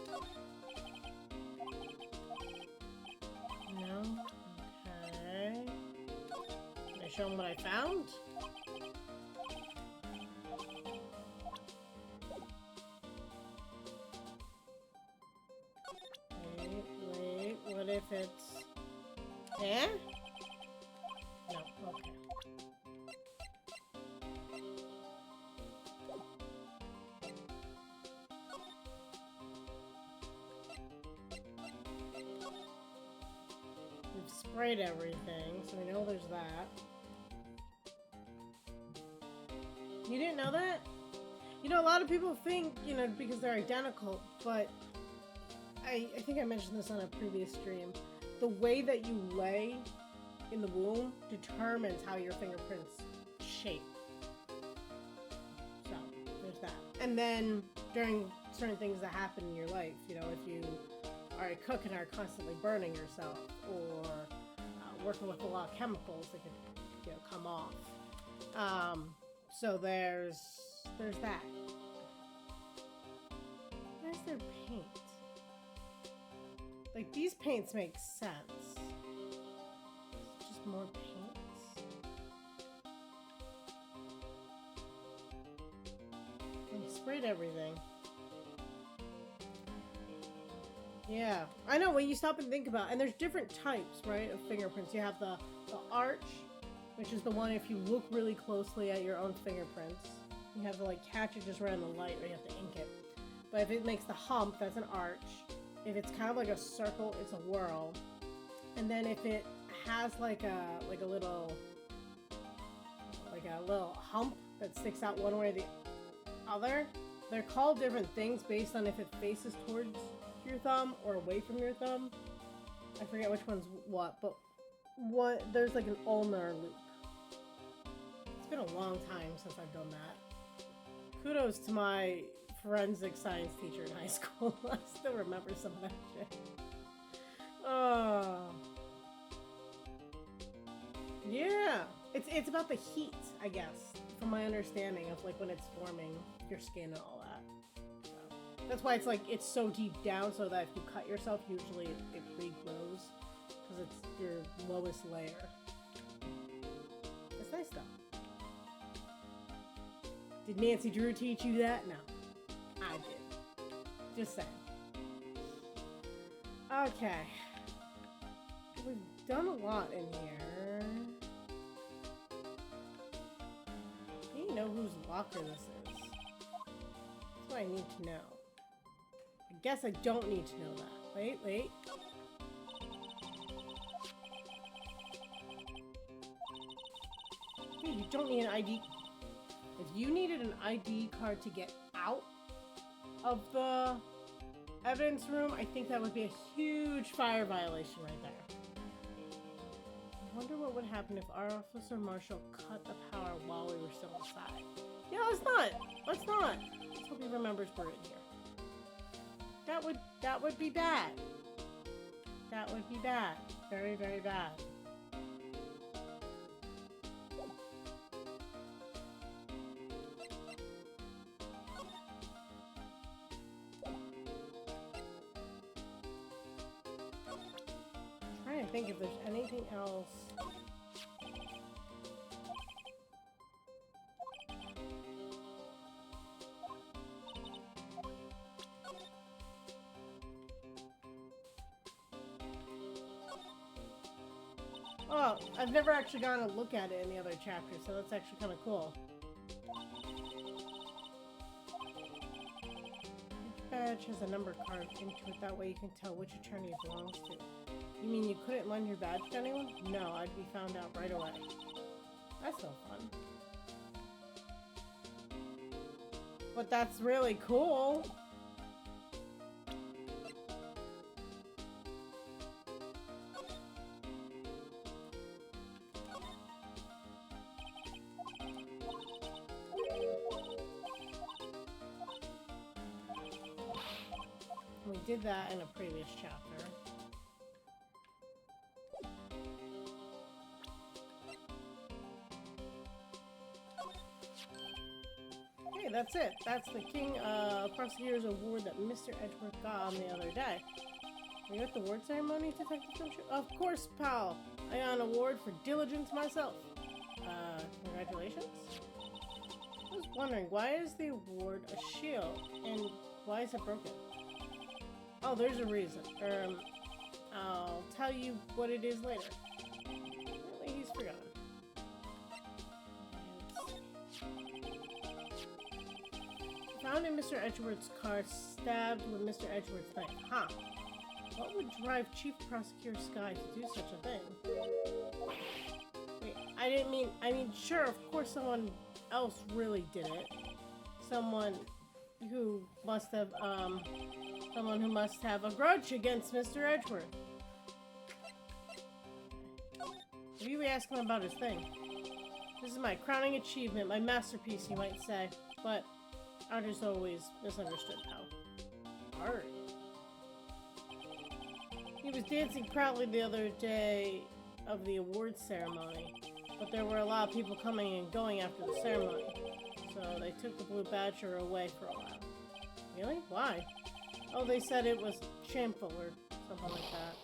No? Okay. Can I show them what I found? Wait, what if it's... Eh? No, okay. We've sprayed everything, so we know there's that. You didn't know that? You know, a lot of people think, you know, because they're identical, but I think I mentioned this on a previous stream. The way that you lay in the womb determines how your fingerprints shape. So, there's that. And then, during certain things that happen in your life, you know, if you are a cook and are constantly burning yourself, or working with a lot of chemicals that could, you know, come off. So there's that. Where's their paint? Like, these paints make sense. Just more paints. I sprayed everything. Yeah, I know, when you stop and think about it, and there's different types, right, of fingerprints. You have the arch, which is the one if you look really closely at your own fingerprints. You have to, like, catch it just right in the light, or you have to ink it. But if it makes the hump, that's an arch. If it's kind of like a circle, it's a whorl. And then if it has like a little hump that sticks out one way or the other, they're called different things based on if it faces towards your thumb or away from your thumb. I forget which one's what, but there's like an ulnar loop. It's been a long time since I've done that. Kudos to my forensic science teacher in high school. I still remember some of that shit. Oh. Yeah. It's about the heat, I guess, from my understanding of like when it's forming your skin and all that. So, that's why it's like it's so deep down, so that if you cut yourself, usually it regrows because it's your lowest layer. It's nice though. Did Nancy Drew teach you that? No. I did. Just saying. Okay. We've done a lot in here. Do you know whose locker this is? That's what I need to know. I guess I don't need to know that. Wait. Hey, you don't need an ID. If you needed an ID card to get out of the evidence room, I think that would be a huge fire violation right there. I wonder what would happen if our officer marshal cut the power while we were still inside. Yeah, let's not. Let's hope he remembers we're in here. That would be bad. That would be bad. Very, very bad. I think if there's anything else. Oh, I've never actually gone to look at it in the other chapter, so that's actually kind of cool. Each badge has a number carved into it, that way you can tell which attorney it belongs to. You mean you couldn't lend your badge to anyone? No, I'd be found out right away. That's no fun. But that's really cool. did that in a previous chapter. Hey, that's it. That's the King Prosecutor's Award that Mr. Edgeworth got on the other day. Were you at the award ceremony, Detective Gumshoe? Of course, pal. I got an award for diligence myself. Congratulations? I was wondering, why is the award a shield, and why is it broken? Oh, there's a reason. I'll tell you what it is later. Apparently he's forgotten. Found in Mr. Edgeworth's car, stabbed with Mr. Edgeworth's knife. Huh. What would drive Chief Prosecutor Sky to do such a thing? Wait, I mean, sure, of course someone else really did it. Someone who must have a grudge against Mr. Edgeworth. Maybe we ask him about his thing. This is my crowning achievement, my masterpiece, you might say. But art is always misunderstood, pal. Art? He was dancing proudly the other day of the awards ceremony, but there were a lot of people coming and going after the ceremony, so they took the blue badger away for a while. Really? Why? Oh, they said it was shameful or something like that.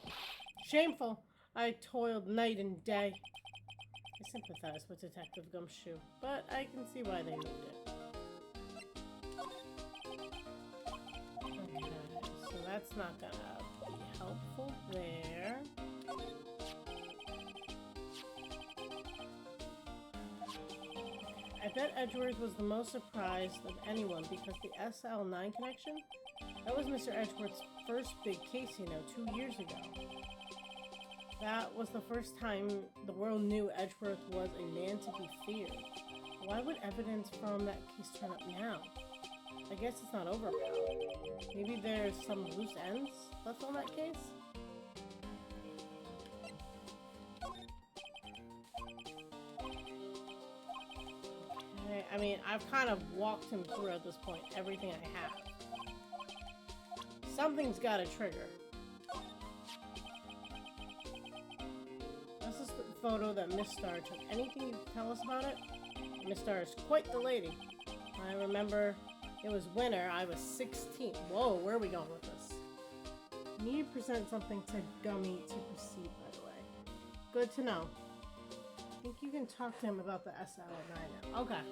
Shameful! I toiled night and day. I sympathize with Detective Gumshoe, but I can see why they moved it. Okay, so that's not gonna be helpful there. I bet Edgeworth was the most surprised of anyone because the SL9 connection? That was Mr. Edgeworth's first big case, 2 years ago. That was the first time the world knew Edgeworth was a man to be feared. Why would evidence from that case turn up now? I guess it's not over, pal. Maybe there's some loose ends left on that case? Okay, I mean, I've kind of walked him through at this point everything I have. Something's got a trigger. This is the photo that Miss Star took. Anything you can tell us about it? Miss Star is quite the lady. I remember it was winter. I was 16. Whoa, where are we going with this? You need to present something to Gummy to proceed, by the way. Good to know. I think you can talk to him about the SL9 now. Okay.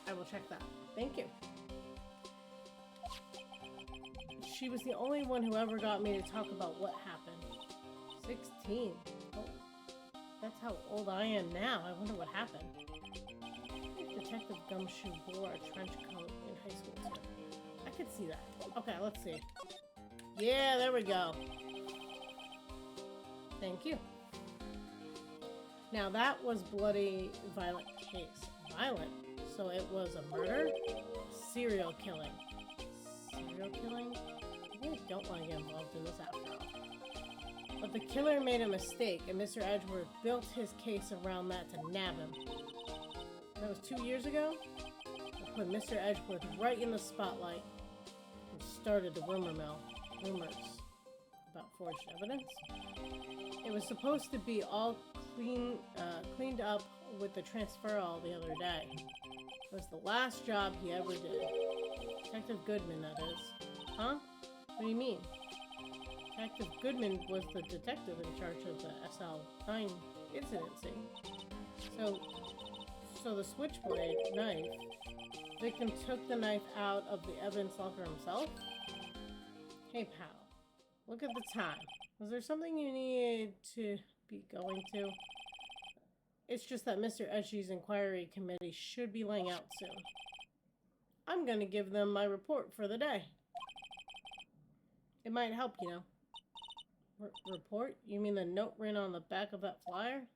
I will check that. Thank you. She was the only one who ever got me to talk about what happened. 16. Oh, that's how old I am now. I wonder what happened. I think Detective Gumshoe wore a trench coat in high school too. I could see that. Okay, let's see. Yeah, there we go. Thank you. Now that was bloody, violent case. Violent? So it was a murder? Serial killing. Serial killing? I really don't want to get involved in this after all. But the killer made a mistake, and Mr. Edgeworth built his case around that to nab him. That was 2 years ago? I put Mr. Edgeworth right in the spotlight and started the rumor mill. Rumors about forged evidence. It was supposed to be all cleaned up with the transferal the other day. It was the last job he ever did. Detective Goodman, that is. Huh? What do you mean? Detective Goodman was the detective in charge of the SL9 incident, see? So the switchblade knife, victim took the knife out of the evidence locker himself? Hey, pal. Look at the time. Was there something you needed to be going to? It's just that Mr. Edgy's inquiry committee should be laying out soon. I'm gonna give them my report for the day. It might help, Report? You mean the note written on the back of that flyer?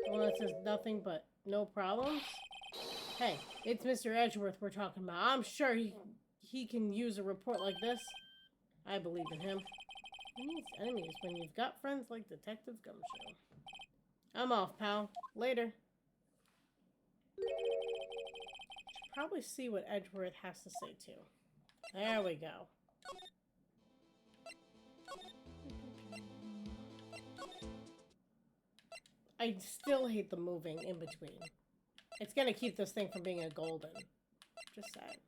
The one that says nothing but no problems? Hey, it's Mr. Edgeworth we're talking about. I'm sure he can use a report like this. I believe in him. Who needs enemies when you've got friends like Detective Gumshoe? I'm off, pal. Later. Should probably see what Edgeworth has to say, too. There we go. I still hate the moving in between. It's gonna keep this thing from being a golden. Just saying.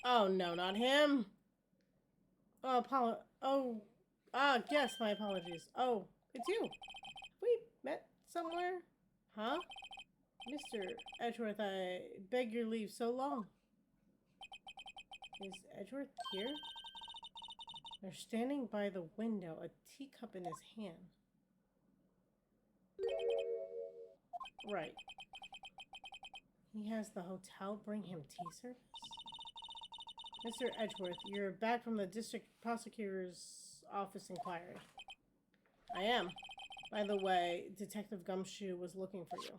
Oh no, not him. Yes, my apologies. Oh, it's you. We met somewhere? Huh? Mr. Edgeworth, I beg your leave so long. Is Edgeworth here? They're standing by the window, a teacup in his hand. Right. He has the hotel bring him tea service? Mr. Edgeworth, you're back from the district prosecutor's office inquiry. I am. By the way, Detective Gumshoe was looking for you.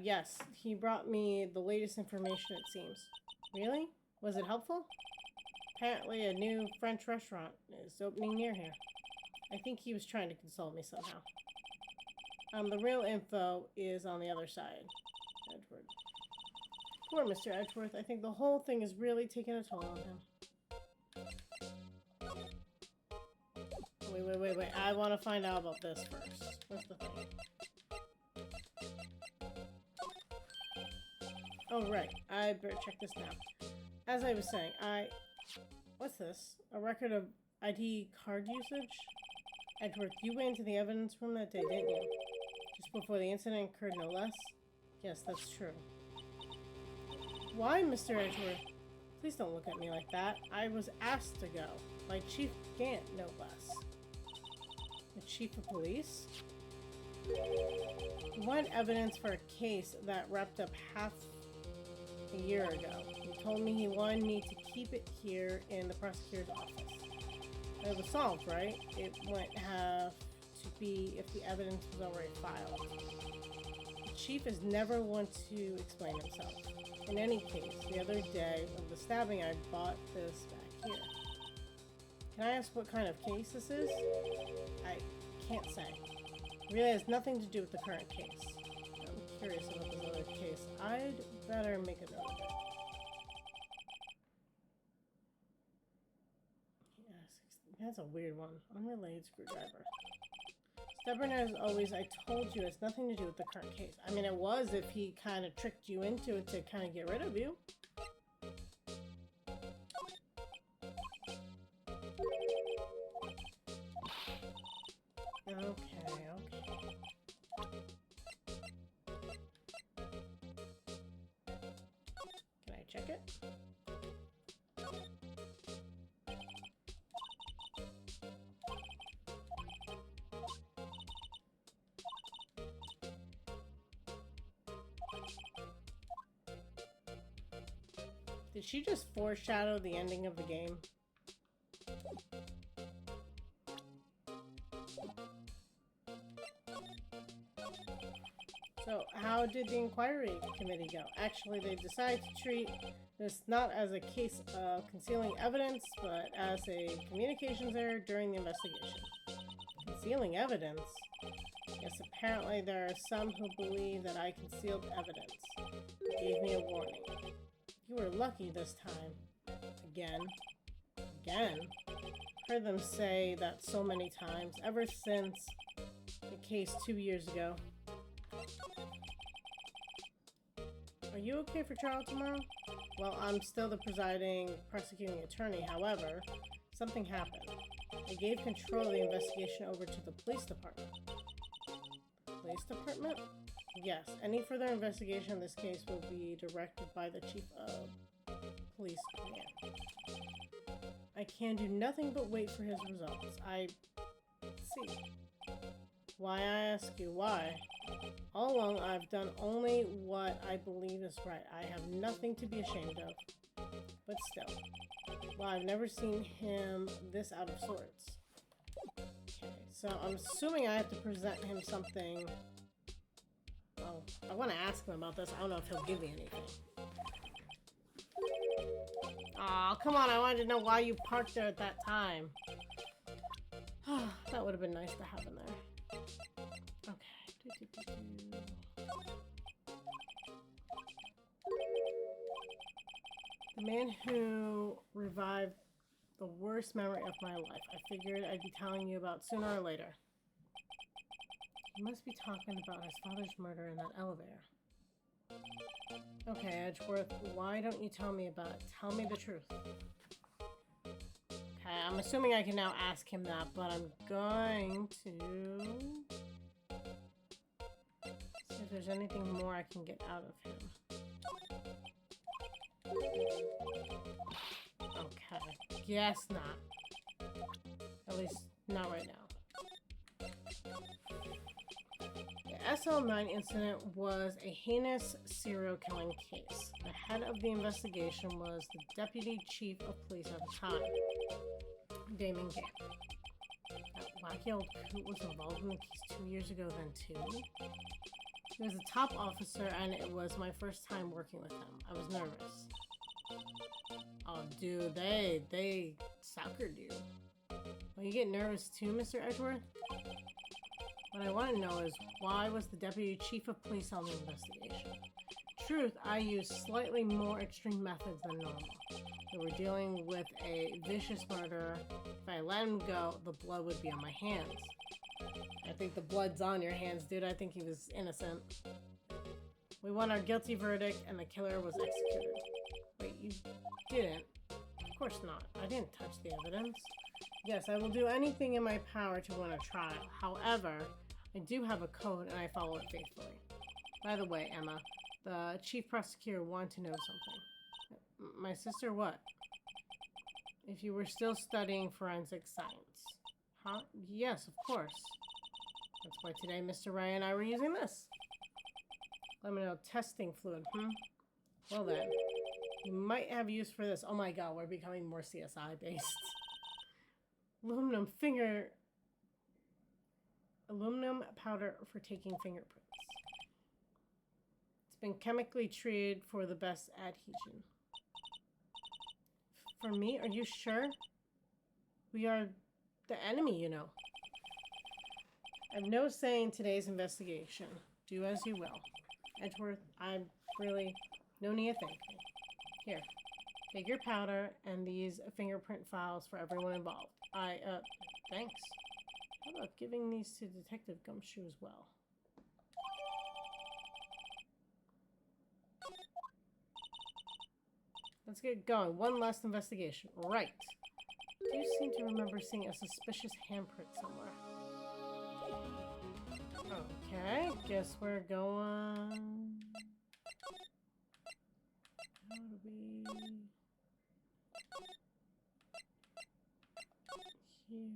Yes. He brought me the latest information, it seems. Really? Was it helpful? Apparently a new French restaurant is opening near here. I think he was trying to console me somehow. The real info is on the other side. Edward. Poor Mr. Edgeworth. I think the whole thing is really taking a toll on him. Wait. I want to find out about this first. Where's the thing? Oh, right. I better check this now. As I was saying, What's this? A record of ID card usage? Edgeworth, you went into the evidence room that day, didn't you? Just before the incident occurred, no less? Yes, that's true. Why, Mr. Edgeworth? Please don't look at me like that. I was asked to go. By Chief Gant, no less. The Chief of Police? You want evidence for a case that wrapped up half a year ago. He told me he wanted me to keep it here in the prosecutor's office. It was solved, right? It wouldn't have to be if the evidence was already filed. The chief is never one to explain himself. In any case, the other day of the stabbing, I bought this back here. Can I ask what kind of case this is? I can't say. It really has nothing to do with the current case. I'm curious about this other case. I'd better make a note of it. That's a weird one. Unrelated screwdriver. Stubborn as always, I told you it's nothing to do with the current case. I mean, it was if he kind of tricked you into it to kind of get rid of you. Okay. Can I check it? Did she just foreshadow the ending of the game? So, how did the inquiry committee go? Actually, they decided to treat this not as a case of concealing evidence, but as a communications error during the investigation. Concealing evidence? Yes, apparently there are some who believe that I concealed evidence. They gave me a warning. You were lucky this time. Again. Heard them say that so many times, ever since the case 2 years ago. Are you okay for trial tomorrow? Well, I'm still the presiding prosecuting attorney. However, something happened. They gave control of the investigation over to the police department. Police department? Yes, any further investigation in this case will be directed by the chief of police command. I can do nothing but wait for his results. I see. Why, I ask you, why? All along, I've done only what I believe is right. I have nothing to be ashamed of. But still. Well, I've never seen him this out of sorts. Okay, so I'm assuming I have to present him something. Oh, I want to ask him about this. I don't know if he'll give me anything. Aw, come on. I wanted to know why you parked there at that time. That would have been nice to have in there. Okay. The man who revived the worst memory of my life. I figured I'd be telling you about sooner or later. You must be talking about his father's murder in that elevator. Okay, Edgeworth, why don't you tell me about it? Tell me the truth. Okay, I'm assuming I can now ask him that, but I'm going to see if there's anything more I can get out of him. Okay, guess not. At least not right now. The SL9 incident was a heinous serial killing case. The head of the investigation was the deputy chief of police at the time, Damon Gant. That wacky old coot was involved in the case 2 years ago then too. He was a top officer and it was my first time working with him. I was nervous. Oh dude, they suckered you. Well, you get nervous too, Mr. Edgeworth? What I want to know is, why was the deputy chief of police on the investigation? Truth, I used slightly more extreme methods than normal. We were dealing with a vicious murderer. If I let him go, the blood would be on my hands. I think the blood's on your hands, dude. I think he was innocent. We won our guilty verdict, and the killer was executed. Wait, you didn't? Of course not. I didn't touch the evidence. Yes, I will do anything in my power to win a trial. However, I do have a code and I follow it faithfully. By the way, Emma, the chief prosecutor wanted to know something. My sister what? If you were still studying forensic science. Huh? Yes, of course. That's why today Mr. Ray and I were using this. Let me know. Testing fluid, Well then, you might have use for this. Oh my god, we're becoming more CSI based. Aluminum powder for taking fingerprints. It's been chemically treated for the best adhesion. For me? Are you sure? We are the enemy, you know. I've no say in today's investigation. Do as you will. Edgeworth, I'm really... no need to thank me. Here, take your powder and these fingerprint files for everyone involved. Thanks. How about giving these to Detective Gumshoe as well? Let's get going. One last investigation. Right. Do you seem to remember seeing a suspicious handprint somewhere? Okay, guess we're going... How do we... Here...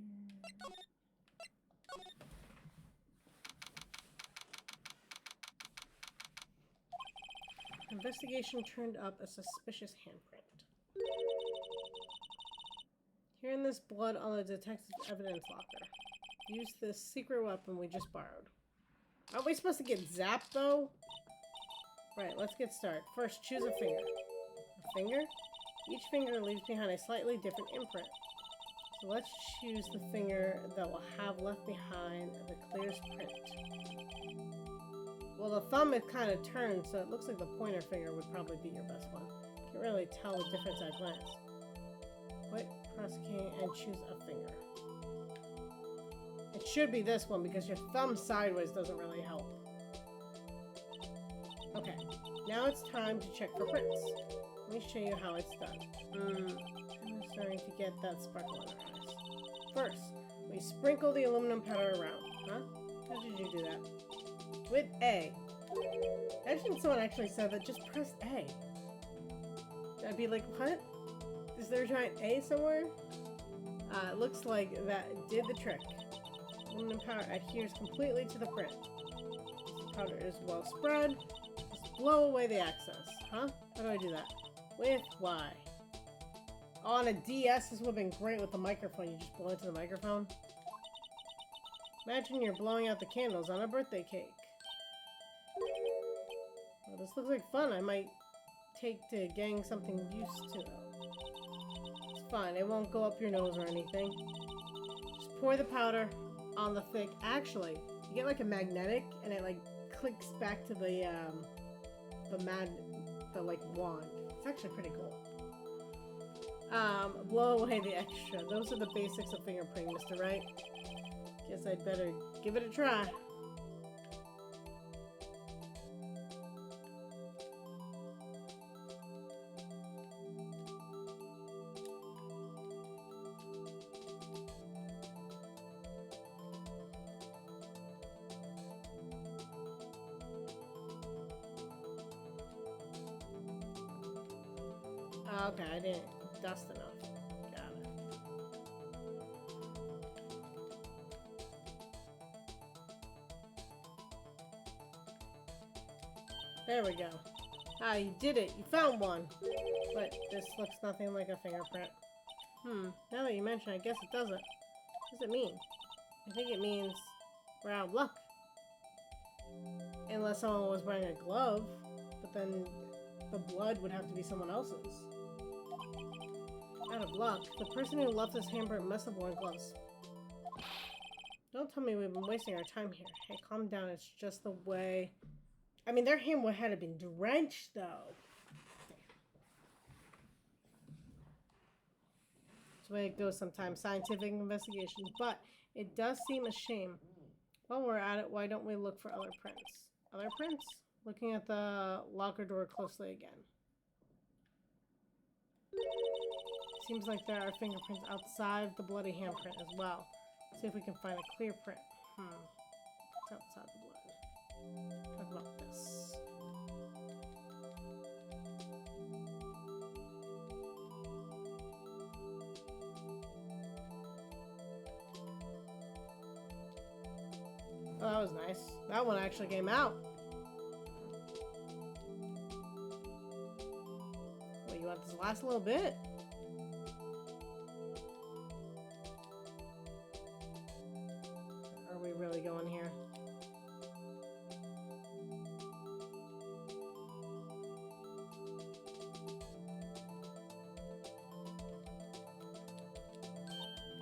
Investigation turned up a suspicious handprint. Hearing this blood on the detective's evidence locker. Use this secret weapon we just borrowed. Aren't we supposed to get zapped, though? Right, let's get started. First, choose a finger. A finger? Each finger leaves behind a slightly different imprint. So let's choose the finger that will have left behind the clearest print. Well, the thumb is kind of turned, so it looks like the pointer finger would probably be your best one. Can't really tell the difference at a glance. Quit prosecuting and choose a finger. It should be this one because your thumb sideways doesn't really help. Okay, now it's time to check for prints. Let me show you how it's done. I'm starting to get that sparkle in our eyes. First, we sprinkle the aluminum powder around. Huh? How did you do that? With A. Imagine someone actually said that, just press A. I'd be like, what? Is there a giant A somewhere? It looks like that did the trick. Aluminum powder adheres completely to the print. The powder is well spread. Just blow away the excess. Huh? How do I do that? With Y. Oh, on a DS, this would have been great with the microphone. You just blow into the microphone. Imagine you're blowing out the candles on a birthday cake. Well, this looks like fun. I might take to getting something used to it. It's fine. It won't go up your nose or anything. Just pour the powder on the thick. Actually, you get like a magnetic, and it like clicks back to the like wand. It's actually pretty cool. Blow away the extra. Those are the basics of fingerprinting, Mr. Right. Guess I'd better give it a try. Okay, I didn't dust enough. Got it. There we go. Ah, you did it. You found one. But this looks nothing like a fingerprint. Now that you mention it, I guess it doesn't. What does it mean? I think it means we're out of luck. Unless someone was wearing a glove, but then the blood would have to be someone else's. Out of luck. The person who left this handprint must have worn gloves. Don't tell me we've been wasting our time here. Hey, calm down. It's just the way... I mean, their hand would have been drenched, though. That's the way it goes sometimes. Scientific investigation. But it does seem a shame. While we're at it, why don't we look for other prints? Other prints? Looking at the locker door closely again. Seems like there are fingerprints outside the bloody handprint as well. See if we can find a clear print. It's outside the blood. Talk about this. Oh, that was nice. That one actually came out. Wait, you want this last little bit? Are we really going here?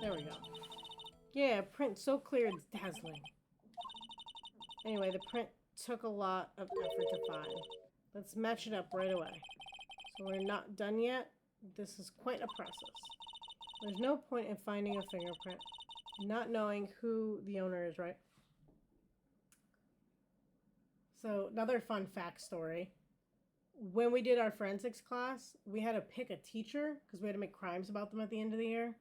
There we go. Yeah, print so clear it's dazzling. Anyway, the print took a lot of effort to find. Let's match it up right away. So we're not done yet. This is quite a process. There's no point in finding a fingerprint and not knowing who the owner is, right? So another fun fact story. When we did our forensics class, we had to pick a teacher because we had to make crimes about them at the end of the year.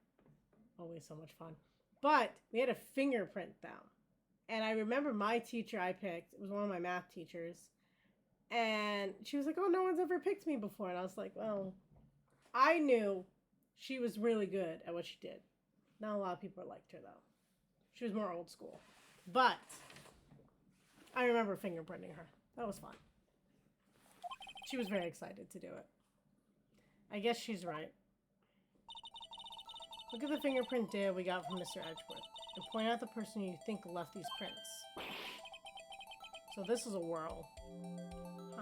Always so much fun. But we had to fingerprint them. And I remember my teacher I picked, it was one of my math teachers, and she was like, oh, no one's ever picked me before. And I was like, well, I knew she was really good at what she did. Not a lot of people liked her, though. She was more old school. But I remember fingerprinting her. That was fun. She was very excited to do it. I guess she's right. Look at the fingerprint data we got from Mr. Edgeworth. And point out the person you think left these prints. So this is a whirl.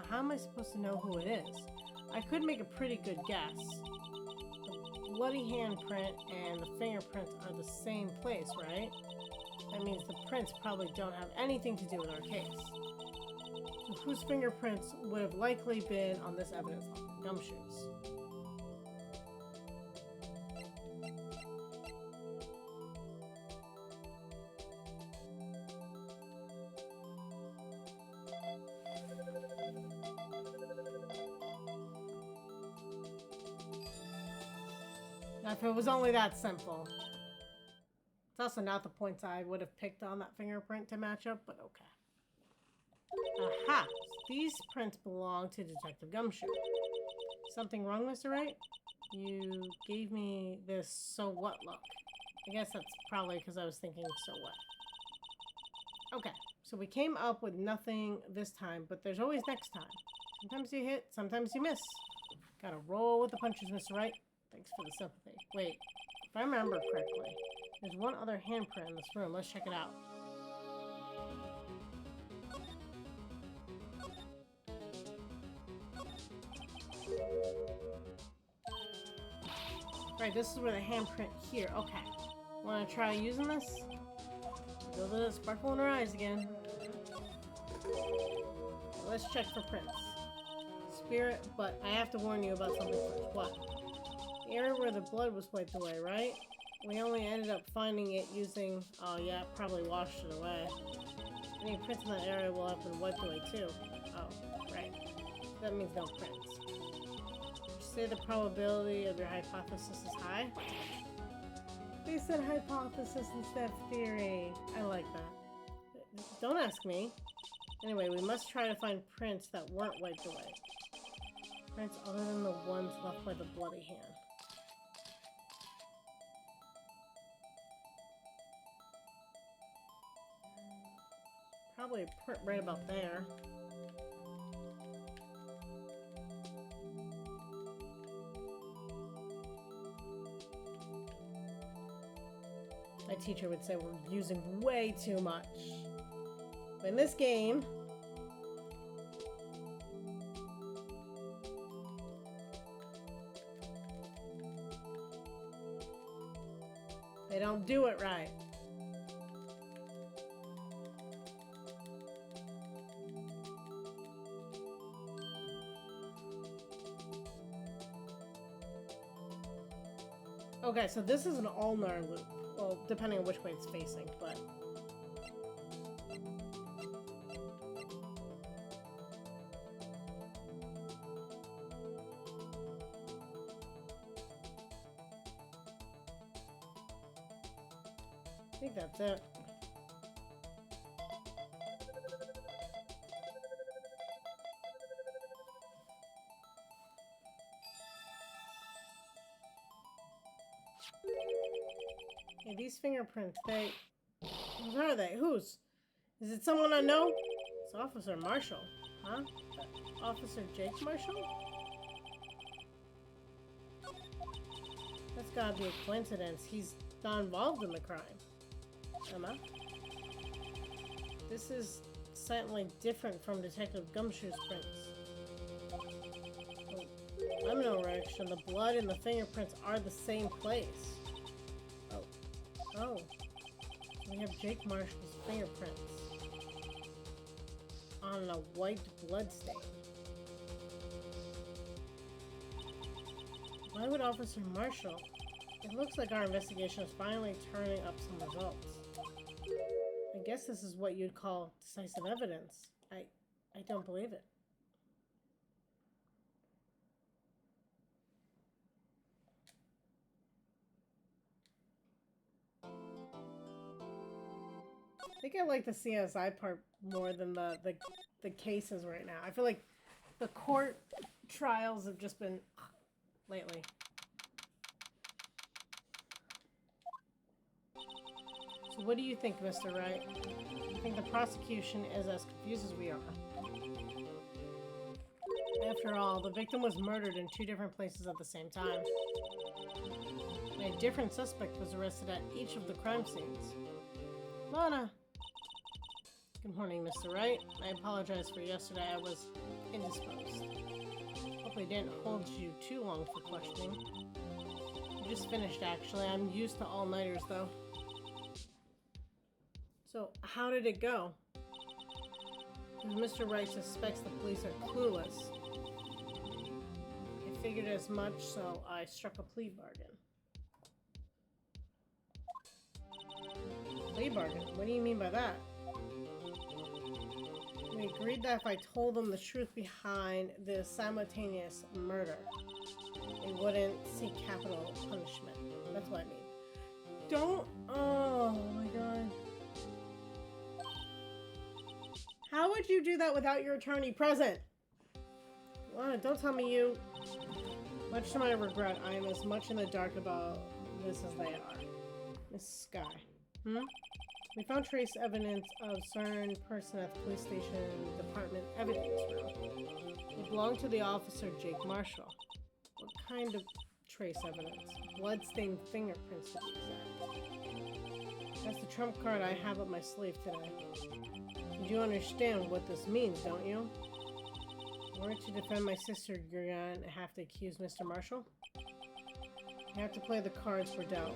How am I supposed to know who it is? I could make a pretty good guess. The bloody handprint and the fingerprints are the same place, right? That means the prints probably don't have anything to do with our case. So whose fingerprints would have likely been on this evidence locker? Gumshoes. Now, if it was only that simple. It's also not the points I would have picked on that fingerprint to match up, but okay. Aha! These prints belong to Detective Gumshoe. Something wrong, Mr. Wright? You gave me this so what look. I guess that's probably because I was thinking so what. Okay, so we came up with nothing this time, but there's always next time. Sometimes you hit, sometimes you miss. Gotta roll with the punches, Mr. Wright. Thanks for the sympathy. Wait, if I remember correctly, there's one other handprint in this room. Let's check it out. Right, this is where the handprint here. Okay. Wanna try using this? Feel the sparkle in her eyes again. Let's check for prints. Spirit, but I have to warn you about something first. What? The area where the blood was wiped away, right? We only ended up finding it using... Oh yeah, probably washed it away. Any prints in that area will have been wiped away too. Oh, right. That means no prints. Would you say the probability of your hypothesis is high? They said hypothesis instead of theory. I like that. Don't ask me. Anyway, we must try to find prints that weren't wiped away. Prints other than the ones left by the bloody hand. Probably a print right about there. My teacher would say we're using way too much. But in this game, they don't do it right. Okay, so this is an ulnar loop. Well, depending on which way it's facing, but... I think that's it. Hey, these fingerprints, whose are they? Whose? Is it someone I know? It's Officer Marshall. Huh? Officer Jake Marshall? That's gotta be a coincidence. He's not involved in the crime. Emma? This is slightly different from Detective Gumshoe's prints. Oh, I'm no reaction. The blood and the fingerprints are the same place. Oh, we have Jake Marshall's fingerprints on a white blood stain. Why would Officer Marshall? It looks like our investigation is finally turning up some results. I guess this is what you'd call decisive evidence. I don't believe it. I think I like the CSI part more than the cases right now. I feel like the court trials have just been lately. So what do you think, Mr. Wright? I think the prosecution is as confused as we are. After all, the victim was murdered in 2 different places at the same time. And a different suspect was arrested at each of the crime scenes. Lana! Good morning, Mr. Wright. I apologize for yesterday. I was indisposed. Hopefully didn't hold you too long for questioning. I just finished, actually. I'm used to all-nighters, though. So, how did it go? Mr. Wright suspects the police are clueless. I figured as much, so I struck a plea bargain. Plea bargain? What do you mean by that? We agreed that if I told them the truth behind the simultaneous murder, they wouldn't seek capital punishment. That's what I mean. Don't... Oh my god. How would you do that without your attorney present? Well, don't tell me you... Much to my regret, I am as much in the dark about this as they are. Miss Sky. We found trace evidence of certain person at the police station department evidence room. It belonged to the officer Jake Marshall. What kind of trace evidence? Bloodstained fingerprints to be exact. That's the trump card I have up my sleeve today. You understand what this means, don't you? In order to defend my sister, you're gonna have to accuse Mr. Marshall. You have to play the cards we're dealt.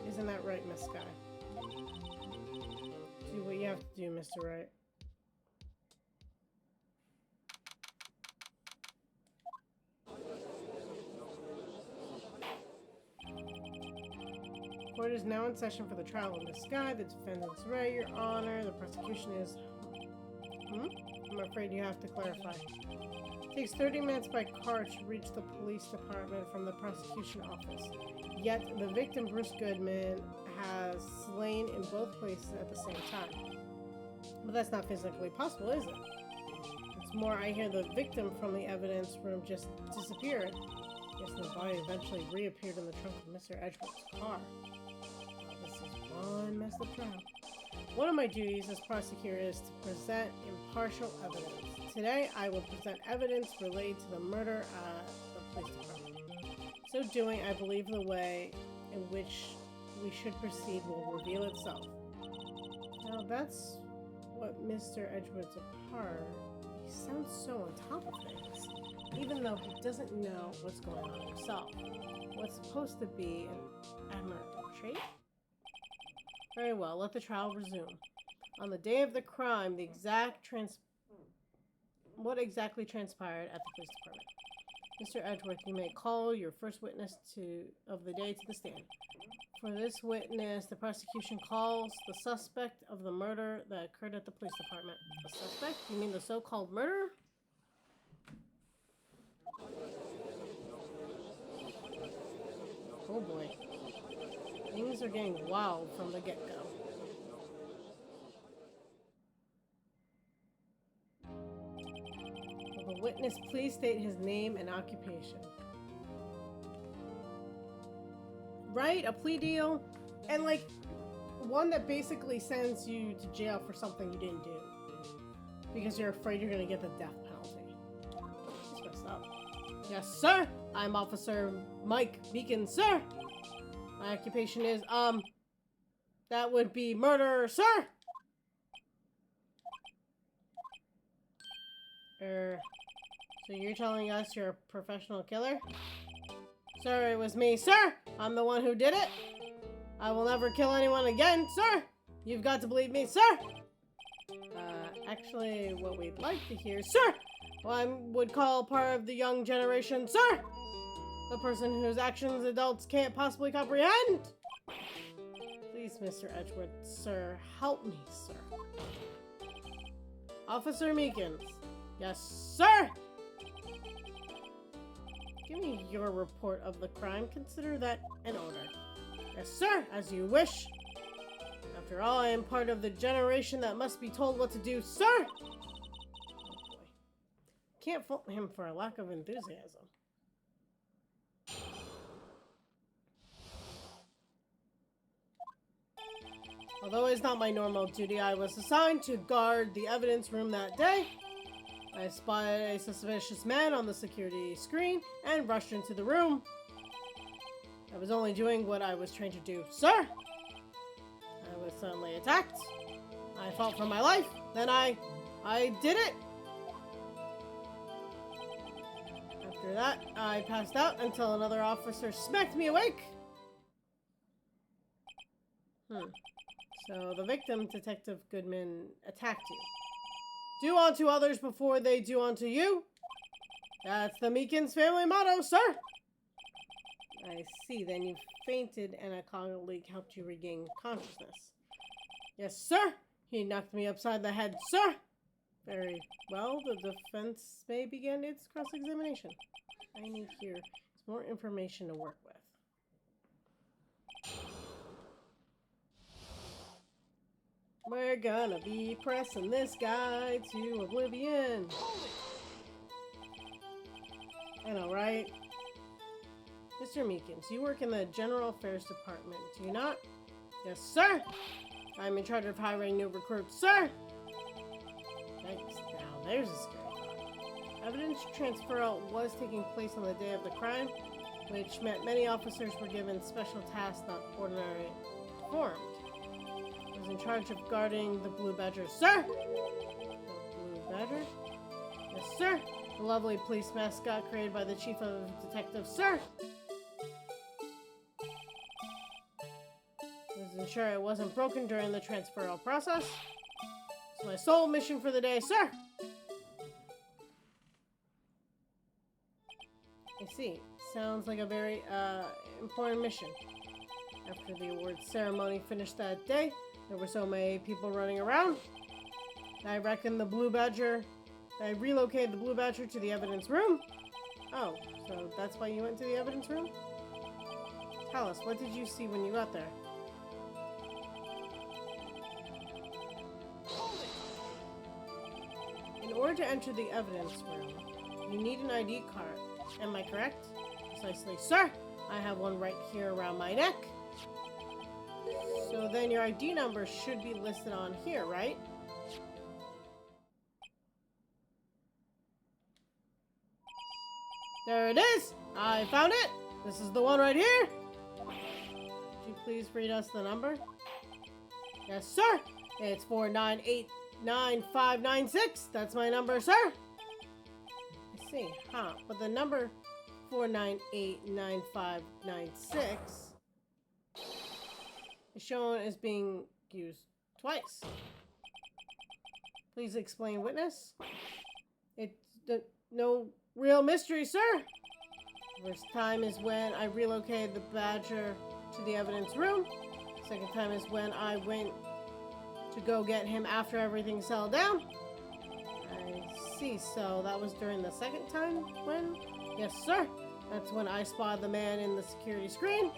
Isn't that right, Miss Sky? Do what you have to do, Mr. Wright. Court is now in session for the trial of Miss Sky. The defendant's right, Your Honor. The prosecution is... I'm afraid you have to clarify. It takes 30 minutes by car to reach the police department from the prosecution office. Yet, the victim, Bruce Goodman, has slain in both places at the same time. But that's not physically possible, is it? It's more, I hear the victim from the evidence room just disappeared. Yes, the body eventually reappeared in the trunk of Mr. Edgeworth's car. This is one messed up trial. One of my duties as prosecutor is to present impartial evidence. Today, I will present evidence related to the murder at the police department. So doing, I believe the way in which we should proceed will reveal itself. Now, that's what Mr. Edgeworth's apart. He sounds so on top of things, even though he doesn't know what's going on himself. What's supposed to be an admirable trait? Very well, let the trial resume. On the day of the crime, what exactly transpired at the police department? Mr. Edgeworth, you may call your first witness of the day to the stand. For this witness, the prosecution calls the suspect of the murder that occurred at the police department. The suspect? You mean the so-called murderer? Oh boy. Things are getting wild from the get-go. Will the witness please state his name and occupation? Right? A plea deal? And like, one that basically sends you to jail for something you didn't do. Because you're afraid you're gonna get the death penalty. That's messed up. Yes, sir! I'm Officer Mike Beacon, sir! My occupation is, that would be murder, sir! So you're telling us you're a professional killer? Sir, it was me, sir! I'm the one who did it! I will never kill anyone again, sir! You've got to believe me, sir! Actually, what we'd like to hear, sir! Well, I would call part of the young generation, sir! The person whose actions adults can't possibly comprehend! Please, Mr. Edgeworth, sir, help me, sir. Officer Meekins. Yes, sir! Give me your report of the crime. Consider that an order. Yes, sir, as you wish. After all, I am part of the generation that must be told what to do, sir! Oh boy. Can't fault him for a lack of enthusiasm. Although it's not my normal duty, I was assigned to guard the evidence room that day. I spotted a suspicious man on the security screen and rushed into the room. I was only doing what I was trained to do, sir! I was suddenly attacked. I fought for my life. Then I did it! After that, I passed out until another officer smacked me awake. So the victim, Detective Goodman, attacked you. Do unto others before they do unto you. That's the Meekins family motto, sir. I see, then you fainted and a colleague helped you regain consciousness. Yes, sir. He knocked me upside the head, sir. Very well, the defense may begin its cross-examination. I need here more information to work with. We're gonna be pressing this guy to oblivion. I know, right? Mr. Meekins, you work in the General Affairs Department, do you not? Yes, sir! I'm in charge of hiring new recruits, sir! Thanks. Now, there's a scary thought. Evidence transfer was taking place on the day of the crime, which meant many officers were given special tasks not ordinarily performed. I was in charge of guarding the Blue Badger, sir! The Blue Badger? Yes, sir! The lovely police mascot created by the Chief of Detectives, sir! making sure it wasn't broken during the transferal process. It's my sole mission for the day, sir! I see. Sounds like a very, important mission. After the awards ceremony finished that day, there were so many people running around. I reckon I relocated the Blue Badger to the evidence room. Oh, so that's why you went to the evidence room? Tell us, what did you see when you got there? In order to enter the evidence room, you need an ID card. Am I correct? Precisely, sir. I have one right here around my neck. So then your ID number should be listed on here, right? There it is! I found it! This is the one right here! Could you please read us the number? Yes, sir! It's 4989596! That's my number, sir! I see, huh? But the number 4989596 is shown as being used twice. Please explain, witness. It's no real mystery, sir. First time is when I relocated the Badger to the evidence room. Second time is when I went to go get him after everything settled down. I see, so that was during the second time when? Yes, sir. That's when I spotted the man in the security screen.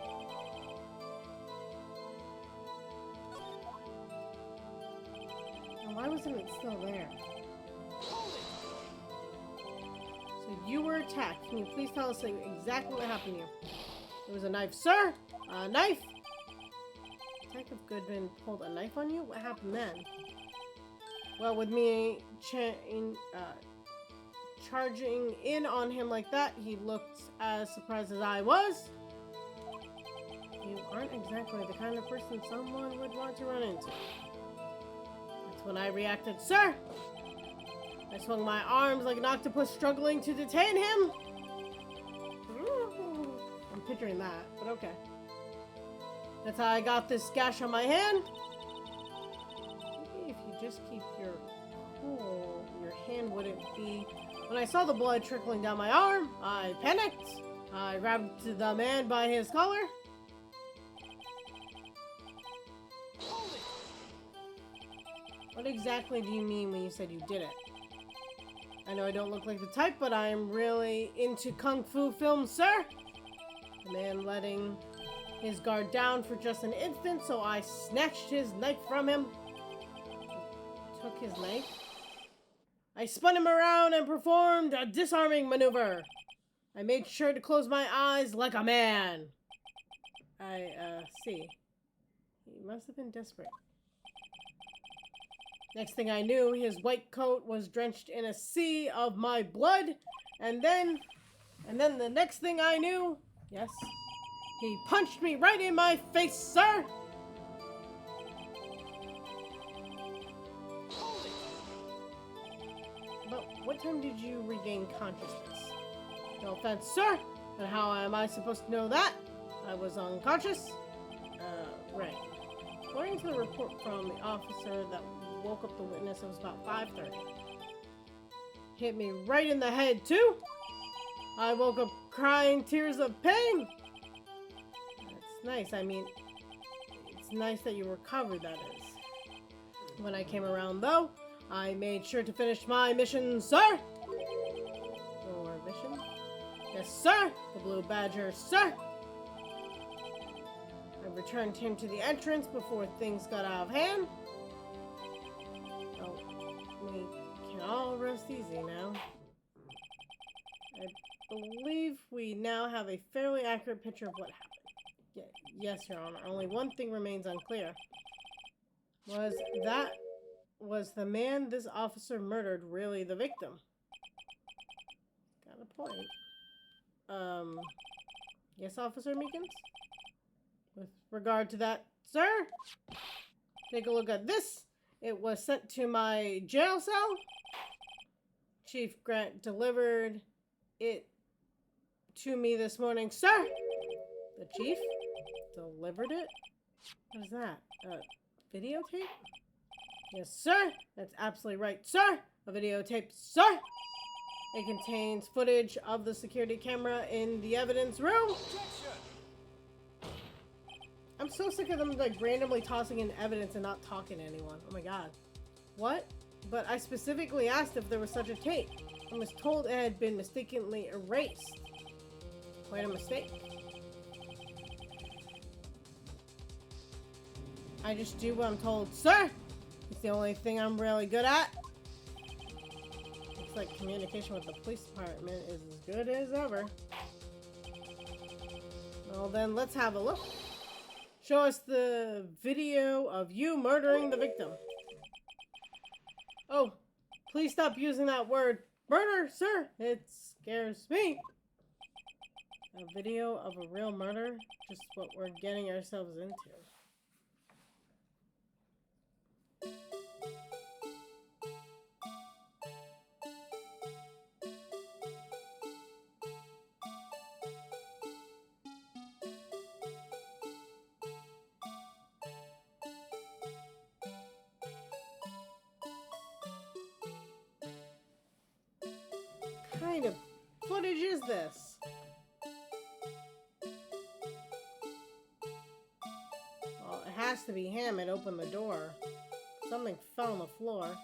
Why wasn't it still there? So you were attacked. Can you please tell us exactly what happened to you? There was a knife, sir! A knife! Detective Goodman pulled a knife on you? What happened then? Well, with me charging in on him like that, he looked as surprised as I was. You aren't exactly the kind of person someone would want to run into. When I reacted, sir! I swung my arms like an octopus struggling to detain him! I'm picturing that, but okay. That's how I got this gash on my hand. Maybe if you just keep your cool, your hand wouldn't be... When I saw the blood trickling down my arm, I panicked. I grabbed the man by his collar. What exactly do you mean when you said you did it? I know I don't look like the type, but I am really into kung fu films, sir. The man letting his guard down for just an instant, so I snatched his knife from him. Took his knife. I spun him around and performed a disarming maneuver. I made sure to close my eyes like a man. I see. He must have been desperate. Next thing I knew, his white coat was drenched in a sea of my blood. And then the next thing I knew, yes, he punched me right in my face, sir! But what time did you regain consciousness? No offense, sir, but how am I supposed to know that? I was unconscious? Right. According to the report from the officer that woke up the witness, it was about 5:30. Hit me right in the head, too! I woke up crying tears of pain! That's nice. I mean, it's nice that you recovered, that is. When I came around, though, I made sure to finish my mission, sir! Your mission? Yes, sir! The Blue Badger, sir! I returned him to the entrance before things got out of hand. Oh, we can all rest easy now. I believe we now have a fairly accurate picture of what happened. Yes, Your Honor. Only one thing remains unclear. Was the man this officer murdered really the victim? Got a point. Yes, Officer Meekins? With regard to that, sir? Take a look at this. It was sent to my jail cell. Chief Grant delivered it to me this morning, sir. The chief delivered it? What is that? A videotape? Yes, sir. That's absolutely right, sir. A videotape, sir. It contains footage of the security camera in the evidence room. I'm so sick of them like randomly tossing in evidence and not talking to anyone. Oh my god. What? But I specifically asked if there was such a tape and was told it had been mistakenly erased. Quite a mistake. I just do what I'm told, sir. It's the only thing I'm really good at. Looks like communication with the police department is as good as ever. Well then, let's have a look. Show us the video of you murdering the victim. Oh, please stop using that word murder, sir. It scares me. A video of a real murder? Just what we're getting ourselves into. What kind of footage is this? Well, it has to be him. It opened the door. Something fell on the floor.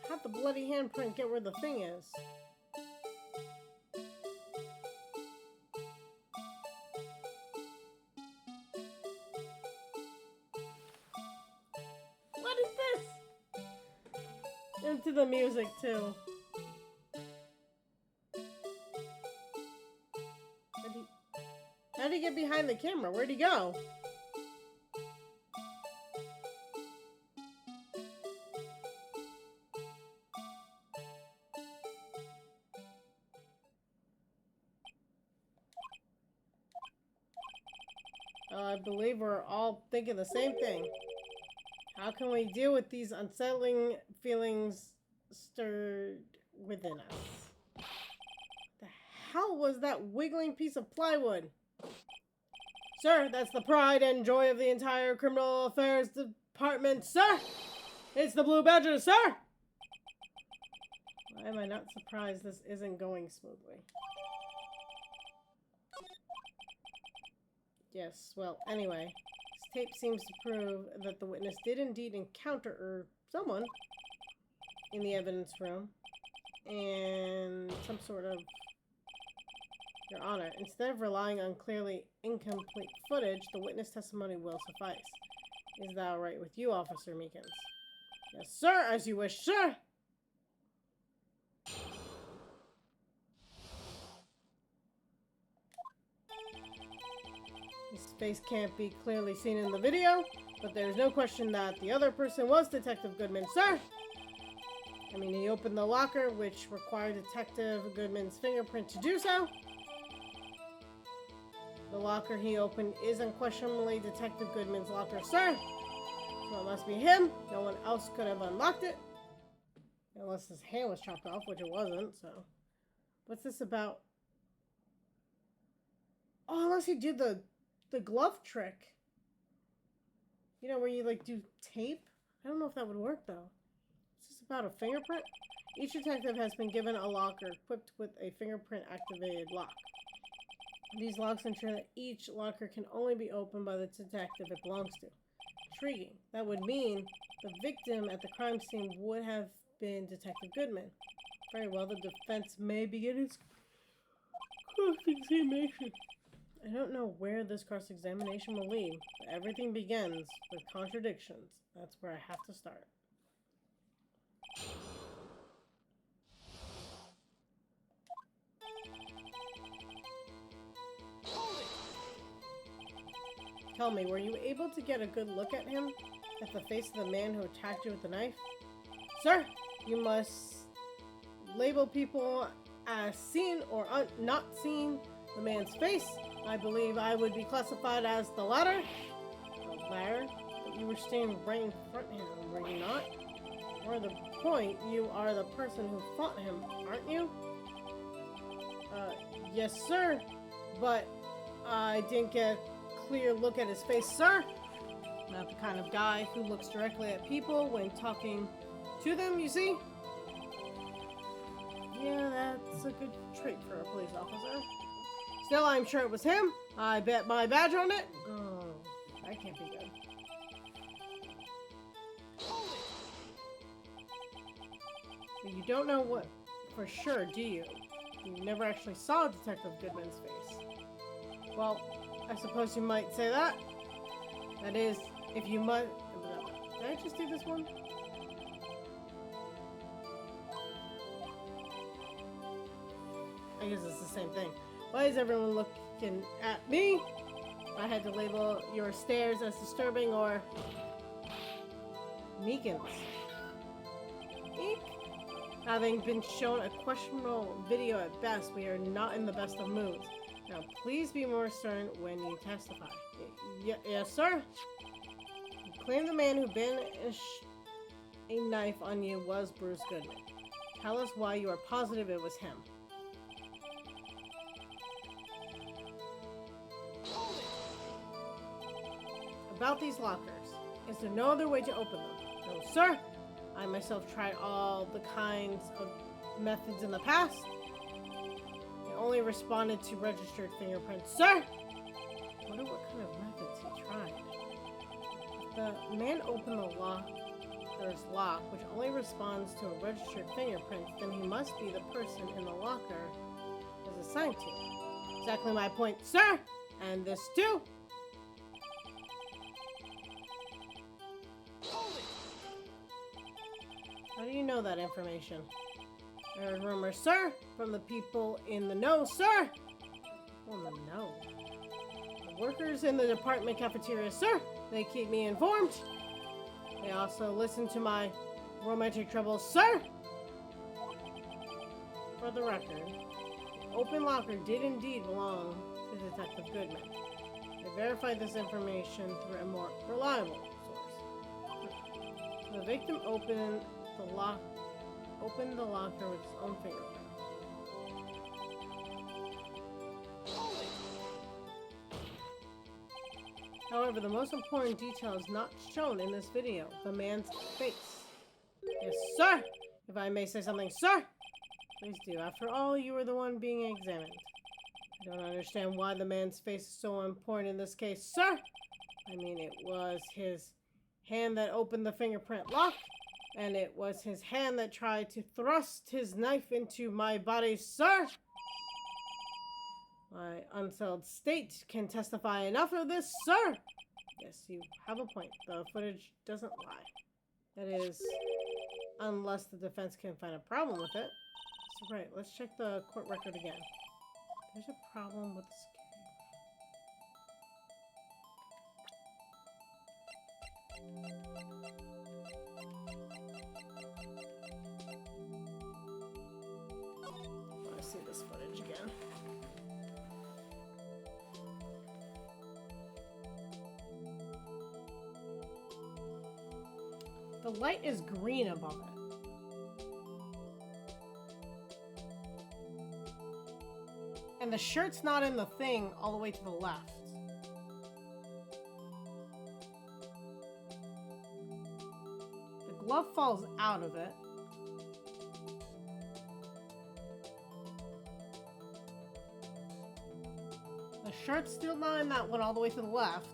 How'd the bloody handprint get where the thing is? What is this? Into the music too. How'd he get behind the camera? Where'd he go? I believe we're all thinking the same thing. How can we deal with these unsettling feelings stirred within us? The hell was that wiggling piece of plywood? Sir, that's the pride and joy of the entire criminal affairs department, sir! It's the Blue Badger, sir! Why am I not surprised this isn't going smoothly? Yes, well, anyway. This tape seems to prove that the witness did indeed encounter someone in the evidence room. And some sort of... Your Honor, instead of relying on clearly incomplete footage, the witness testimony will suffice. Is that all right with you, Officer Meekins? Yes, sir, as you wish, sir! His face can't be clearly seen in the video, but there's no question that the other person was Detective Goodman, sir! I mean, he opened the locker, which required Detective Goodman's fingerprint to do so. The locker he opened is unquestionably Detective Goodman's locker, sir. So it must be him. No one else could have unlocked it. Unless his hand was chopped off, which it wasn't, so. What's this about? Oh, unless he did the glove trick. You know, where you, like, do tape? I don't know if that would work, though. Is this about a fingerprint? Each detective has been given a locker equipped with a fingerprint-activated lock. These locks ensure that each locker can only be opened by the detective it belongs to. Intriguing. That would mean the victim at the crime scene would have been Detective Goodman. Very well, the defense may begin its cross-examination. I don't know where this cross-examination will lead, but everything begins with contradictions. That's where I have to start. Tell me, were you able to get a good look at him? At the face of the man who attacked you with the knife? Sir, you must label people as seen or not seen the man's face. I believe I would be classified as the latter. The latter? But you were standing right in front of him, were you not? More to the point, you are the person who fought him, aren't you? Yes, sir. But I didn't get a clear look at his face, sir. Not the kind of guy who looks directly at people when talking to them, you see? Yeah, that's a good trait for a police officer. Still, I'm sure it was him. I bet my badge on it. Oh, that can't be good. But you don't know what for sure, do you? You never actually saw Detective Goodman's face. Well, I suppose you might say that. That is, if you might... Did I just do this one? I guess it's the same thing. Why is everyone looking at me? If I had to label your stares as disturbing or... Meekins. Eek. Having been shown a questionable video at best, we are not in the best of moods. Now, please be more stern when you testify. Yes, sir? You claim the man who bent a knife on you was Bruce Goodman. Tell us why you are positive it was him. About these lockers. Is there no other way to open them? No, sir. I myself tried all the kinds of methods in the past. I only responded to registered fingerprints. Sir! I wonder what kind of methods he tried. If the man opened the locker's lock, which only responds to a registered fingerprint, then he must be the person in the locker was assigned to. Exactly my point, sir! And this too! How do you know that information? I heard rumors, sir, from the people in the know, sir! Oh, no. The workers in the department cafeteria, sir! They keep me informed. They also listen to my romantic troubles, sir! For the record, the open locker did indeed belong to Detective Goodman. I verified this information through a more reliable source. So the victim opened the locker with his own fingerprint. However, the most important detail is not shown in this video. The man's face. Yes, sir! If I may say something, sir! Please do. After all, you were the one being examined. I don't understand why the man's face is so important in this case, sir! I mean, it was his hand that opened the fingerprint lock. And it was his hand that tried to thrust his knife into my body, sir! My unsettled state can testify enough of this, sir! Yes, you have a point. The footage doesn't lie. That is, unless the defense can find a problem with it. So, right, let's check the court record again. There's a problem with the see this footage again. The light is green above it. And the shirt's not in the thing all the way to the left. The glove falls out of it. The shirt's still not in that one all the way to the left.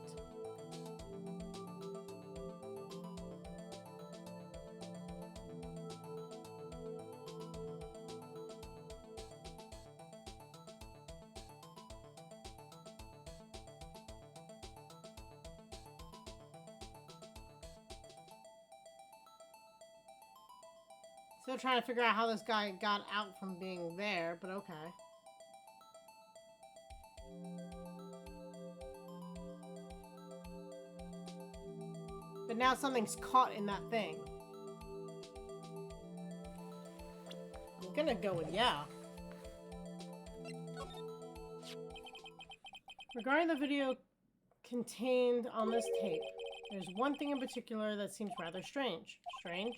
Still trying to figure out how this guy got out from being there, but okay. But now something's caught in that thing. I'm gonna go with yeah. Regarding the video contained on this tape, there's one thing in particular that seems rather strange. Strange?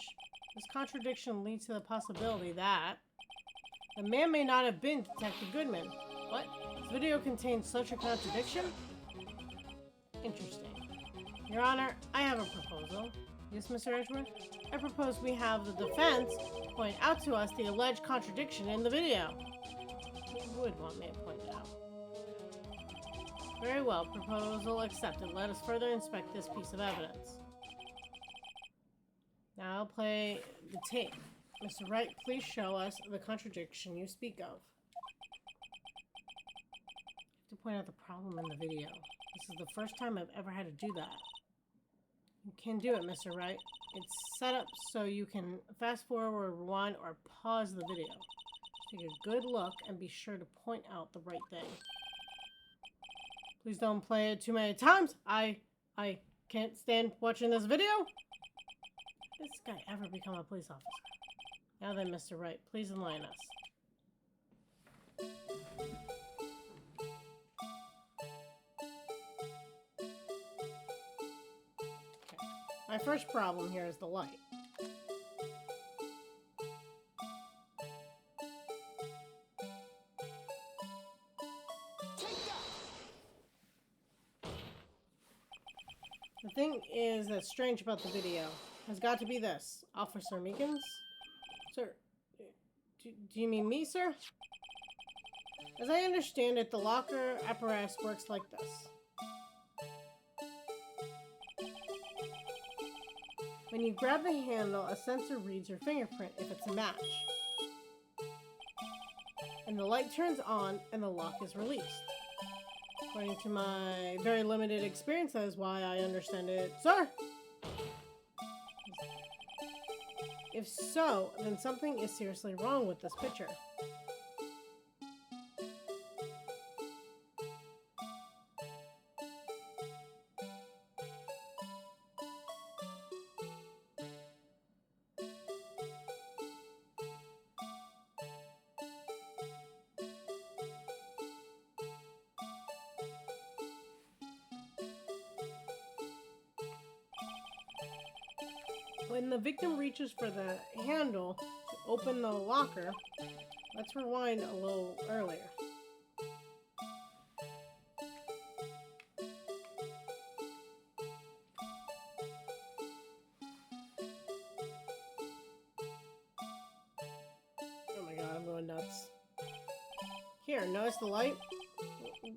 This contradiction leads to the possibility that The man may not have been Detective Goodman. What? This video contains such a contradiction? Interesting. Your Honor, I have a proposal. Yes, Mr. Edgeworth? I propose we have the defense point out to us the alleged contradiction in the video. Who would want me to point it out? Very well, proposal accepted. Let us further inspect this piece of evidence. Now I'll play the tape. Mr. Wright, please show us the contradiction you speak of. I have to point out the problem in the video. This is the first time I've ever had to do that. You can do it, Mr. Wright. It's set up so you can fast forward, rewind, or pause the video. Take a good look and be sure to point out the right thing. Please don't play it too many times. I can't stand watching this video. Did this guy ever become a police officer? Now then, Mr. Wright, please enlighten us. Okay. My first problem here is the light. The thing is that's strange about the video has got to be this. Officer Meekins? Sir, do you mean me, sir? As I understand it, the locker apparatus works like this. When you grab the handle, a sensor reads your fingerprint if it's a match. And the light turns on and the lock is released. According to my very limited experience, that is why I understand it, sir. If so, then something is seriously wrong with this picture. When the victim reaches for the handle to open the locker, let's rewind a little earlier. Oh my god, I'm going nuts. Here, notice the light?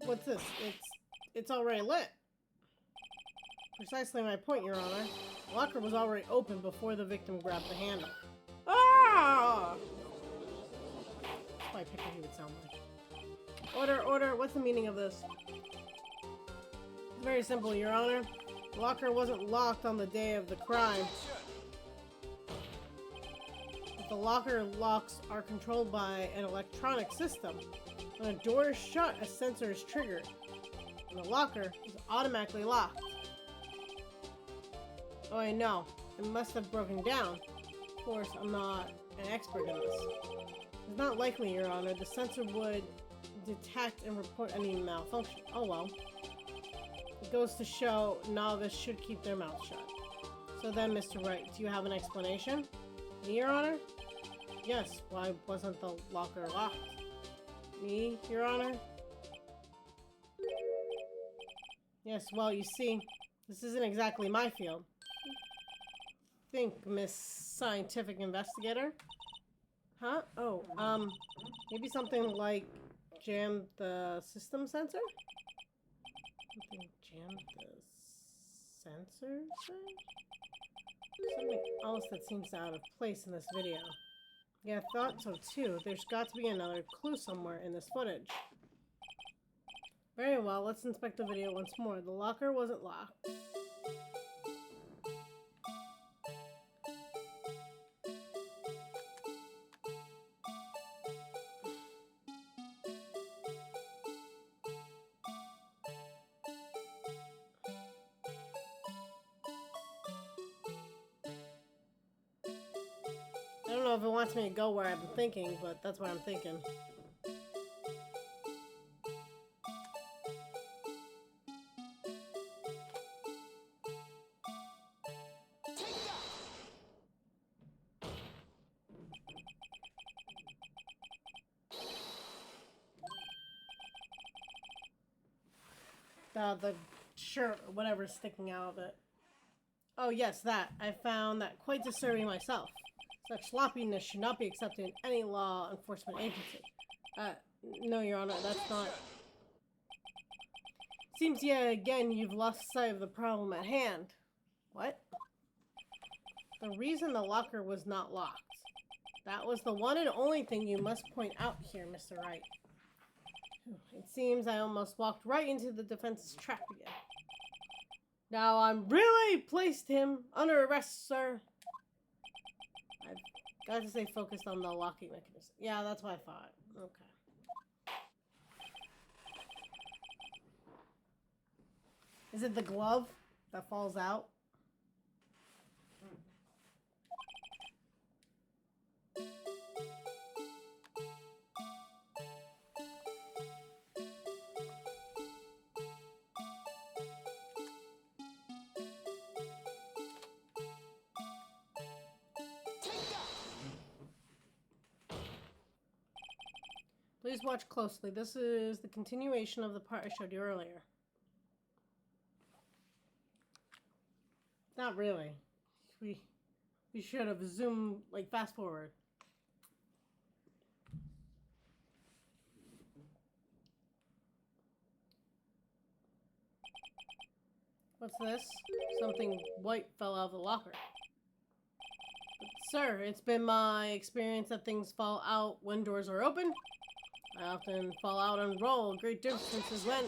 What's this? It's already lit. Precisely my point, Your Honor. The locker was already open before the victim grabbed the handle. Ah! That's what I pictured he would sound like. Order, order, what's the meaning of this? It's very simple, Your Honor. The locker wasn't locked on the day of the crime. But the locker locks are controlled by an electronic system. When a door is shut, a sensor is triggered. And the locker is automatically locked. Oh, I know. It must have broken down. Of course, I'm not an expert in this. It's not likely, Your Honor. The sensor would detect and report any malfunction. Oh well. It goes to show novice should keep their mouth shut. So then, Mr. Wright, do you have an explanation? Me, Your Honor? Yes. Why wasn't the locker locked? Me, Your Honor? Yes, well, you see, this isn't exactly my field. Think, Miss Scientific Investigator? Huh? Oh, maybe something like jam the system sensor? Something jam the sensor? Something else that seems out of place in this video. Yeah, I thought so too. There's got to be another clue somewhere in this footage. Very well, let's inspect the video once more. The locker wasn't locked. I don't know if it wants me to go where I'm thinking, but that's what I'm thinking. The shirt or whatever's sticking out of it. Oh yes, that. I found that quite disturbing myself. Such sloppiness should not be accepted in any law enforcement agency. No, Your Honor, that's not... Seems yet again you've lost sight of the problem at hand. What? The reason the locker was not locked. That was the one and only thing you must point out here, Mr. Wright. It seems I almost walked right into the defense's trap again. Now I'm really placed him under arrest, sir. I've got to stay focused on the locking mechanism. Yeah, that's what I thought. Okay. Is it the glove that falls out? Please watch closely. This is the continuation of the part I showed you earlier. Not really. We should have zoomed, like, fast forward. What's this? Something white fell out of the locker. But, sir, it's been my experience that things fall out when doors are open. I often fall out and roll great distances when...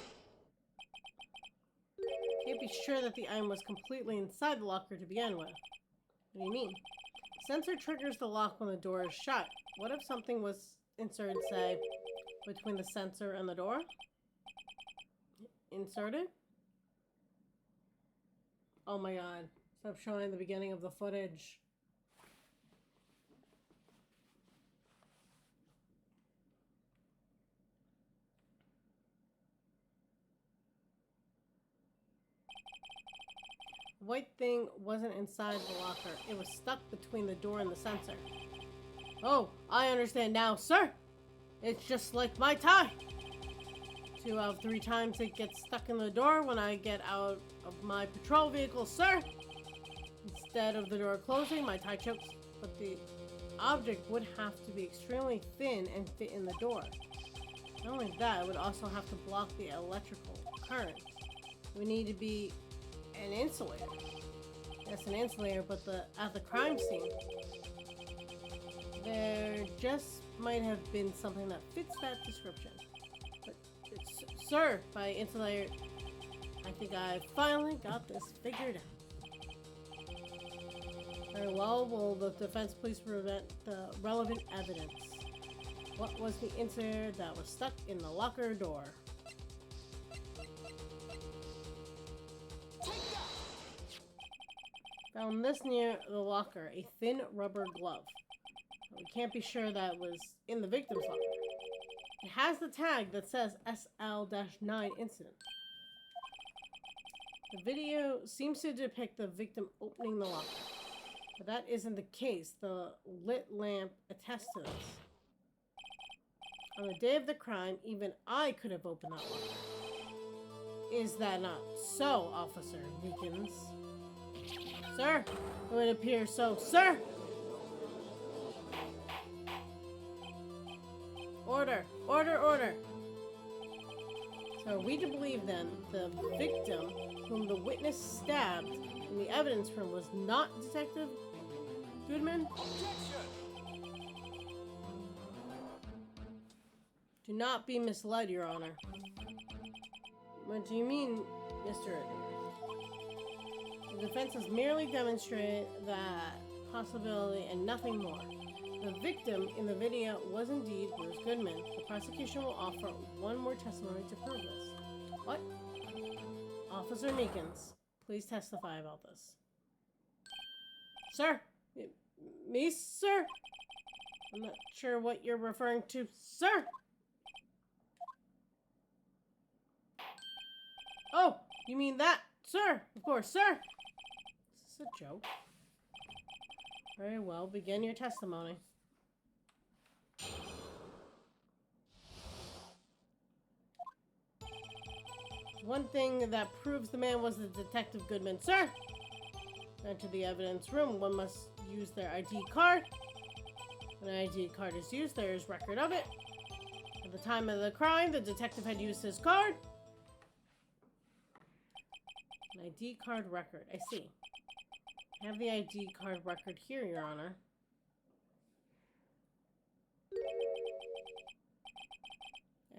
Can't be sure that the item was completely inside the locker to begin with. What do you mean? Sensor triggers the lock when the door is shut. What if something was inserted, say, between the sensor and the door? Inserted? Oh my god. Stop showing the beginning of the footage. The white thing wasn't inside the locker. It was stuck between the door and the sensor. Oh, I understand now, sir! It's just like my tie! 2 out of 3 times it gets stuck in the door when I get out of my patrol vehicle, sir! Instead of the door closing, my tie chokes. But the object would have to be extremely thin and fit in the door. Not only that, it would also have to block the electrical current. It would need to be an insulator. Yes, an insulator, but at the crime scene, there just might have been something that fits that description. But, sir, by insulator, I think I finally got this figured out. Very well, will the defense please present the relevant evidence? What was the insulator that was stuck in the locker door? Found this near the locker, a thin rubber glove. We can't be sure that was in the victim's locker. It has the tag that says SL-9 incident. The video seems to depict the victim opening the locker, but that isn't the case. The lit lamp attests to this. On the day of the crime, even I could have opened that locker. Is that not so, Officer Meekins? Sir, it would appear so. Sir! Order! Order! Order! So are we to believe then the victim whom the witness stabbed in the evidence room was not Detective Goodman? Do not be misled, Your Honor. What do you mean, Mr. Edwards? The defense has merely demonstrated that possibility and nothing more. The victim in the video was indeed Bruce Goodman. The prosecution will offer one more testimony to prove this. What? Officer Meekins, please testify about this. Sir? Me, sir? I'm not sure what you're referring to, sir! Oh, you mean that, sir? Of course, sir! Is this a joke? Very well, begin your testimony. one thing that proves the man was the Detective Goodman, sir. Enter the evidence room. One must use their ID card. When an ID card is used, there is record of it. At the time of the crime, the detective had used his card. An ID card record. I see. I have the ID card record here, Your Honor.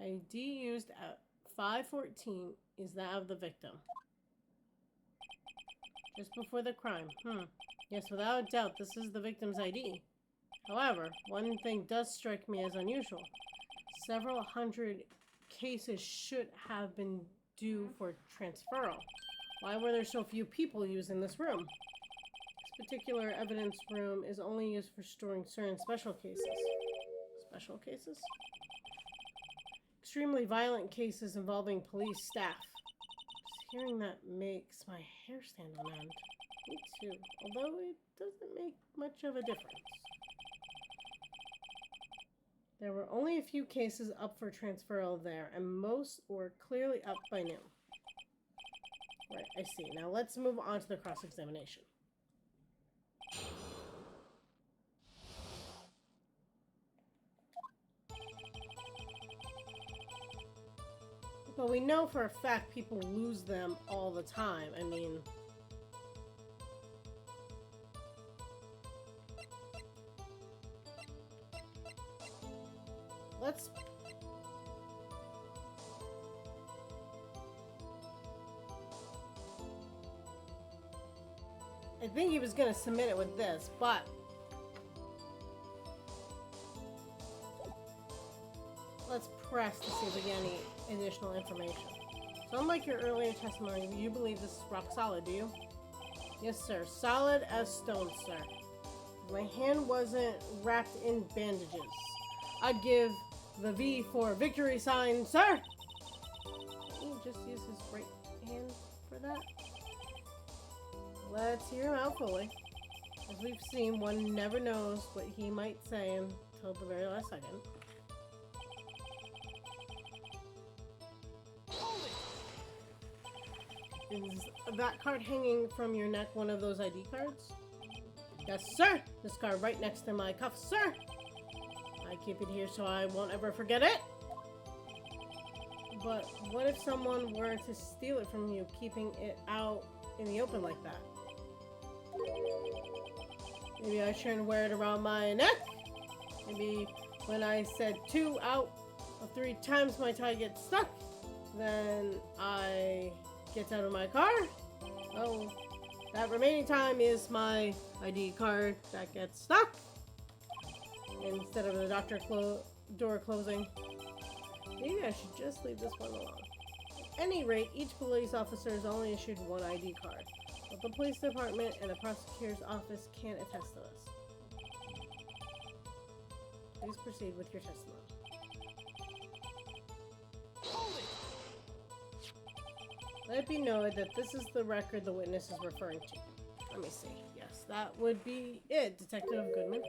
ID used at 5:14 is that of the victim. Just before the crime. Yes, without a doubt, this is the victim's ID. However, one thing does strike me as unusual. Several hundred cases should have been due for transferal. Why were there so few people using this room? This particular evidence room is only used for storing certain special cases. Special cases? Extremely violent cases involving police staff. Just hearing that makes my hair stand on end. Me too, although it doesn't make much of a difference. There were only a few cases up for transferal there, and most were clearly up by noon. Right, I see. Now let's move on to the cross-examination. But we know for a fact people lose them all the time. I mean... Let's... I think he was going to submit it with this, but... Let's press to see if we get any additional information. So unlike your earlier testimony, you believe this is rock solid, do you? Yes, sir. Solid as stone, sir. If my hand wasn't wrapped in bandages, I'd give the V for victory sign, sir! He just use his right hand for that? Let's hear him out fully. As we've seen, one never knows what he might say until the very last second. Is that card hanging from your neck one of those ID cards? Yes, sir! This card right next to my cuff, sir! I keep it here so I won't ever forget it! But what if someone were to steal it from you, keeping it out in the open like that? Maybe I shouldn't wear it around my neck? Maybe when I said 2 out of 3 times my tie gets stuck, then I get out of my car? Oh, that remaining time is my ID card that gets stuck. Instead of the door closing. Maybe I should just leave this one alone. At any rate, each police officer is only issued 1 ID card. But the police department and the prosecutor's office can't attest to this. Please proceed with your testimony. Let it be noted that this is the record the witness is referring to. Let me see. Yes, that would be it, Detective Goodman.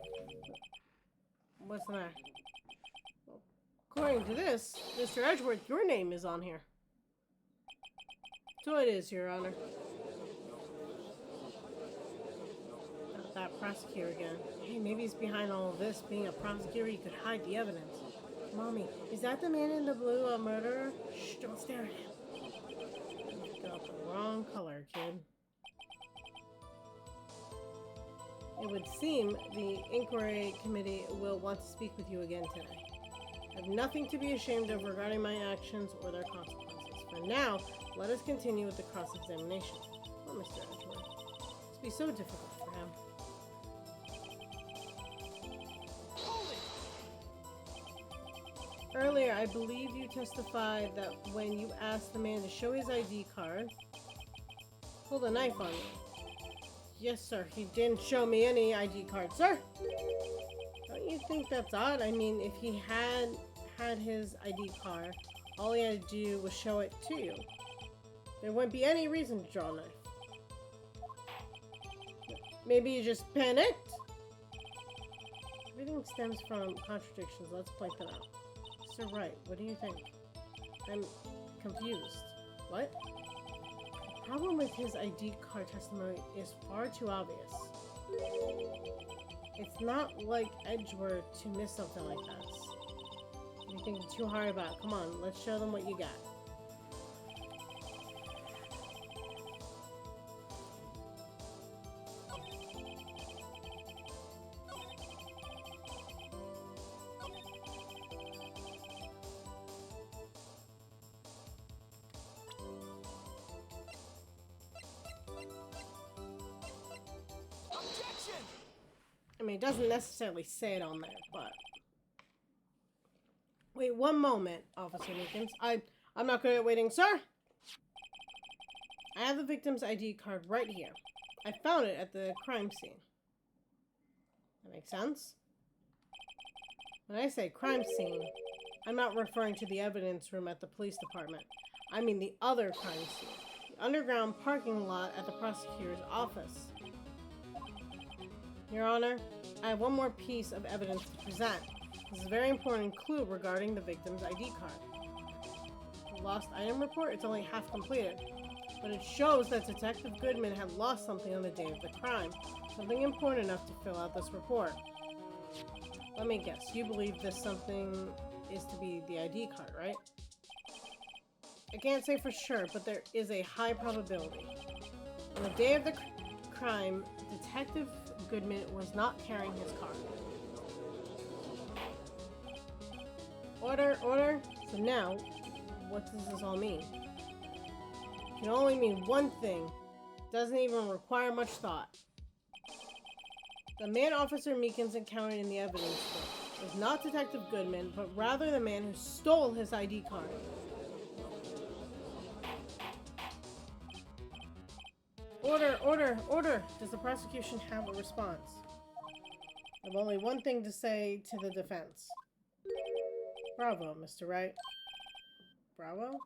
What's the matter? Well, according to this, Mr. Edgeworth, your name is on here. So it is, Your Honor. Not that prosecutor again. Hey, maybe he's behind all of this. Being a prosecutor, he could hide the evidence. Mommy, is that the man in the blue, a murderer? Shh, don't stare at him. You got the wrong color, kid. It would seem the inquiry committee will want to speak with you again today. I have nothing to be ashamed of regarding my actions or their consequences. For now, let us continue with the cross-examination. Oh, Mr. Edgeworth. This would be so difficult for him. Earlier, I believe you testified that when you asked the man to show his ID card, pulled a knife on you. Yes, sir. He didn't show me any ID card, sir. Don't you think that's odd? I mean, if he had his ID card, all he had to do was show it to you. There wouldn't be any reason to draw a knife. Maybe you just panicked? Everything stems from contradictions. Let's point them out. Sir Wright, what do you think? I'm confused. What? The problem with his ID card testimony is far too obvious. It's not like Edgeworth to miss something like this. You're thinking too hard about it. Come on, let's show them what you got. I mean, it doesn't necessarily say it on there, but... Wait, one moment, Officer Meekins. I'm not good at waiting, sir! I have the victim's ID card right here. I found it at the crime scene. That makes sense? When I say crime scene, I'm not referring to the evidence room at the police department. I mean the other crime scene. The underground parking lot at the prosecutor's office. Your Honor, I have one more piece of evidence to present. This is a very important clue regarding the victim's ID card. The lost item report, it's only half completed, but it shows that Detective Goodman had lost something on the day of the crime, something important enough to fill out this report. Let me guess, you believe this something is to be the ID card, right? I can't say for sure, but there is a high probability. On the day of the crime, Detective Goodman was not carrying his card. Order, order. So now, what does this all mean? It can only mean one thing. Doesn't even require much thought. The man Officer Meekins encountered in the evidence room was not Detective Goodman, but rather the man who stole his ID card. Order, order, order! Does the prosecution have a response? I have only one thing to say to the defense. Bravo, Mr. Wright. Bravo?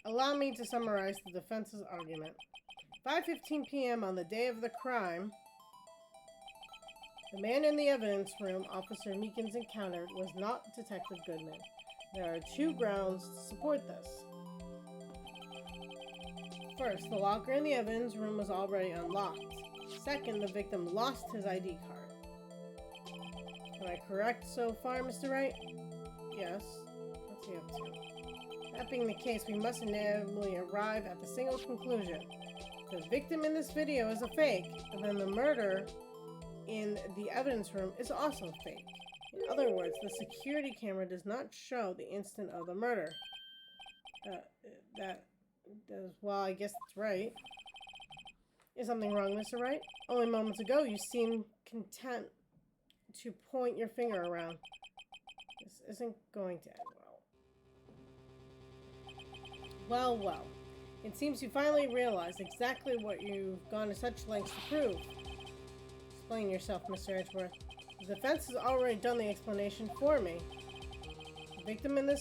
Allow me to summarize the defense's argument. 5:15 p.m. on the day of the crime, the man in the evidence room Officer Meekins encountered was not Detective Goodman. There are two grounds to support this. First, the locker in the evidence room was already unlocked. Second, the victim lost his ID card. Am I correct so far, Mr. Wright? Yes. What's he up to? That being the case, we must inevitably arrive at the single conclusion. The victim in this video is a fake, and then the murder in the evidence room is also fake. In other words, the security camera does not show the instant of the murder. Well, I guess that's right. Is something wrong, Mr. Wright? Only moments ago, you seemed content to point your finger around. This isn't going to end well. Well. It seems you finally realized exactly what you've gone to such lengths to prove. Explain yourself, Mr. Edgeworth. The defense has already done the explanation for me. The victim in this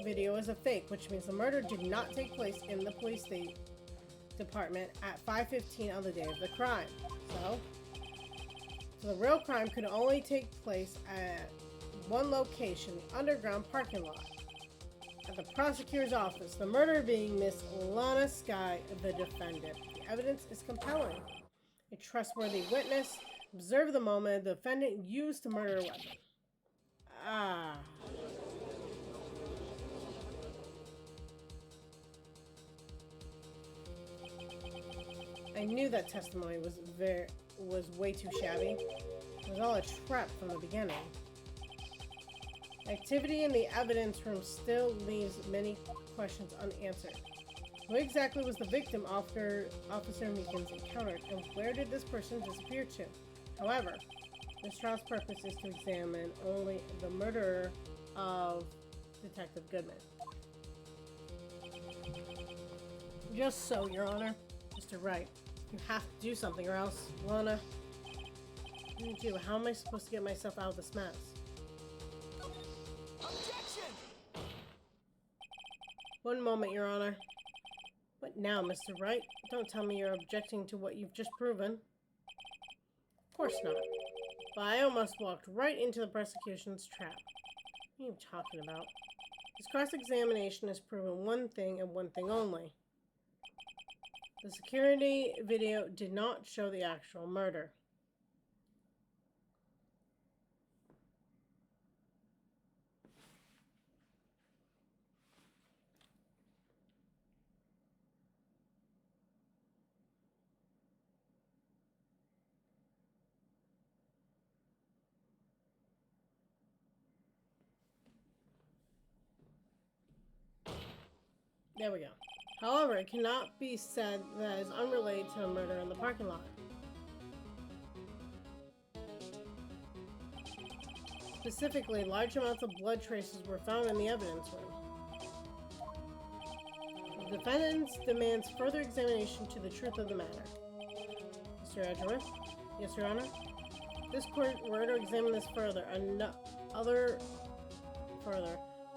video is a fake, which means the murder did not take place in the police department at 5:15 on the day of the crime. So the real crime could only take place at one location, the underground parking lot. At the prosecutor's office, the murderer being Miss Lana Skye, the defendant. The evidence is compelling. A trustworthy witness observed the moment the defendant used the murder weapon. I knew that testimony was way too shabby. It was all a trap from the beginning. Activity in the evidence room still leaves many questions unanswered. Who exactly was the victim Officer Meekins encountered, and where did this person disappear to? However, this trial's purpose is to examine only the murderer of Detective Goodman. Just so, Your Honor. Mr. Wright, you have to do something, or else, Lana... How am I supposed to get myself out of this mess? One moment, Your Honor. What now, Mr. Wright? Don't tell me you're objecting to what you've just proven. Of course not. But I almost walked right into the prosecution's trap. What are you talking about? This cross-examination has proven one thing and one thing only. The security video did not show the actual murder. There we go. However, it cannot be said that is unrelated to a murder in the parking lot. Specifically, large amounts of blood traces were found in the evidence room. The defendant demands further examination to the truth of the matter. Mr. Edgeworth? Yes, Your Honor? This court were to examine this further.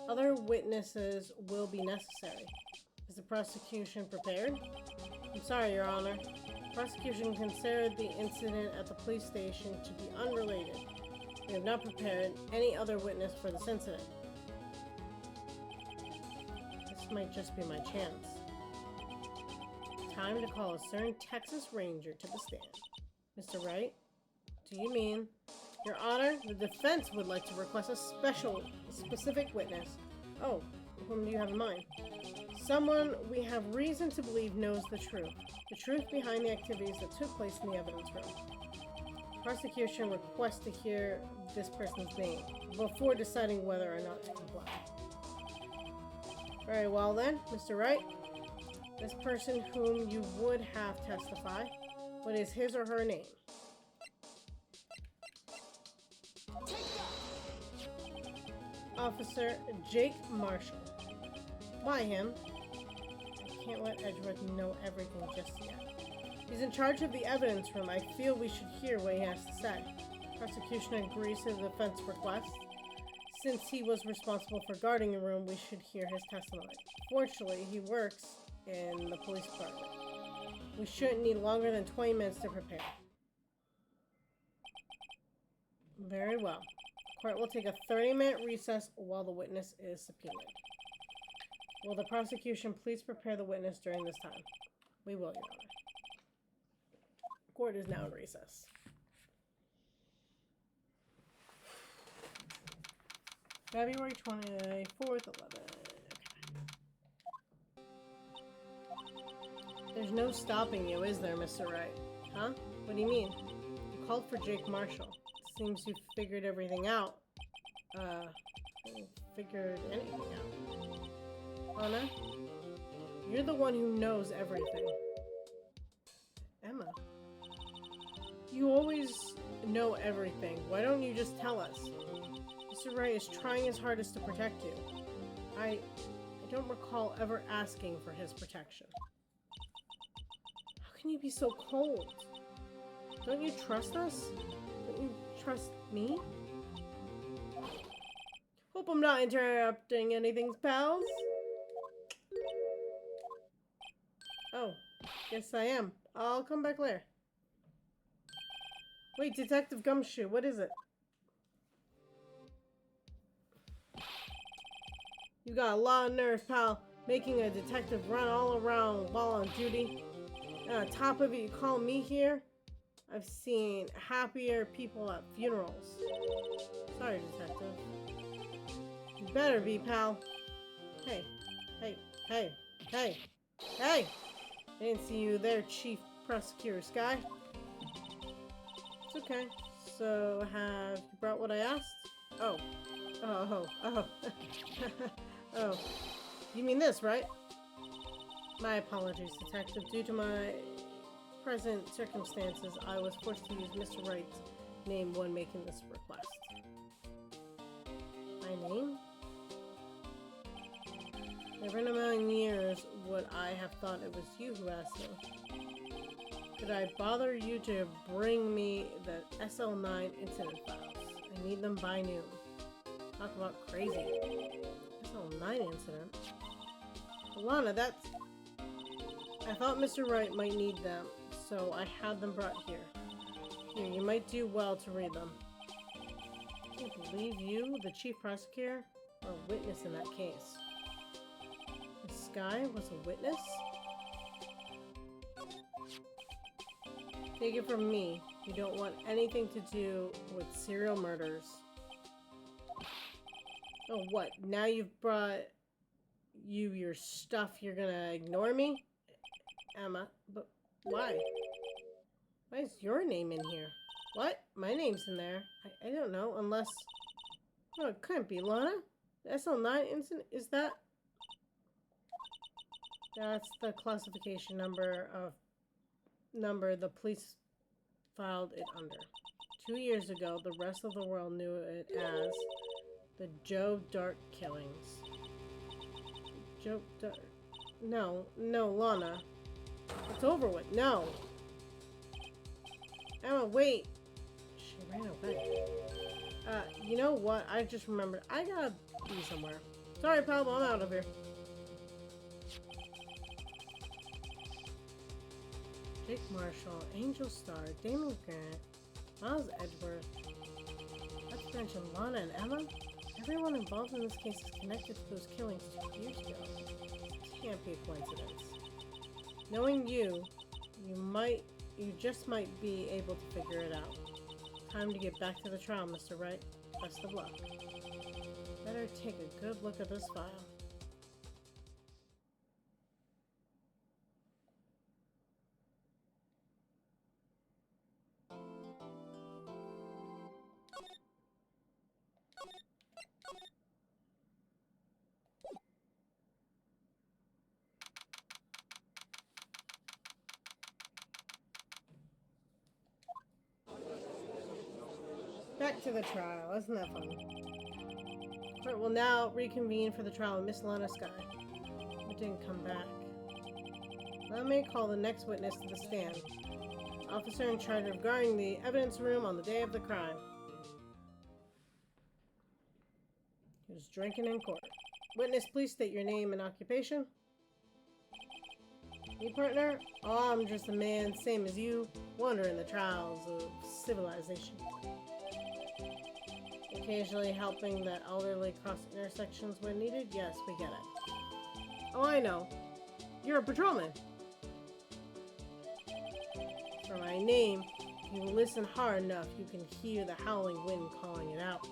Other witnesses will be necessary. Is the prosecution prepared? I'm sorry, Your Honor. The prosecution considered the incident at the police station to be unrelated. We have not prepared any other witness for this incident. This might just be my chance. Time to call a certain Texas Ranger to the stand. Mr. Wright, do you mean? Your Honor, the defense would like to request a specific witness. Oh, whom do you have in mind? Someone we have reason to believe knows the truth behind the activities that took place in the evidence room. Prosecution requests to hear this person's name before deciding whether or not to comply. Very well then, Mr. Wright. This person whom you would have testify, what is his or her name? Officer Jake Marshall. Why him? I can't let Edgeworth know everything just yet. He's in charge of the evidence room. I feel we should hear what he has to say. Prosecution agrees to the defense request. Since he was responsible for guarding the room, we should hear his testimony. Fortunately, he works in the police department. We shouldn't need longer than 20 minutes to prepare. Very well. The court will take a 30-minute recess while the witness is subpoenaed. Will the prosecution please prepare the witness during this time? We will, Your Honor. Court is now in recess. February 24th, 11. Okay. There's no stopping you, is there, Mr. Wright? Huh? What do you mean? You called for Jake Marshall. Seems you figured everything out. Figured anything out. Anna? You're the one who knows everything. Emma? You always know everything. Why don't you just tell us? Mr. Wright is trying his hardest to protect you. I don't recall ever asking for his protection. How can you be so cold? Don't you trust us? Don't you trust me? Hope I'm not interrupting anything, pals. Oh, yes I am. I'll come back later. Wait, Detective Gumshoe, what is it? You got a lot of nerve, pal. Making a detective run all around while on duty. And on top of it, you call me here? I've seen happier people at funerals. Sorry, Detective. You better be, pal. Hey, hey, hey, hey, hey! I didn't see you there, Chief Prosecutor Sky. It's okay. So, have you brought what I asked? Oh. Oh. Oh. You mean this, right? My apologies, Detective. Due to my present circumstances, I was forced to use Mr. Wright's name when making this request. My name? Never in a million years would I have thought it was you who asked me. Could I bother you to bring me the SL9 incident files? I need them by noon. Talk about crazy. SL9 incident? Alana, that's... I thought Mr. Wright might need them, so I had them brought here. Here, you might do well to read them. I can't believe you, the chief prosecutor? or a witness in that case. This guy was a witness? Take it from me, you don't want anything to do with serial murders. Oh, what? Now you've brought your stuff, you're gonna ignore me? Emma, but why? Why is your name in here? What? My name's in there. I don't know, unless... No, it couldn't be, Lana. The SL9 incident, is that... That's the classification number the police filed it under. 2 years ago, the rest of the world knew it as the Joe Dark killings. Joe Dark... No, Lana. It's over with. No. Emma, wait. She ran away. You know what? I just remembered. I gotta be somewhere. Sorry, Pablo. I'm out of here. Jake Marshall, Angel Star, Damon Grant, Miles Edgeworth. Not to mention Lana and Emma. Everyone involved in this case is connected to those killings 2 years ago. This can't be a coincidence. Knowing you just might be able to figure it out. Time to get back to the trial, Mr. Wright. Best of luck. Better take a good look at this file. Back to the trial. Isn't that fun? Court will now reconvene for the trial of Miss Lana Skye, who didn't come back. Let me call the next witness to the stand. Officer in charge of guarding the evidence room on the day of the crime. He was drinking in court. Witness, please state your name and occupation. Me, partner? Oh, I'm just a man, same as you, wandering the trials of civilization. Occasionally helping the elderly cross intersections when needed? Yes, we get it. Oh, I know. You're a patrolman. For my name, if you listen hard enough, you can hear the howling wind calling it out.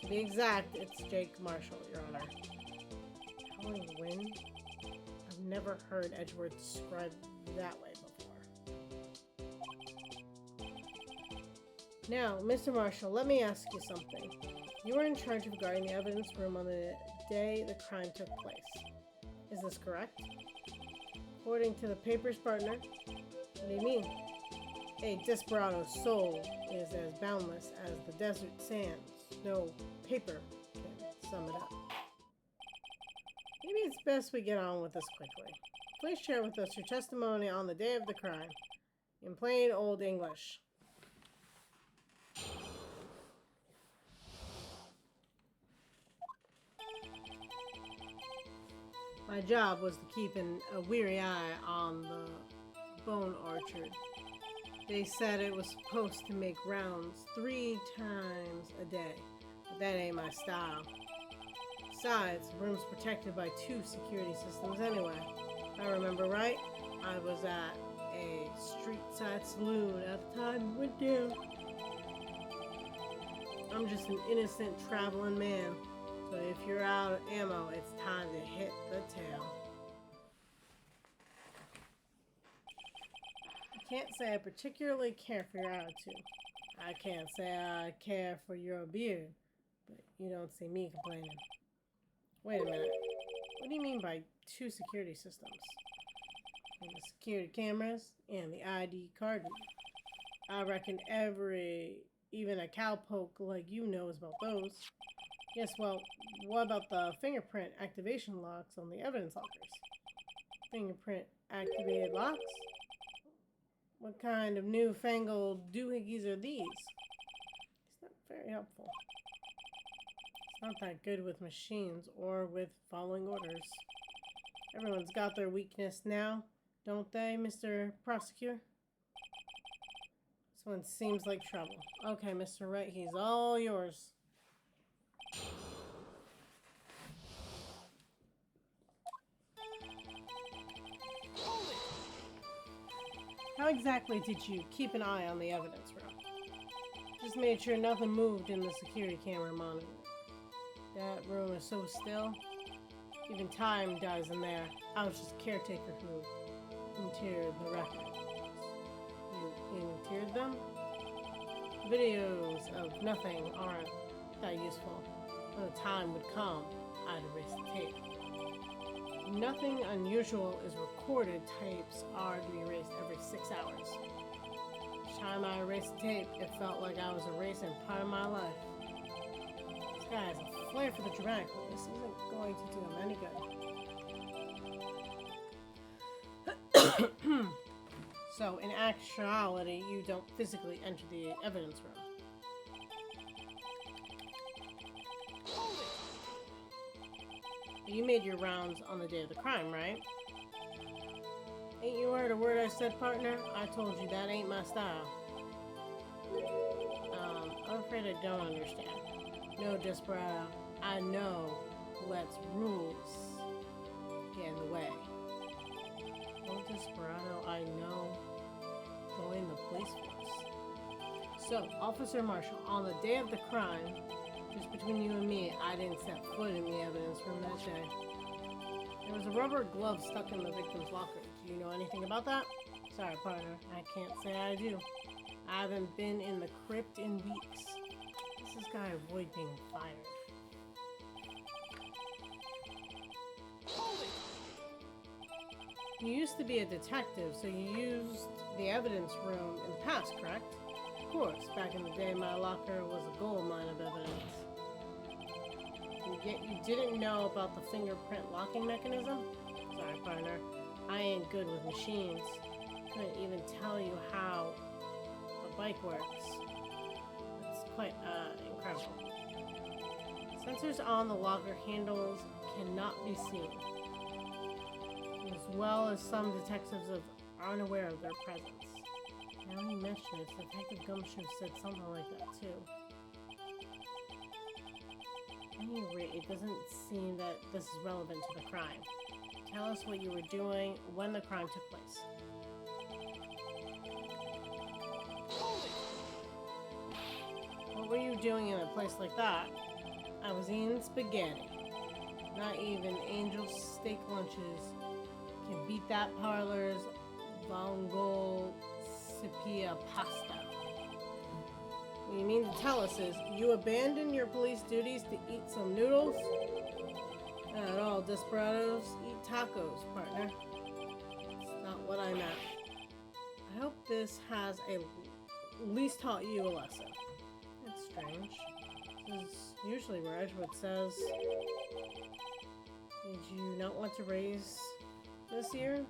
To be exact, it's Jake Marshall, Your Honor. Howling wind? I've never heard Edgeworth described that way before. Now, Mr. Marshall, let me ask you something. You were in charge of guarding the evidence room on the day the crime took place. Is this correct? According to the paper's partner. What do you mean? A desperado's soul is as boundless as the desert sands. No paper can sum it up. Maybe it's best we get on with this quickly. Please share with us your testimony on the day of the crime, in plain old English. My job was to keep a weary eye on the bone orchard. They said it was supposed to make rounds 3 times a day, but that ain't my style. Besides, the room's protected by 2 security systems anyway. If I remember right, I was at a street-side saloon at the time it went down. I'm just an innocent traveling man, so if you're out of ammo, it's time to hit the town. I can't say I particularly care for your attitude. I can't say I care for your beard, but you don't see me complaining. Wait a minute. What do you mean by 2 security systems? And the security cameras and the ID card. I reckon even a cowpoke like you knows about those. Yes, well, what about the fingerprint activation locks on the evidence lockers? Fingerprint activated locks? What kind of newfangled doohickeys are these? It's not very helpful. It's not that good with machines or with following orders. Everyone's got their weakness now, don't they, Mr. Prosecutor? This one seems like trouble. Okay, Mr. Wright, he's all yours. How exactly did you keep an eye on the evidence room? Just made sure nothing moved in the security camera monitor. That room is so still. Even time dies in there. I was just caretaker who interred the records. You interred them? Videos of nothing aren't that useful. When the time would come, I'd erase the tape. Nothing unusual is recorded. Tapes are to be erased every 6 hours. Each time I erased the tape, it felt like I was erasing part of my life. This guy has a flair for the dramatic, but this isn't going to do him any good. So, in actuality, you don't physically enter the evidence room. You made your rounds on the day of the crime, right? Ain't you heard a word I said, partner? I told you that ain't my style. I'm afraid I don't understand. No, Desperado. I know let's rules get in the way. No, Desperado, I know. Join the police force. So, Officer Marshall, on the day of the crime, just between you and me, I didn't set foot in the evidence room that day. There was a rubber glove stuck in the victim's locker. Do you know anything about that? Sorry, partner. I can't say I do. I haven't been in the crypt in weeks. Does this guy avoid being fired? You used to be a detective, so you used the evidence room in the past, correct? Of course, back in the day, my locker was a gold mine of evidence. And yet you didn't know about the fingerprint locking mechanism? Sorry, partner. I ain't good with machines. Couldn't even tell you how a bike works. It's quite, incredible. Sensors on the locker handles cannot be seen, as well as some detectives are unaware of their presence. Now you mention it, Detective Gumshoe said something like that too. At any rate, it doesn't seem that this is relevant to the crime. Tell us what you were doing when the crime took place. What were you doing in a place like that? I was eating spaghetti. Not even Angel steak lunches can beat that parlor's Vongol Sepia pasta. What you mean to tell us is you abandoned your police duties to eat some noodles? Not all desperados eat tacos, partner. That's not what I meant. I hope this has at least taught you a lesson. That's strange. This is usually where Edgewood says, did you not want to raise this year?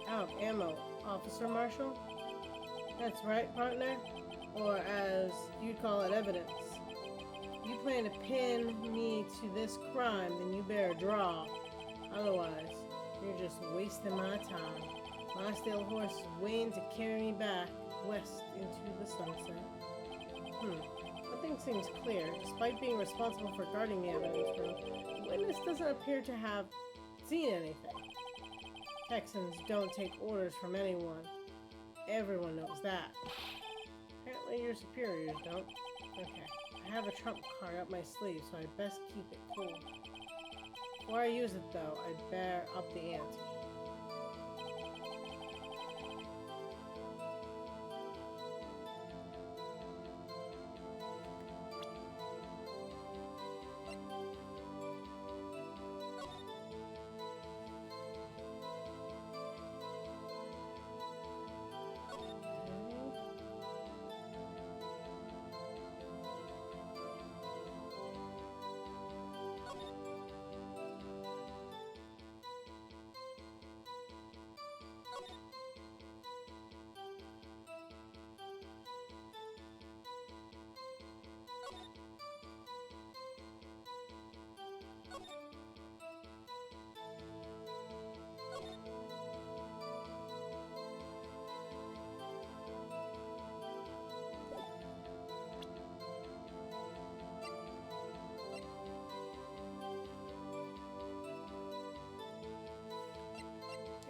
Out of ammo, Officer Marshall? That's right, partner. Or as you'd call it, evidence. You plan to pin me to this crime, then you better draw. Otherwise, you're just wasting my time. My stale horse is waiting to carry me back west into the sunset. One thing seems clear. Despite being responsible for guarding the evidence room, the witness doesn't appear to have seen anything. Texans don't take orders from anyone. Everyone knows that. Apparently your superiors don't. Okay, I have a trump card up my sleeve, so I best keep it cool. Before I use it though, I'd better up the ante.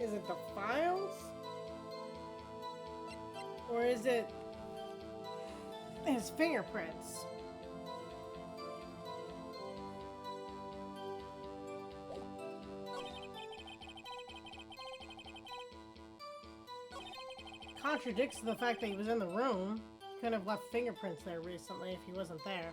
Is it the files? Or is it his fingerprints? Contradicts the fact that he was in the room. Could have left fingerprints there recently if he wasn't there.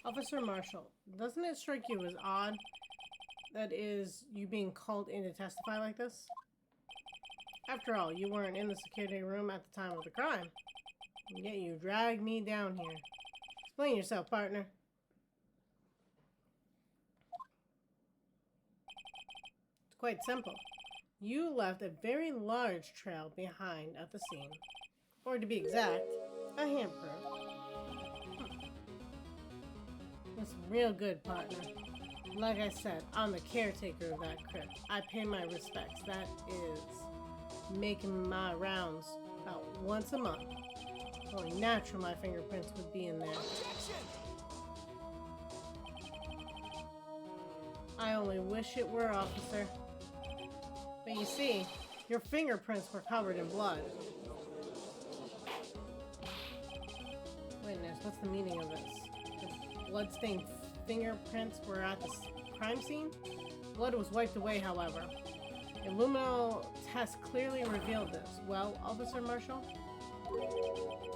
Officer Marshall, doesn't it strike you as odd that is you being called in to testify like this? After all, you weren't in the security room at the time of the crime. And yet you dragged me down here. Explain yourself, partner. It's quite simple. You left a very large trail behind at the scene. Or to be exact, a handprint. That's real good, partner. Like I said, I'm the caretaker of that crypt. I pay my respects. That is making my rounds about once a month. It's only natural my fingerprints would be in there. I only wish it were, officer. But you see, your fingerprints were covered in blood. Witness, what's the meaning of this? The blood-stained fingerprints were at the crime scene? Blood was wiped away, however. A luminol test clearly revealed this. Well, Officer Marshall?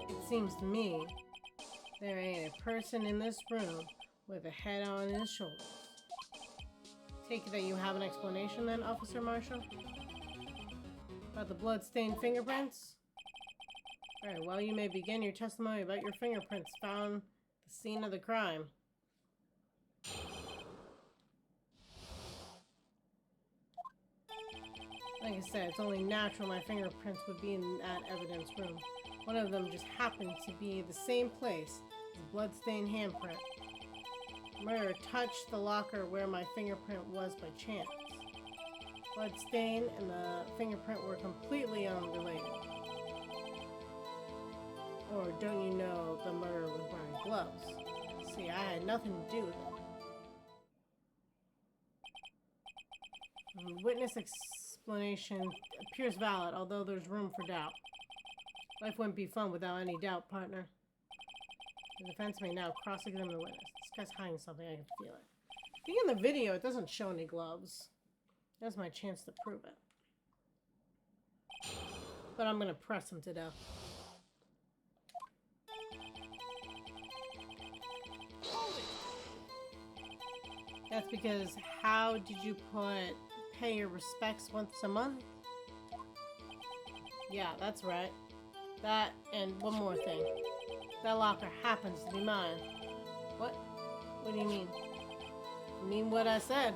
It seems to me there ain't a person in this room with a head on his shoulders. Take it that you have an explanation then, Officer Marshall? About the blood-stained fingerprints? Very well, you may begin your testimony about your fingerprints found at the scene of the crime. Like I said, it's only natural my fingerprints would be in that evidence room. One of them just happened to be the same place as the bloodstained handprint. Murderer touched the locker where my fingerprint was by chance. Bloodstain and the fingerprint were completely unrelated. Or don't you know the murderer was wearing gloves? See, I had nothing to do with it. Witness explanation appears valid, although there's room for doubt. Life wouldn't be fun without any doubt, partner. The defense may now cross-examine the witness. This guy's hiding something, I can feel it. I think in the video, it doesn't show any gloves. That's my chance to prove it. But I'm gonna press him to death. That's because how did you pay your respects once a month? Yeah, that's right. That and one more thing. That locker happens to be mine. What? What do you mean? I mean what I said.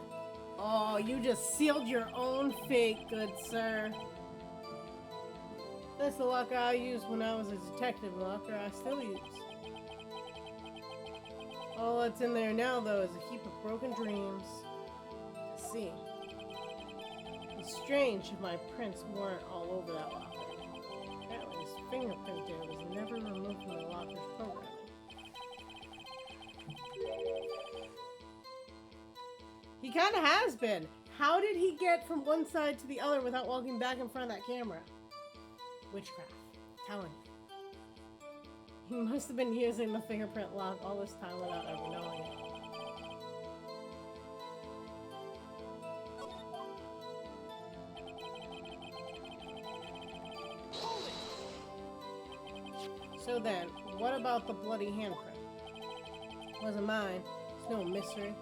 Oh, you just sealed your own fate, good sir. That's the locker I used when I was a detective, locker I still use. All that's in there now, though, is a heap of broken dreams. Let's see. It's strange if my prints weren't all over that locker. Apparently, his fingerprint there was never removed from the locker's programming. He kind of has been. How did he get from one side to the other without walking back in front of that camera? Witchcraft. I'm telling you. He must have been using the fingerprint lock all this time without ever knowing it. So then, what about the bloody handprint? Wasn't mine. It's no mystery.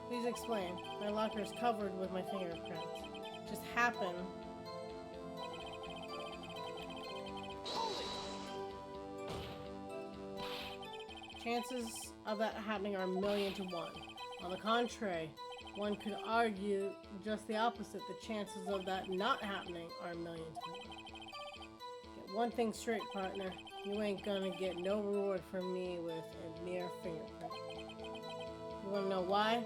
Please explain. My locker is covered with my fingerprints. Just happened. Chances of that happening are 1,000,000 to 1. On the contrary, one could argue just the opposite. The chances of that not happening are 1,000,000 to 1. Get one thing straight, partner. You ain't gonna get no reward from me with a mere fingerprint. You wanna know why?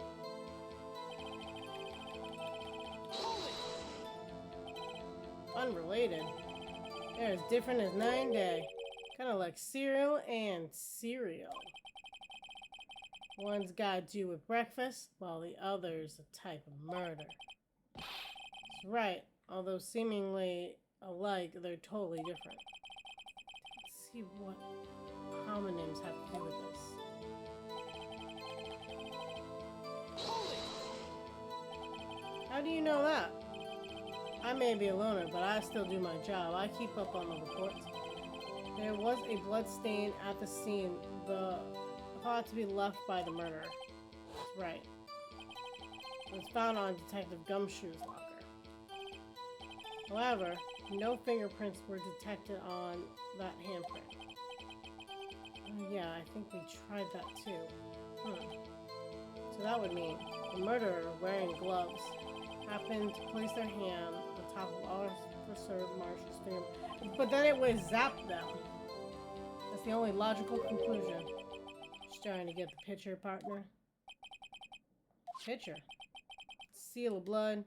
unrelated. They're as different as 9 day. Kind of like cereal and cereal. One's got to do with breakfast, while the other's a type of murder. That's right. Although seemingly alike, they're totally different. Let's see what homonyms have to do with this. How do you know that? I may be a loner, but I still do my job. I keep up on the reports. There was a blood stain at the scene. The thought to be left by the murderer. That's right. It was found on Detective Gumshoe's locker. However, no fingerprints were detected on that handprint. Oh yeah, I think we tried that too. So that would mean the murderer, wearing gloves, happened to place their hand on top of Officer Marshall's finger, but then it would zap them. That's the only logical conclusion. Just trying to get the picture, partner. Picture. Seal of blood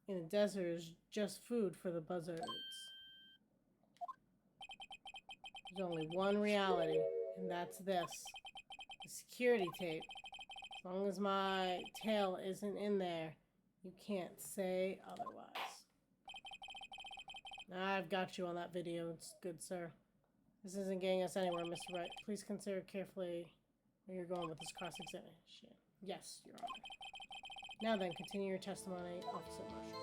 in the desert is just food for the buzzards. There's only one reality, and that's this. The security tape. As long as my tail isn't in there, you can't say otherwise. I've got you on that video. It's good, sir. This isn't getting us anywhere, Mr. Wright. Please consider carefully where you're going with this cross-examination. Yes, Your Honor. Now then, continue your testimony, Officer Marshall.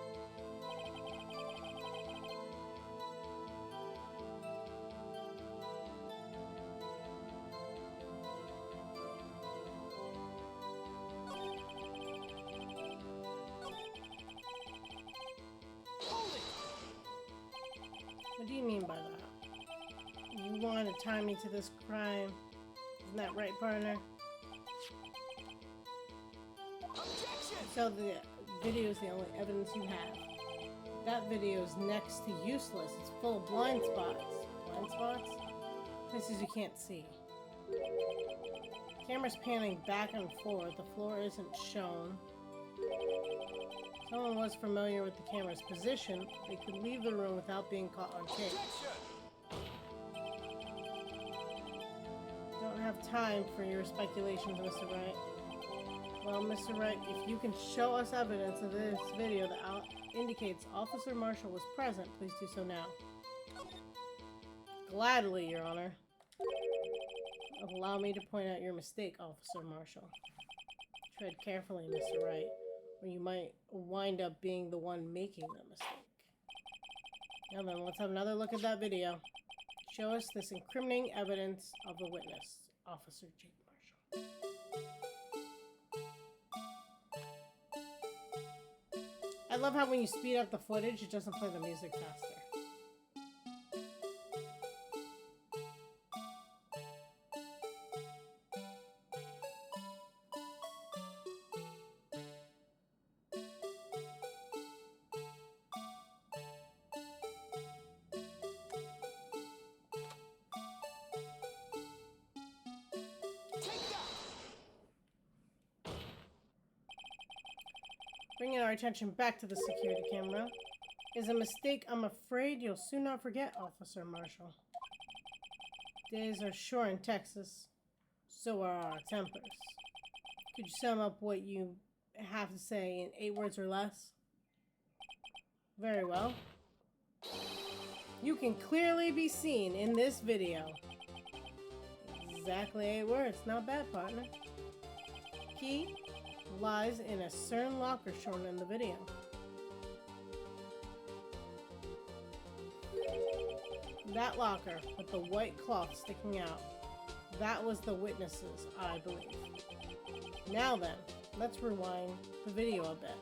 What do you mean by that? You want to tie me to this crime? Isn't that right, partner? So the video is the only evidence you have. That video is next to useless. It's full of blind spots. Blind spots? Places you can't see. Camera's panning back and forth. The floor isn't shown. If someone was familiar with the camera's position, they could leave the room without being caught on tape. Don't have time for your speculations, Mr. Wright. Well, Mr. Wright, if you can show us evidence of this video that indicates Officer Marshall was present, please do so now. Gladly, Your Honor. Allow me to point out your mistake, Officer Marshall. Tread carefully, Mr. Wright, or you might wind up being the one making the mistake. Now then, let's have another look at that video. Show us this incriminating evidence of the witness, Officer Jake Marshall. I love how when you speed up the footage, it doesn't play the music faster. Bringing our attention back to the security camera is a mistake I'm afraid you'll soon not forget, Officer Marshall. Days are short in Texas, so are our tempers. Could you sum up what you have to say in 8 words or less? Very well. You can clearly be seen in this video. Exactly 8 words. Not bad, partner. Key lies in a certain locker shown in the video. That locker with the white cloth sticking out, that was the witness's, I believe. Now then, let's rewind the video a bit.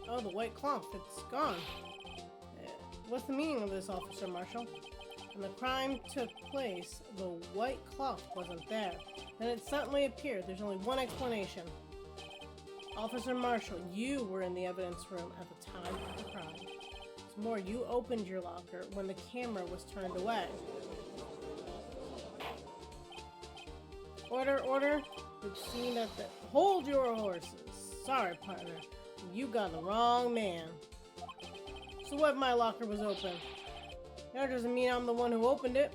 Oh, the white cloth, it's gone. What's the meaning of this, Officer Marshall? When the crime took place, the white cloth wasn't there. Then it suddenly appeared. There's only one explanation. Officer Marshall, you were in the evidence room at the time of the crime. What's more, you opened your locker when the camera was turned away. Order, order. We've seen that the... Hold your horses. Sorry, partner. You got the wrong man. So what if my locker was open? That doesn't mean I'm the one who opened it.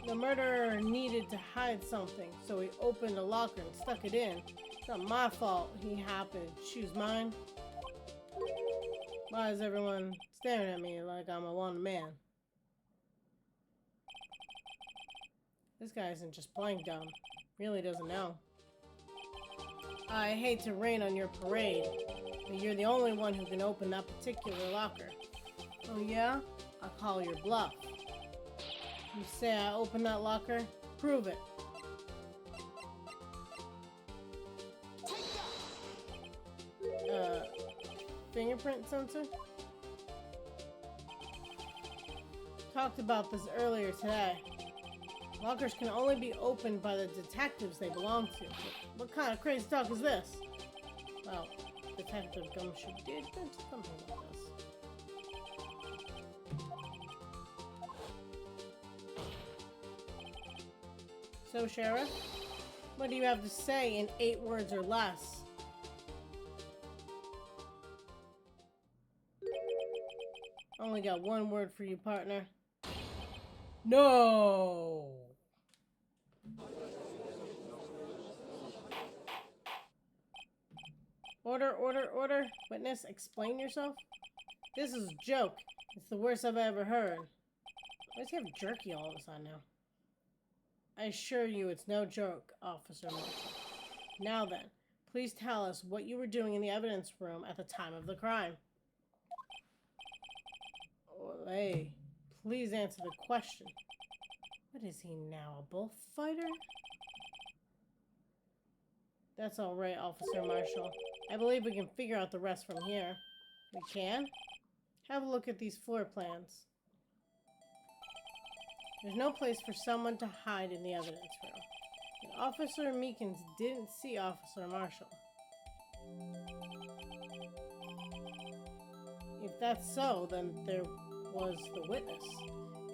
The murderer needed to hide something, so he opened a locker and stuck it in. It's not my fault he happened to choose mine. Why is everyone staring at me like I'm a wanted man? This guy isn't just playing dumb. Really doesn't know. I hate to rain on your parade, but you're the only one who can open that particular locker. Oh yeah? I'll call your bluff. You say I opened that locker? Prove it. Fingerprint sensor? Talked about this earlier today. Lockers can only be opened by the detectives they belong to. What kind of crazy talk is this? Well, Detective Gumshoe did mention something like this. So, Sheriff, what do you have to say in 8 words or less? Only got 1 word for you, partner. No! Order, order, order. Witness, explain yourself. This is a joke. It's the worst I've ever heard. Why does he have jerky all of a sudden now? I assure you it's no joke, Officer Marshall. Now then, please tell us what you were doing in the evidence room at the time of the crime. Hey, please answer the question. What is he now, a bullfighter? That's all right, Officer Marshall. I believe we can figure out the rest from here. We can? Have a look at these floor plans. There's no place for someone to hide in the evidence room. And Officer Meekins didn't see Officer Marshall. If that's so, then there was the witness.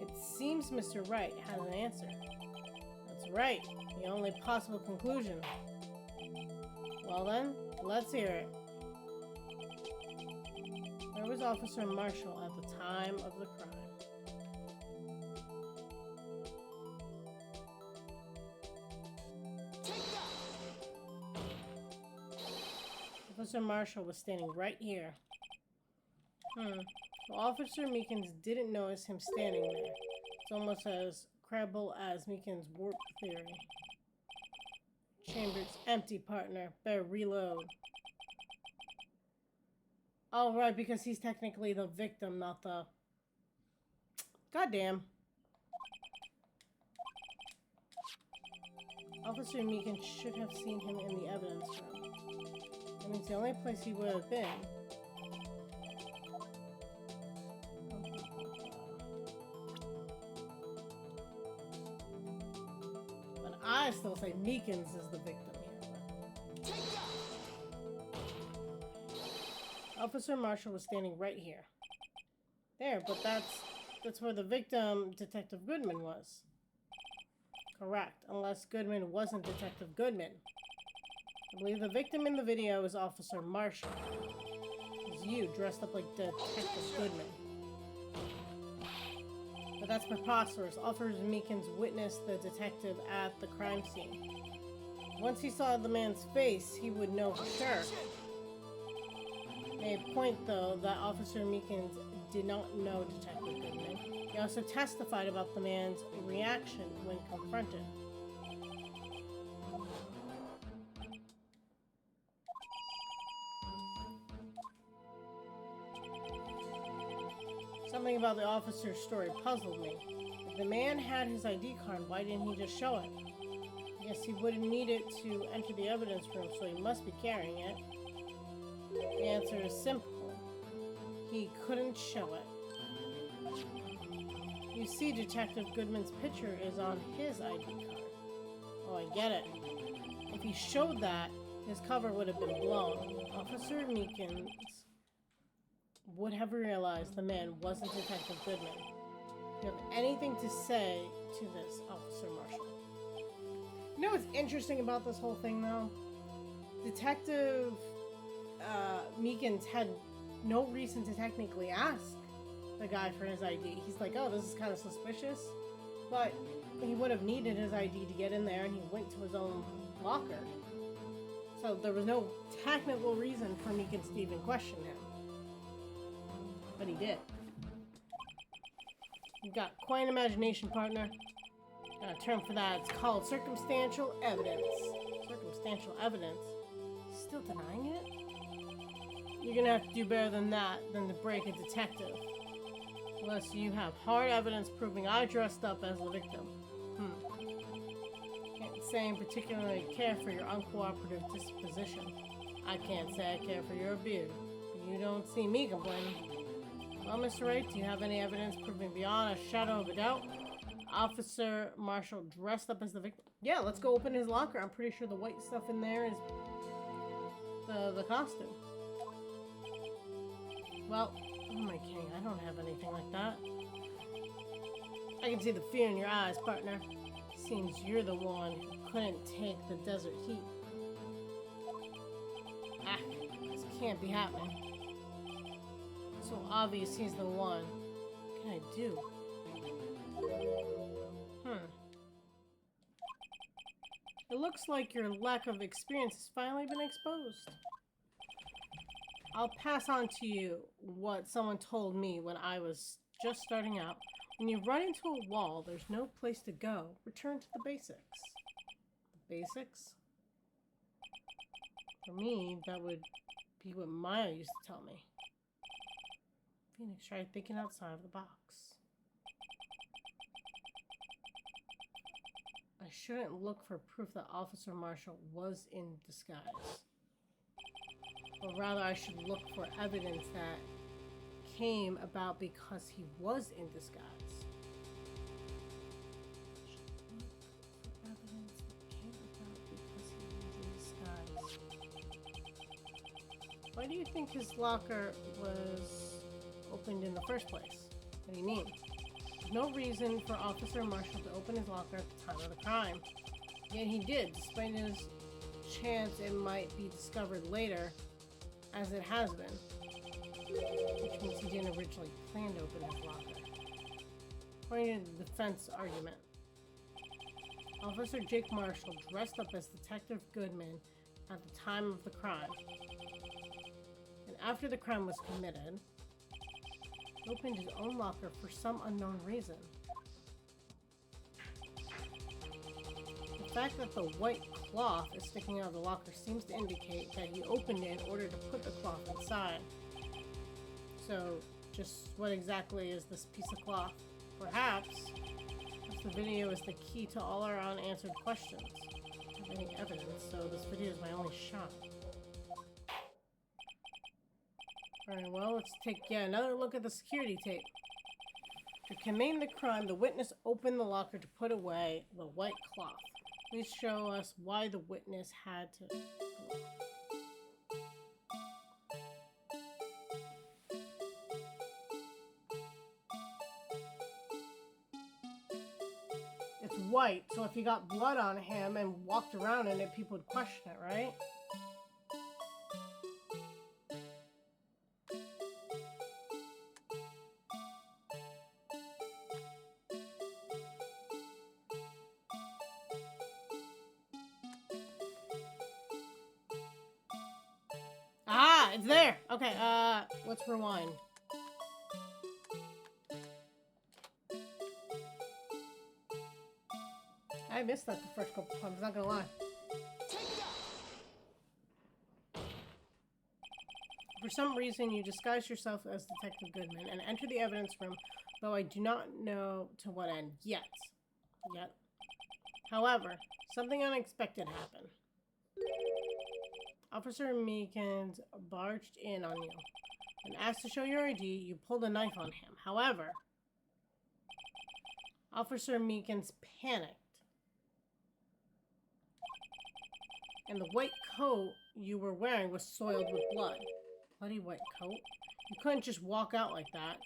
It seems Mr. Wright has an answer. That's right. The only possible conclusion. Well then, let's hear it. Where was Officer Marshall at the time of the crime? Officer Marshall was standing right here. Well, Officer Meekins didn't notice him standing there. It's almost as credible as Meekins' warp theory. Chamber's empty, partner. Better reload. Oh, right, because he's technically the victim, not the... Goddamn. Officer Meekins should have seen him in the evidence room. That means the only place he would have been... But I still say Meekins is the victim here. Officer Marshall was standing right here. There, but that's where the victim, Detective Goodman, was. Correct, unless Goodman wasn't Detective Goodman. I believe the victim in the video is Officer Marshall. It's you, dressed up like Detective Goodman. But that's preposterous. Officer Meekins witnessed the detective at the crime scene. Once he saw the man's face, he would know for sure. A point, though, that Officer Meekins did not know Detective Goodman. He also testified about the man's reaction when confronted. Something about the officer's story puzzled me. If the man had his ID card, why didn't he just show it? I guess he wouldn't need it to enter the evidence room, so he must be carrying it. The answer is simple. He couldn't show it. You see, Detective Goodman's picture is on his ID card. Oh, I get it. If he showed that, his cover would have been blown. Officer Meekins would have realized the man wasn't Detective Goodman. Do you have anything to say to this, Officer Marshall? You know what's interesting about this whole thing, though? Detective Meekins had no reason to technically ask the guy for his ID. He's like, oh, this is kind of suspicious. But he would have needed his ID to get in there, and he went to his own locker. So there was no technical reason for Meekins to even question him. But he did. You've got quite an imagination, partner. Got a term for that. It's called circumstantial evidence. Circumstantial evidence? Still denying it? You're gonna have to do better than that, than to break a detective. Unless you have hard evidence proving I dressed up as the victim. Can't say in particular I care for your uncooperative disposition. I can't say I care for your beard. But you don't see me complaining. Well, Mr. Wright, do you have any evidence proving beyond a shadow of a doubt Officer Marshall dressed up as the victim? Yeah, let's go open his locker. I'm pretty sure the white stuff in there is the costume. Well, oh my king, I don't have anything like that. I can see the fear in your eyes, partner. Seems you're the one who couldn't take the desert heat. Ah, this can't be happening. So obvious he's the one. What can I do? It looks like your lack of experience has finally been exposed. I'll pass on to you what someone told me when I was just starting out. When you run into a wall, there's no place to go. Return to the basics. The basics? For me, that would be what Maya used to tell me. Phoenix, try thinking outside of the box. I shouldn't look for proof that Officer Marshall was in disguise. But rather, I should look for evidence that came about because he was in disguise. Why do you think his locker was opened in the first place? What do you mean? There's no reason for Officer Marshall to open his locker at the time of the crime. Yet he did, despite his chance it might be discovered later, as it has been. Which means he didn't originally plan to open his locker. According to the defense argument, Officer Jake Marshall dressed up as Detective Goodman at the time of the crime. And after the crime was committed, he opened his own locker for some unknown reason. The fact that the white cloth is sticking out of the locker seems to indicate that he opened it in order to put the cloth inside. So, just what exactly is this piece of cloth? Perhaps the video is the key to all our unanswered questions. I don't have any evidence, so this video is my only shot. Alright, well, let's take yet another look at the security tape. To commit the crime, the witness opened the locker to put away the white cloth. Please show us why the witness had to... It's white, so if you got blood on him and walked around in it, people would question it, right? Ah, it's there! Okay, let's rewind. I missed that the first couple times, not gonna lie. For some reason, you disguise yourself as Detective Goodman and enter the evidence room, though I do not know to what end yet. However, something unexpected happened. Officer Meekins barged in on you and asked to show your ID. You pulled a knife on him. However, Officer Meekins panicked And the white coat you were wearing was soiled with blood. Bloody white coat? You couldn't just walk out like that.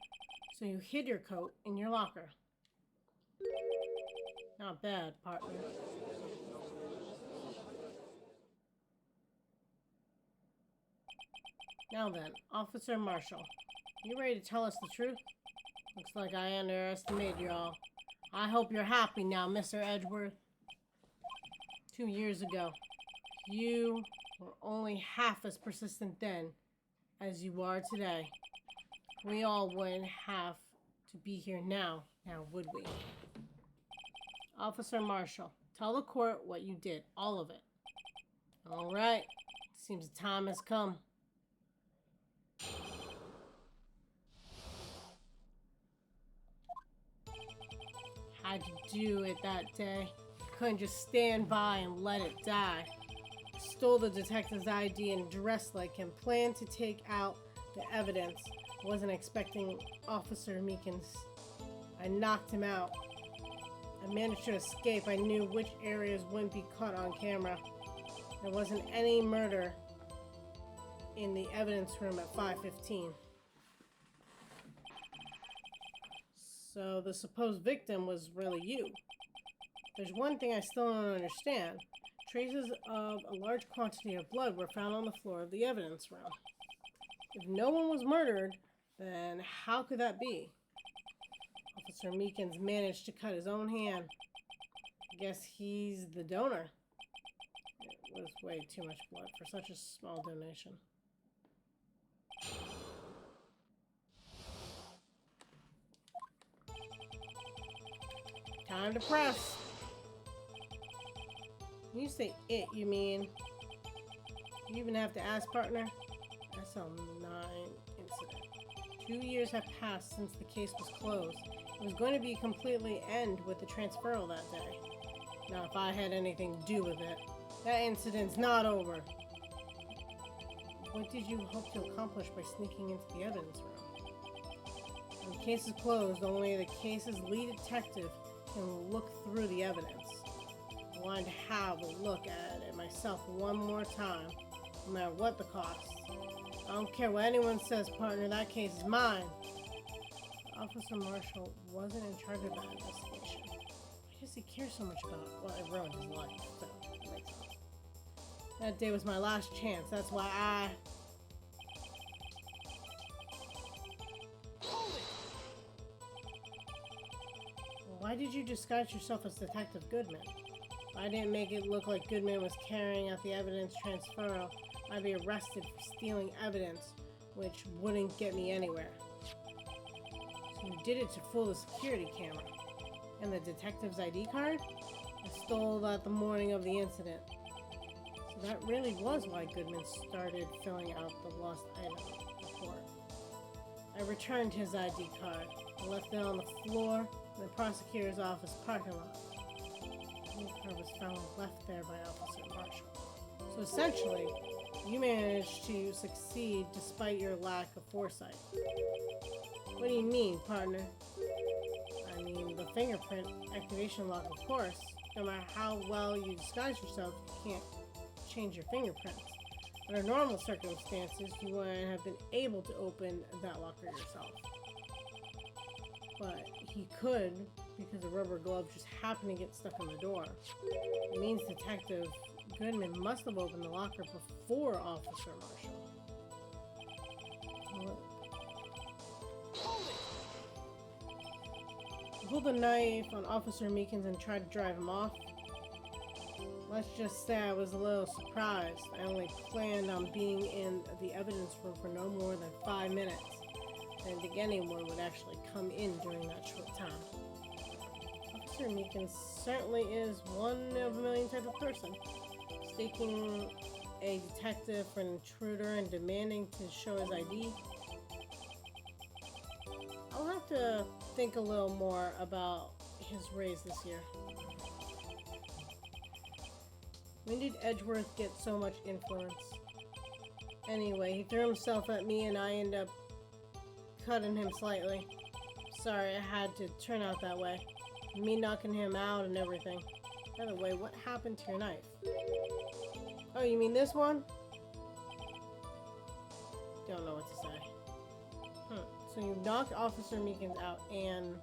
So you hid your coat in your locker. Not bad, partner. Now then, Officer Marshall, you ready to tell us the truth? Looks like I underestimated y'all. I hope you're happy now, Mr. Edgeworth. 2 years ago, you were only half as persistent then as you are today. We all wouldn't have to be here now, would we? Officer Marshall, tell the court what you did, all of it. All right, seems the time has come. How'd you do it that day? Couldn't just stand by and let it die. Stole the detective's ID and dressed like him. Planned to take out the evidence. Wasn't expecting Officer Meekins. I knocked him out. I managed to escape. I knew which areas wouldn't be caught on camera. There wasn't any murder in the evidence room at 5:15. So the supposed victim was really you. There's one thing I still don't understand. Traces of a large quantity of blood were found on the floor of the evidence room. If no one was murdered, then how could that be? Officer Meekins managed to cut his own hand. I guess he's the donor. It was way too much blood for such a small donation. Time to press. When you say it, you mean... You even have to ask, partner? SL9 incident. 2 years have passed since the case was closed. It was going to be completely end with the transferal that day. Now, if I had anything to do with it, that incident's not over. What did you hope to accomplish by sneaking into the evidence room? When the case is closed, only the case's lead detective can look through the evidence. I wanted to have a look at it myself one more time, no matter what the cost. I don't care what anyone says, partner, that case is mine. Officer Marshall wasn't in charge of that investigation. Why does he care so much about it? Well, it ruined his life, so that makes sense. That day was my last chance, that's why I... Why did you disguise yourself as Detective Goodman? If I didn't make it look like Goodman was carrying out the evidence transferal, I'd be arrested for stealing evidence, which wouldn't get me anywhere. So you did it to fool the security camera. And the detective's ID card? I stole that the morning of the incident. So that really was why Goodman started filling out the lost item report. I returned his ID card and left it on the floor in the prosecutor's office parking lot. The card was found left there by Officer Marshall. So essentially, you managed to succeed despite your lack of foresight. What do you mean, partner? I mean, the fingerprint activation lock, of course. No matter how well you disguise yourself, you can't change your fingerprints. Under normal circumstances, you wouldn't have been able to open that locker yourself. But he could, because a rubber glove just happened to get stuck in the door. It means Detective Goodman must have opened the locker before Officer Marshall. I pulled a knife on Officer Meekins and tried to drive him off. Let's just say I was a little surprised. I only planned on being in the evidence room for no more than 5 minutes. I didn't think anyone would actually come in during that short time. Officer Meekins certainly is one of a million type of person. Staking a detective for an intruder and demanding to show his ID. I'll have to think a little more about his raise this year. When did Edgeworth get so much influence? Anyway, he threw himself at me and I ended up cutting him slightly. Sorry, it had to turn out that way. Me knocking him out and everything. By the way, what happened to your knife? Oh, you mean this one? Don't know what to say. So you knocked Officer Meekins out and...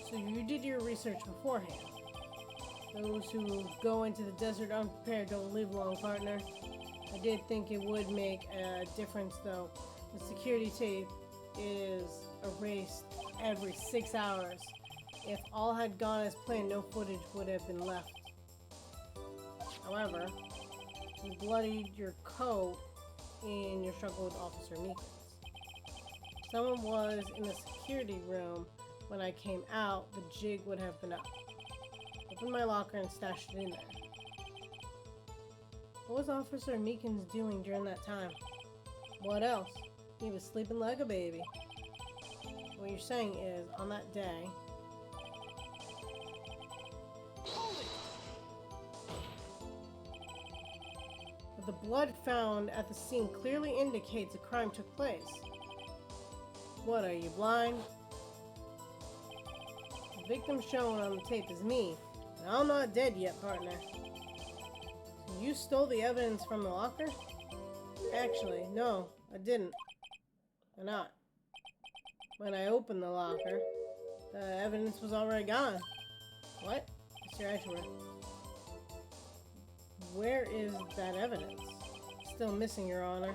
So you did your research beforehand. Those who go into the desert unprepared don't live long, partner. I did think it would make a difference, though. The security tape is erased every 6 hours. If all had gone as planned, no footage would have been left. However, you bloodied your coat in your struggle with Officer Meekins. Someone was in the security room. When I came out, the jig would have been up. Opened my locker and stashed it in there. What was Officer Meekins doing during that time? What else? He was sleeping like a baby. What you're saying is, on that day... The blood found at the scene clearly indicates a crime took place. What, are you blind? The victim shown on the tape is me, and I'm not dead yet, partner. So you stole the evidence from the locker? Actually, no, I didn't. Why not? When I opened the locker, the evidence was already gone. What? Mr. Edgeworth. Where is that evidence? Still missing, Your Honor.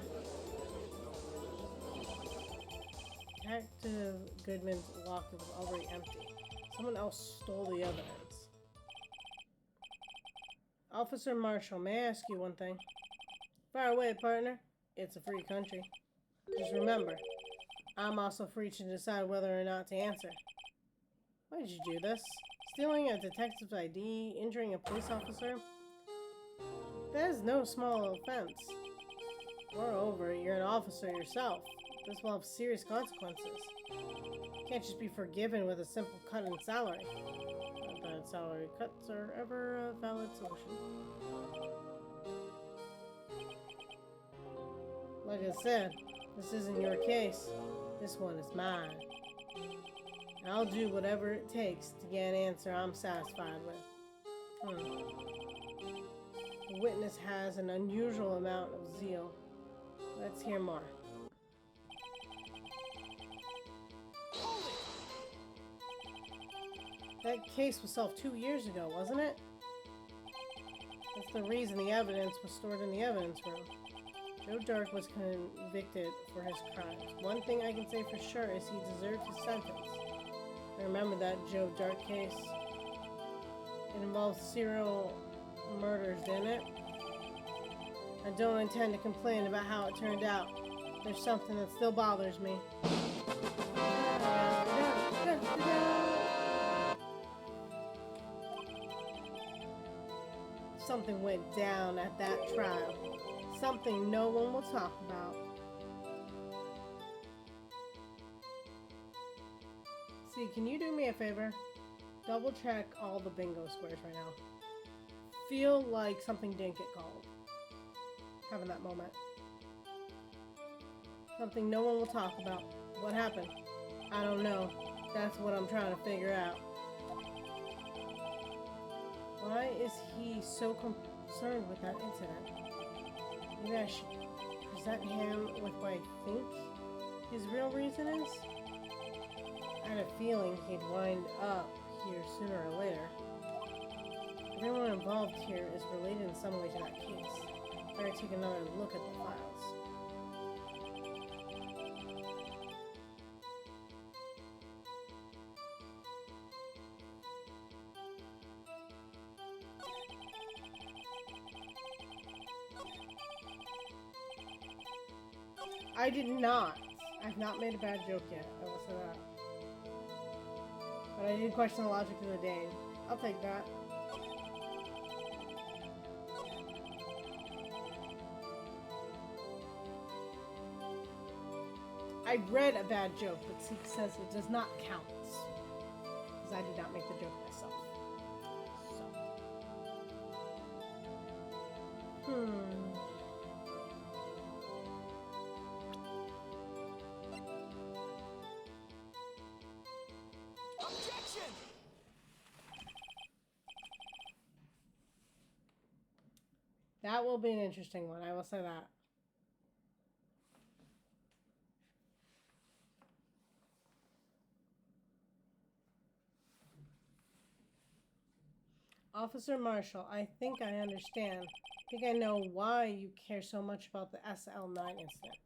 Detective Goodman's locker was already empty. Someone else stole the evidence. Officer Marshall, may I ask you one thing? Fire away, partner. It's a free country. Just remember, I'm also free to decide whether or not to answer. Why did you do this? Stealing a detective's ID, injuring a police officer? That is no small offense. Moreover, you're an officer yourself. This will have serious consequences. You can't just be forgiven with a simple cut in salary. Not that salary cuts are ever a valid solution. Like I said, this isn't your case. This one is mine. And I'll do whatever it takes to get an answer I'm satisfied with. The witness has an unusual amount of zeal. Let's hear more. That case was solved 2 years ago, wasn't it? That's the reason the evidence was stored in the evidence room. Joe Dark was convicted for his crimes. One thing I can say for sure is he deserved his sentence. I remember that Joe Dark case. It involved serial murders, didn't it? I don't intend to complain about how it turned out. There's something that still bothers me. Something went down at that trial. Something no one will talk about. See, can you do me a favor? Double check all the bingo squares right now. Feel like something didn't get called. Having that moment. Something no one will talk about. What happened? I don't know. That's what I'm trying to figure out. Why is he so concerned with that incident? Maybe I should present him with what I think his real reason is? I had a feeling he'd wind up here sooner or later. Everyone involved here is related in some way to that case. Better take another look at the files. I did not. I've not made a bad joke yet. I will say that. But I did question the logic of the day. I'll take that. I read a bad joke, but Seek says it does not count. Because I did not make the joke myself. So. That will be an interesting one, I will say that. Officer Marshall, I think I understand. I think I know why you care so much about the SL9 incident.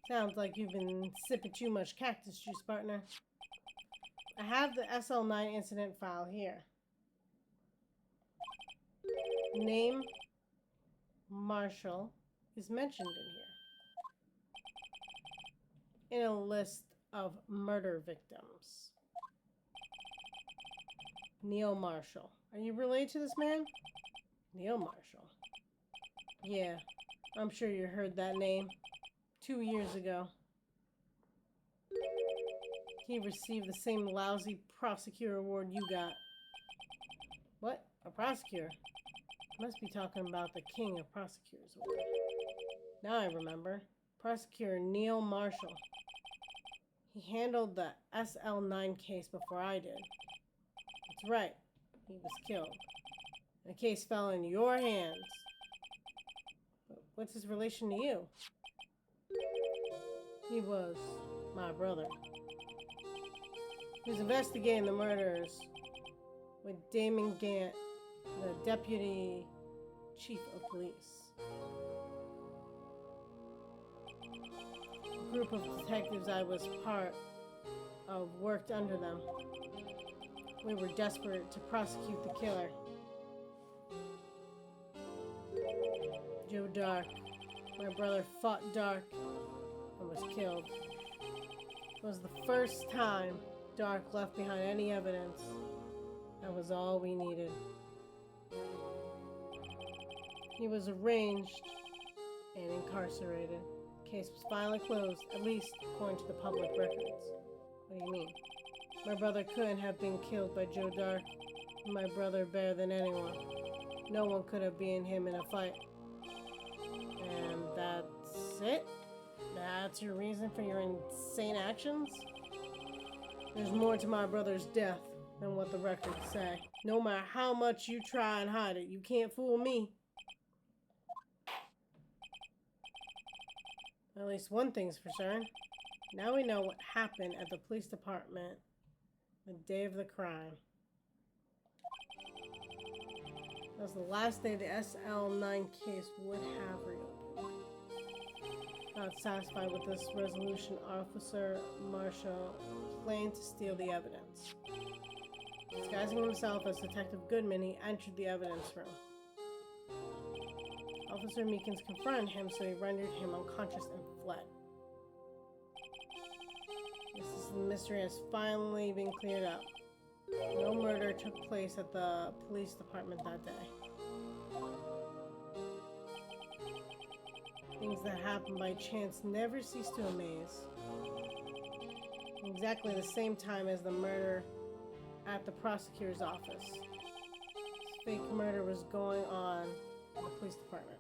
Sounds like you've been sipping too much cactus juice, partner. I have the SL9 incident file here. Name Marshall is mentioned in here. In a list of murder victims. Neil Marshall. Are you related to this man? Neil Marshall. Yeah, I'm sure you heard that name. 2 years ago. He received the same lousy prosecutor award you got. What? A prosecutor? Must be talking about the King of Prosecutors Award. Now I remember. Prosecutor Neil Marshall. He handled the SL9 case before I did. That's right. He was killed. The case fell in your hands. But what's his relation to you? He was my brother. He was investigating the murders with Damon Gant, the deputy chief of police. A group of detectives I was part of worked under them. We were desperate to prosecute the killer. Joe Dark. My brother fought Dark and was killed. It was the first time Dark left behind any evidence. That was all we needed. He was arraigned and incarcerated. The case was finally closed, at least according to the public records. What do you mean? My brother couldn't have been killed by Joe Dark. My brother better than anyone. No one could have beaten him in a fight. And that's it? That's your reason for your insane actions? There's more to my brother's death than what the records say. No matter how much you try and hide it, you can't fool me. At least one thing's for certain. Now we know what happened at the police department the day of the crime. That was the last day the SL9 case would have reopened. Not satisfied with this resolution, Officer Marshall planned to steal the evidence. Disguising himself as Detective Goodman, he entered the evidence room. Officer Meekins confronted him, so he rendered him unconscious and fled. This mystery has finally been cleared up. No murder took place at the police department that day. Things that happen by chance never cease to amaze. Exactly the same time as the murder at the prosecutor's office. This fake murder was going on at the police department.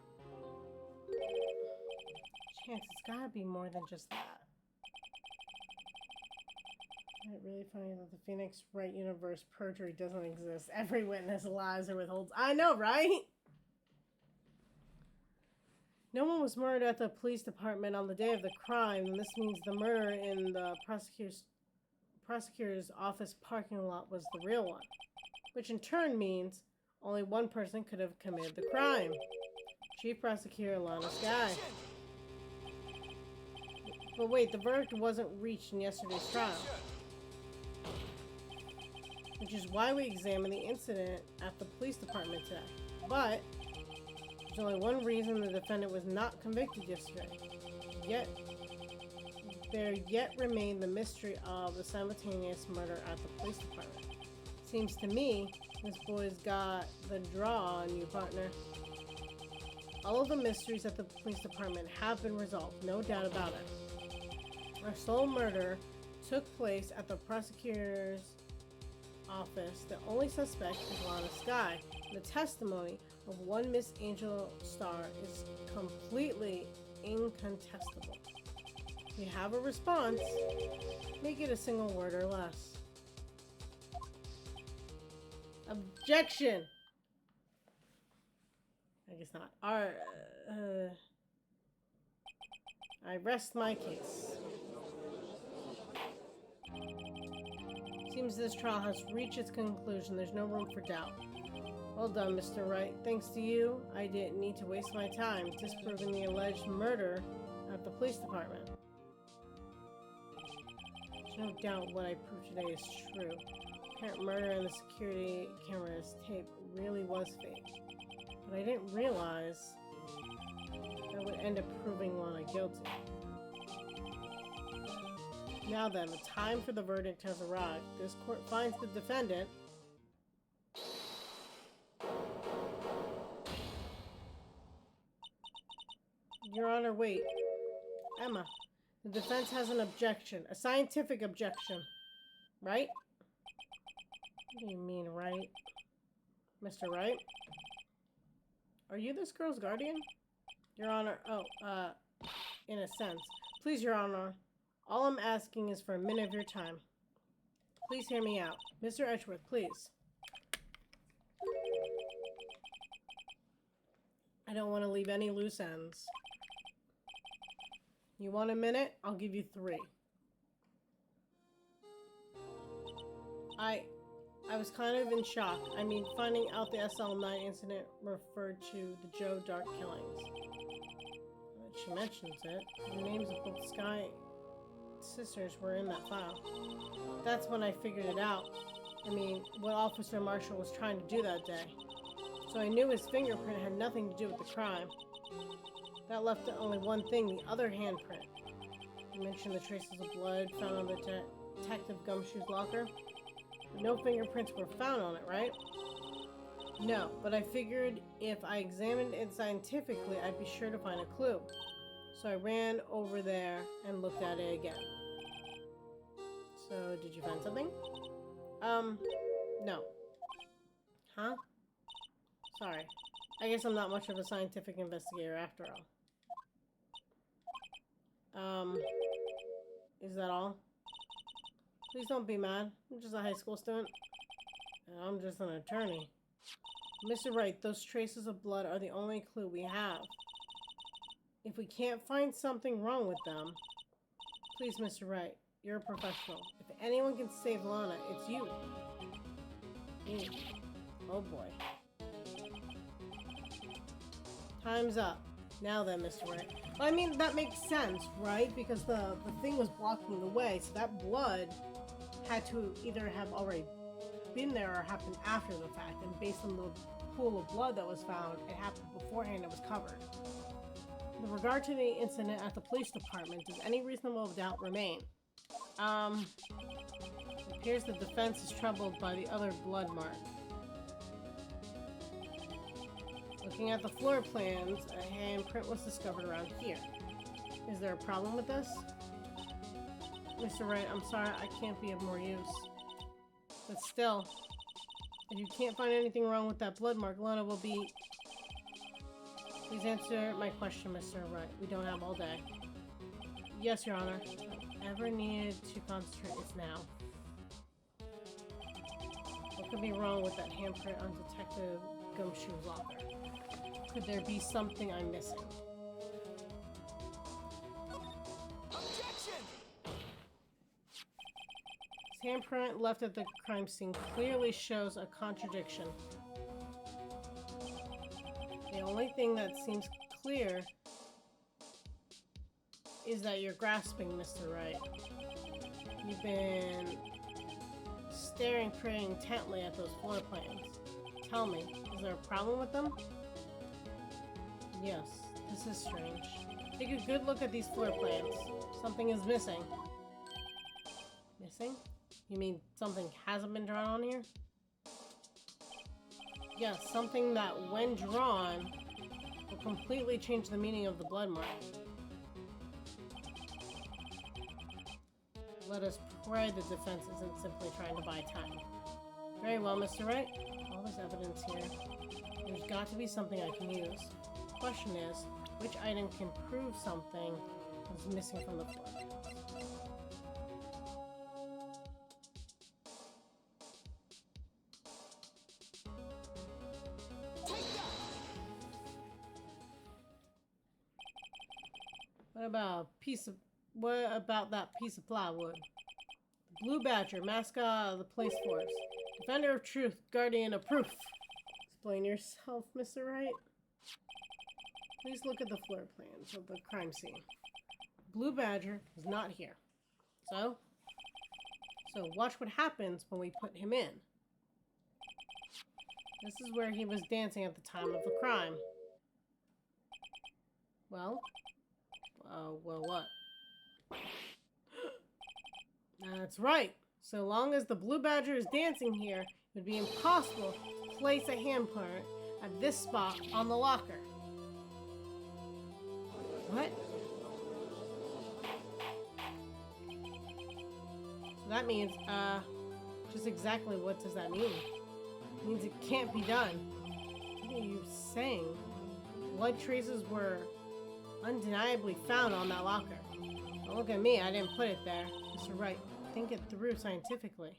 Chance, it's gotta be more than just that. Isn't it really funny that the Phoenix Wright universe perjury doesn't exist? Every witness lies or withholds. I know, right? No one was murdered at the police department on the day of the crime, and this means the murder in the prosecutor's office parking lot was the real one. Which in turn means only one person could have committed the crime. Chief Prosecutor Lana Sky. But wait, the verdict wasn't reached in yesterday's trial. Which is why we examined the incident at the police department today. But there's only one reason the defendant was not convicted yesterday. There yet remained the mystery of the simultaneous murder at the police department. Seems to me this boy's got the draw on you, partner. All of the mysteries at the police department have been resolved, no doubt about it. Our sole murder took place at the prosecutor's office. The only suspect is Lana Sky. The testimony of one Miss Angel Star is completely incontestable. If you have a response, make it a single word or less. Objection! I guess not. I rest my case. Seems this trial has reached its conclusion. There's no room for doubt. Well done, Mr. Wright. Thanks to you, I didn't need to waste my time disproving the alleged murder at the police department. There's no doubt what I proved today is true. Apparent murder and the security camera's tape really was fake. But I didn't realize that would end up proving Lana guilty. Now then, the time for the verdict has arrived. This court finds the defendant Your Honor, wait. Emma, the defense has an objection. A scientific objection. Right? What do you mean, right? Mr. Wright? Are you this girl's guardian? Your Honor, in a sense. Please, Your Honor, all I'm asking is for a minute of your time. Please hear me out. Mr. Edgeworth, please. I don't want to leave any loose ends. You want a minute? I'll give you 3. I was kind of in shock. I mean, finding out the SL9 incident referred to the Joe Dark killings. She mentions it. The names of both Sky sisters were in that file. That's when I figured it out. I mean, what Officer Marshall was trying to do that day. So I knew his fingerprint had nothing to do with the crime. That left only one thing, the other handprint. You mentioned the traces of blood found on the Detective Gumshoe's locker. But no fingerprints were found on it, right? No, but I figured if I examined it scientifically, I'd be sure to find a clue. So I ran over there and looked at it again. So, did you find something? No. Huh? Sorry. I guess I'm not much of a scientific investigator after all. Is that all? Please don't be mad. I'm just a high school student. And I'm just an attorney. Mr. Wright, those traces of blood are the only clue we have. If we can't find something wrong with them, please, Mr. Wright, you're a professional. If anyone can save Lana, it's you. Me. Oh boy. Time's up. Now then, Mr. Wright. Well, I mean, that makes sense, right? Because the thing was blocking the way, so that blood had to either have already been there or happened after the fact. And based on the pool of blood that was found, it happened beforehand, it was covered. With regard to the incident at the police department, does any reasonable doubt remain? It appears the defense is troubled by the other blood mark. Looking at the floor plans, a handprint was discovered around here. Is there a problem with this? Mr. Wright, I'm sorry, I can't be of more use. But still, if you can't find anything wrong with that blood mark, Lana will be... Please answer my question, Mr. Wright. We don't have all day. Yes, Your Honor. If I ever needed to concentrate, it's now. What could be wrong with that handprint on Detective Gumshoe's locker? Could there be something I'm missing? Objection! This handprint left at the crime scene clearly shows a contradiction. The only thing that seems clear is that you're grasping, Mr. Wright. You've been staring pretty intently at those floor plans. Tell me, is there a problem with them? Yes, this is strange. Take a good look at these floor plans. Something is missing. Missing? You mean something hasn't been drawn on here? Yes, something that, when drawn, will completely change the meaning of the blood mark. Let us pray the defense isn't simply trying to buy time. Very well, Mr. Wright. All this evidence here. There's got to be something I can use. The question is, which item can prove something is missing from the floor? What about that piece of plywood? The Blue Badger, mascot of the police force. Defender of truth, guardian of proof. Explain yourself, Mr. Wright. Please look at the floor plans of the crime scene. Blue Badger is not here. So watch what happens when we put him in. This is where he was dancing at the time of the crime. Well, what? That's right. So long as the Blue Badger is dancing here, it would be impossible to place a handprint at this spot on the locker. What? So that means, just exactly what does that mean? It means it can't be done. What are you saying? Blood traces were undeniably found on that locker. Don't look at me, I didn't put it there. Mr. Wright, think it through scientifically.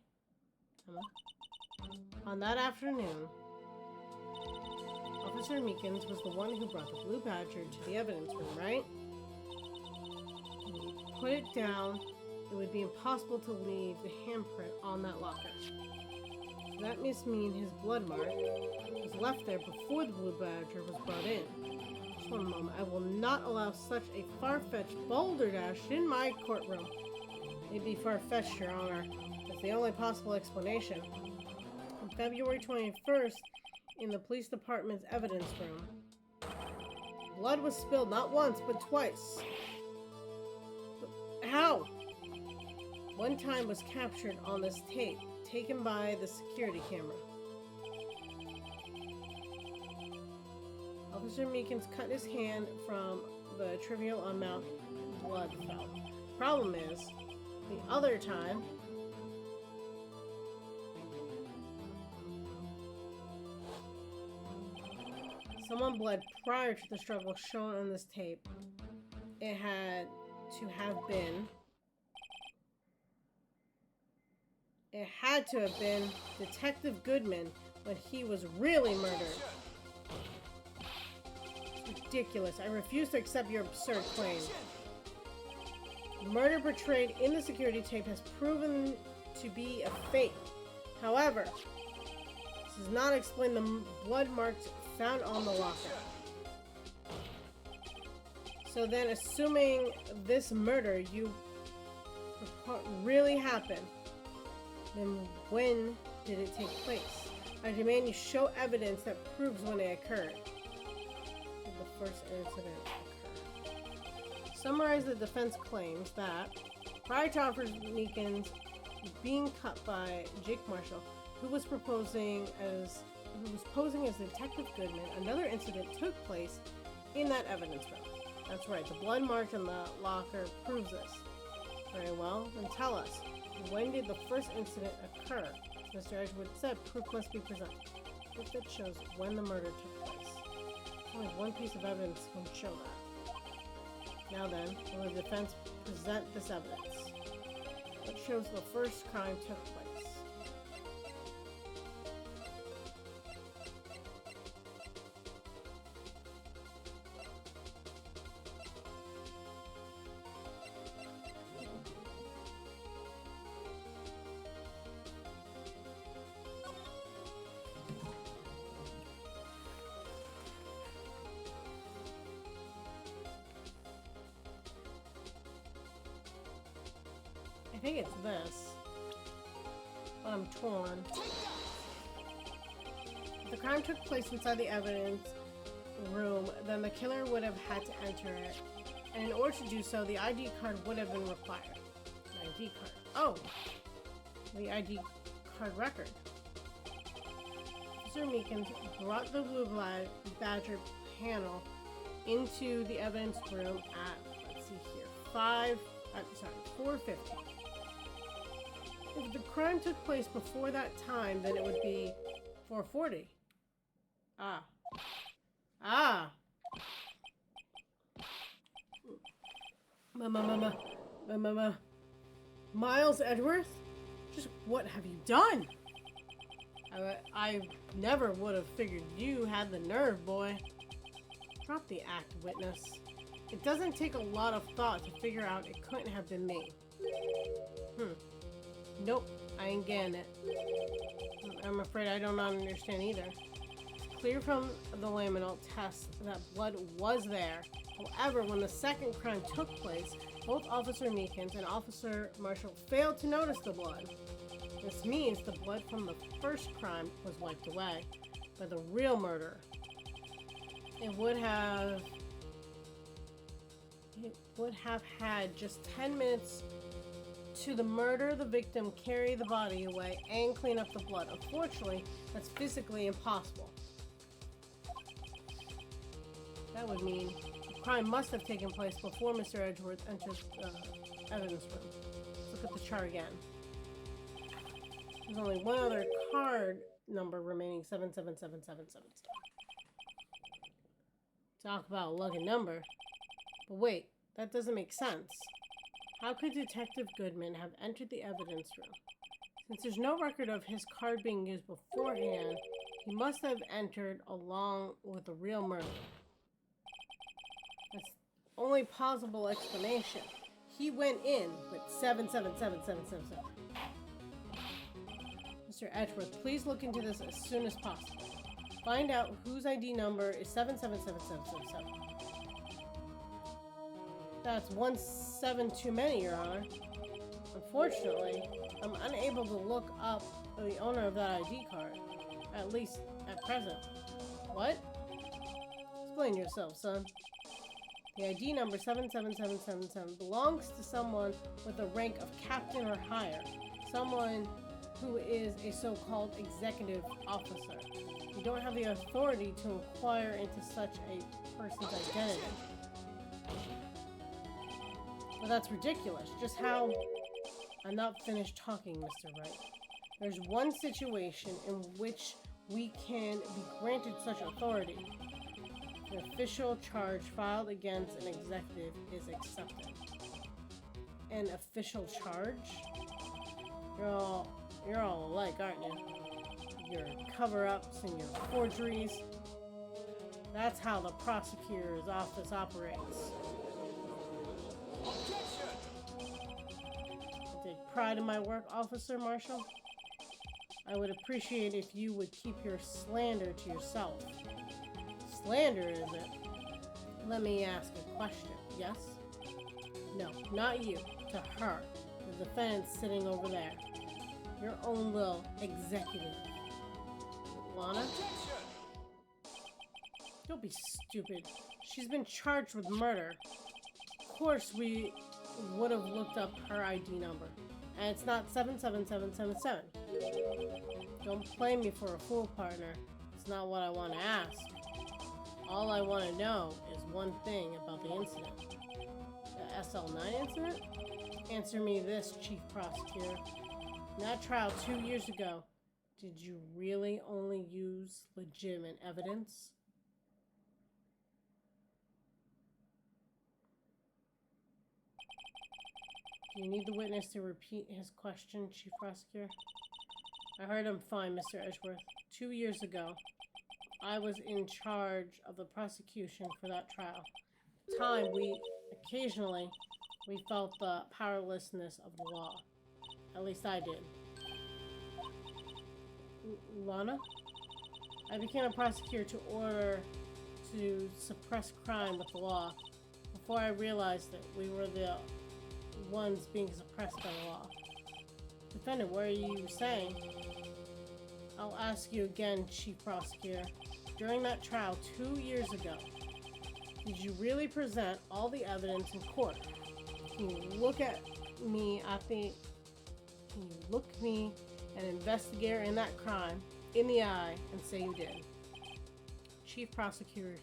On that afternoon, Officer Meekins was the one who brought the Blue Badger to the evidence room, right? When you put it down, it would be impossible to leave the handprint on that locker. So that must mean his blood mark was left there before the Blue Badger was brought in. Just one moment. I will not allow such a far-fetched balderdash in my courtroom. It'd be far-fetched, Your Honor. That's the only possible explanation. On February 21st, in the police department's evidence room, blood was spilled not once, but twice. But how? One time was captured on this tape, taken by the security camera. Officer Meekins cut his hand from the trivial amount of blood fell. Problem is, the other time, someone bled prior to the struggle shown on this tape. It had to have been Detective Goodman when he was really murdered. It's ridiculous. I refuse to accept your absurd claim. The murder portrayed in the security tape has proven to be a fake. However, this does not explain the blood marks found on the locker. So then, assuming this murder really happened, then when did it take place? I demand you show evidence that proves when it occurred. The first incident occurred. Summarize the defense claims that prior to Officer Meekins being cut by Jake Marshall, who was posing as Detective Goodman, another incident took place in that evidence room. That's right, the blood mark in the locker proves this. Very well, then tell us, when did the first incident occur? As Mr. Edgewood said, proof must be presented. Proof that shows when the murder took place. Only one piece of evidence can show that. Now then, will the defense present this evidence? What shows the first crime took place? I think it's this, but I'm torn. If the crime took place inside the evidence room, then the killer would have had to enter it, and in order to do so, the ID card would have been required. The ID card. Oh! The ID card record. Officer Meekins brought the Blue Badger panel into the evidence room at, let's see here, 4:50. If the crime took place before that time, then it would be 4:40. Miles Edgeworth? Just what have you done? I never would have figured you had the nerve, boy. Drop the act, witness. It doesn't take a lot of thought to figure out it couldn't have been me. Nope, I ain't getting it. I'm afraid I do not understand either. It's clear from the laminal test that blood was there. However, when the second crime took place, both Officer Meekins and Officer Marshall failed to notice the blood. This means the blood from the first crime was wiped away by the real murderer. It would have had just 10 minutes to the murder the victim, carry the body away, and clean up the blood. Unfortunately, that's physically impossible. That would mean the crime must have taken place before Mr. Edgeworth entered the evidence room. Let's look at the chart again. There's only one other card number remaining, 777777. Talk about a lucky number. But wait, that doesn't make sense. How could Detective Goodman have entered the evidence room? Since there's no record of his card being used beforehand, he must have entered along with the real murderer. That's the only possible explanation. He went in with 777777. Mr. Edgeworth, please look into this as soon as possible. Find out whose ID number is 777777. That's 17 too many, Your Honor. Unfortunately, I'm unable to look up the owner of that ID card, at least at present. What? Explain yourself, son. The ID number 77777 belongs to someone with the rank of captain or higher, someone who is a so-called executive officer. You don't have the authority to inquire into such a person's identity. Well, that's ridiculous. Just how... I'm not finished talking, Mr. Wright. There's one situation in which we can be granted such authority. An official charge filed against an executive is accepted. An official charge? You're all alike, aren't you? Your cover-ups and your forgeries. That's how the prosecutor's office operates. I take pride in my work, Officer Marshall. I would appreciate if you would keep your slander to yourself. Slander, is it? Let me ask a question, yes? No, not you. To her. The defendant's sitting over there. Your own little executive. Lana? Don't be stupid. She's been charged with murder. Of course we would have looked up her ID number. And it's not 77777. Don't play me for a fool, partner. It's not what I want to ask. All I want to know is one thing about the incident. The SL9 incident? Answer me this, Chief Prosecutor. In that trial 2 years ago, did you really only use legitimate evidence? Do you need the witness to repeat his question, Chief Prosecutor? I heard him fine, Mr. Edgeworth. 2 years ago, I was in charge of the prosecution for that trial. At the time, occasionally, we felt the powerlessness of the law. At least I did. Lana? I became a prosecutor to suppress crime with the law. Before I realized that we were the ones being suppressed by the law. Defendant, what are you saying? I'll ask you again, Chief Prosecutor. During that trial 2 years ago, did you really present all the evidence in court? Can you look me, an investigator in that crime, in the eye and say you did? Chief Prosecutor,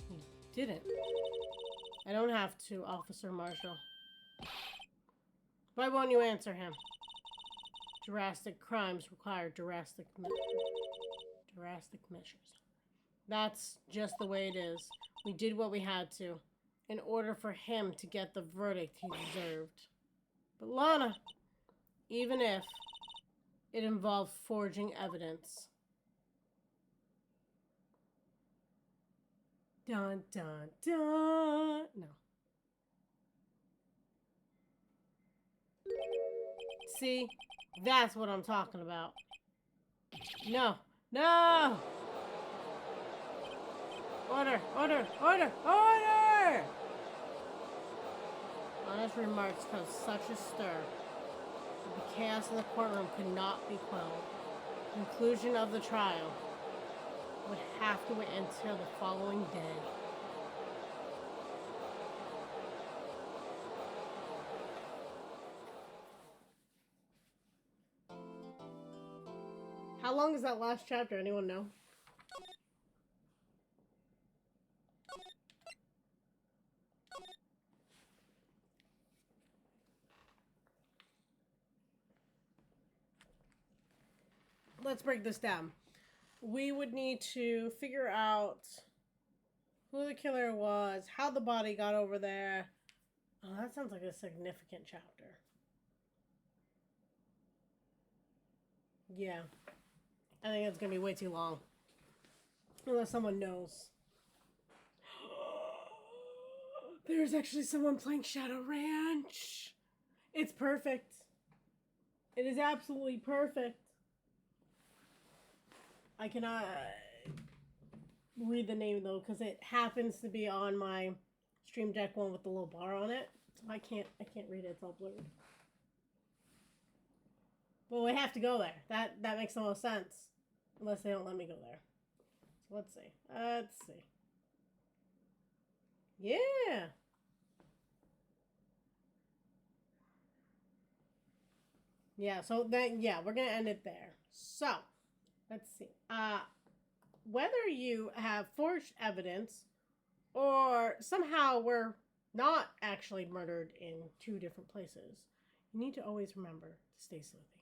you didn't. I don't have to, Officer Marshall. Why won't you answer him? Drastic crimes require drastic measures. That's just the way it is. We did what we had to, in order for him to get the verdict he deserved. But Lana, even if it involved forging evidence. Dun dun dun. No. See? That's what I'm talking about. No. No! Order! Order! Order! Order! Honest remarks caused such a stir. The chaos in the courtroom could not be quelled. Conclusion of the trial would have to wait until the following day. How long is that last chapter? Anyone know? Let's break this down. We would need to figure out who the killer was, how the body got over there. Oh, that sounds like a significant chapter. Yeah. I think it's going to be way too long. Unless someone knows. There's actually someone playing Shadow Ranch. It's perfect. It is absolutely perfect. I cannot read the name though because it happens to be on my Stream Deck one with the little bar on it. So I can't read it. It's all blurred. Well, we have to go there. That makes the most sense. Unless they don't let me go there. So let's see. Let's see. Yeah. Yeah, so then, yeah, we're going to end it there. So, let's see. Whether you have forged evidence or somehow were not actually murdered in two different places, you need to always remember to stay sleuthy.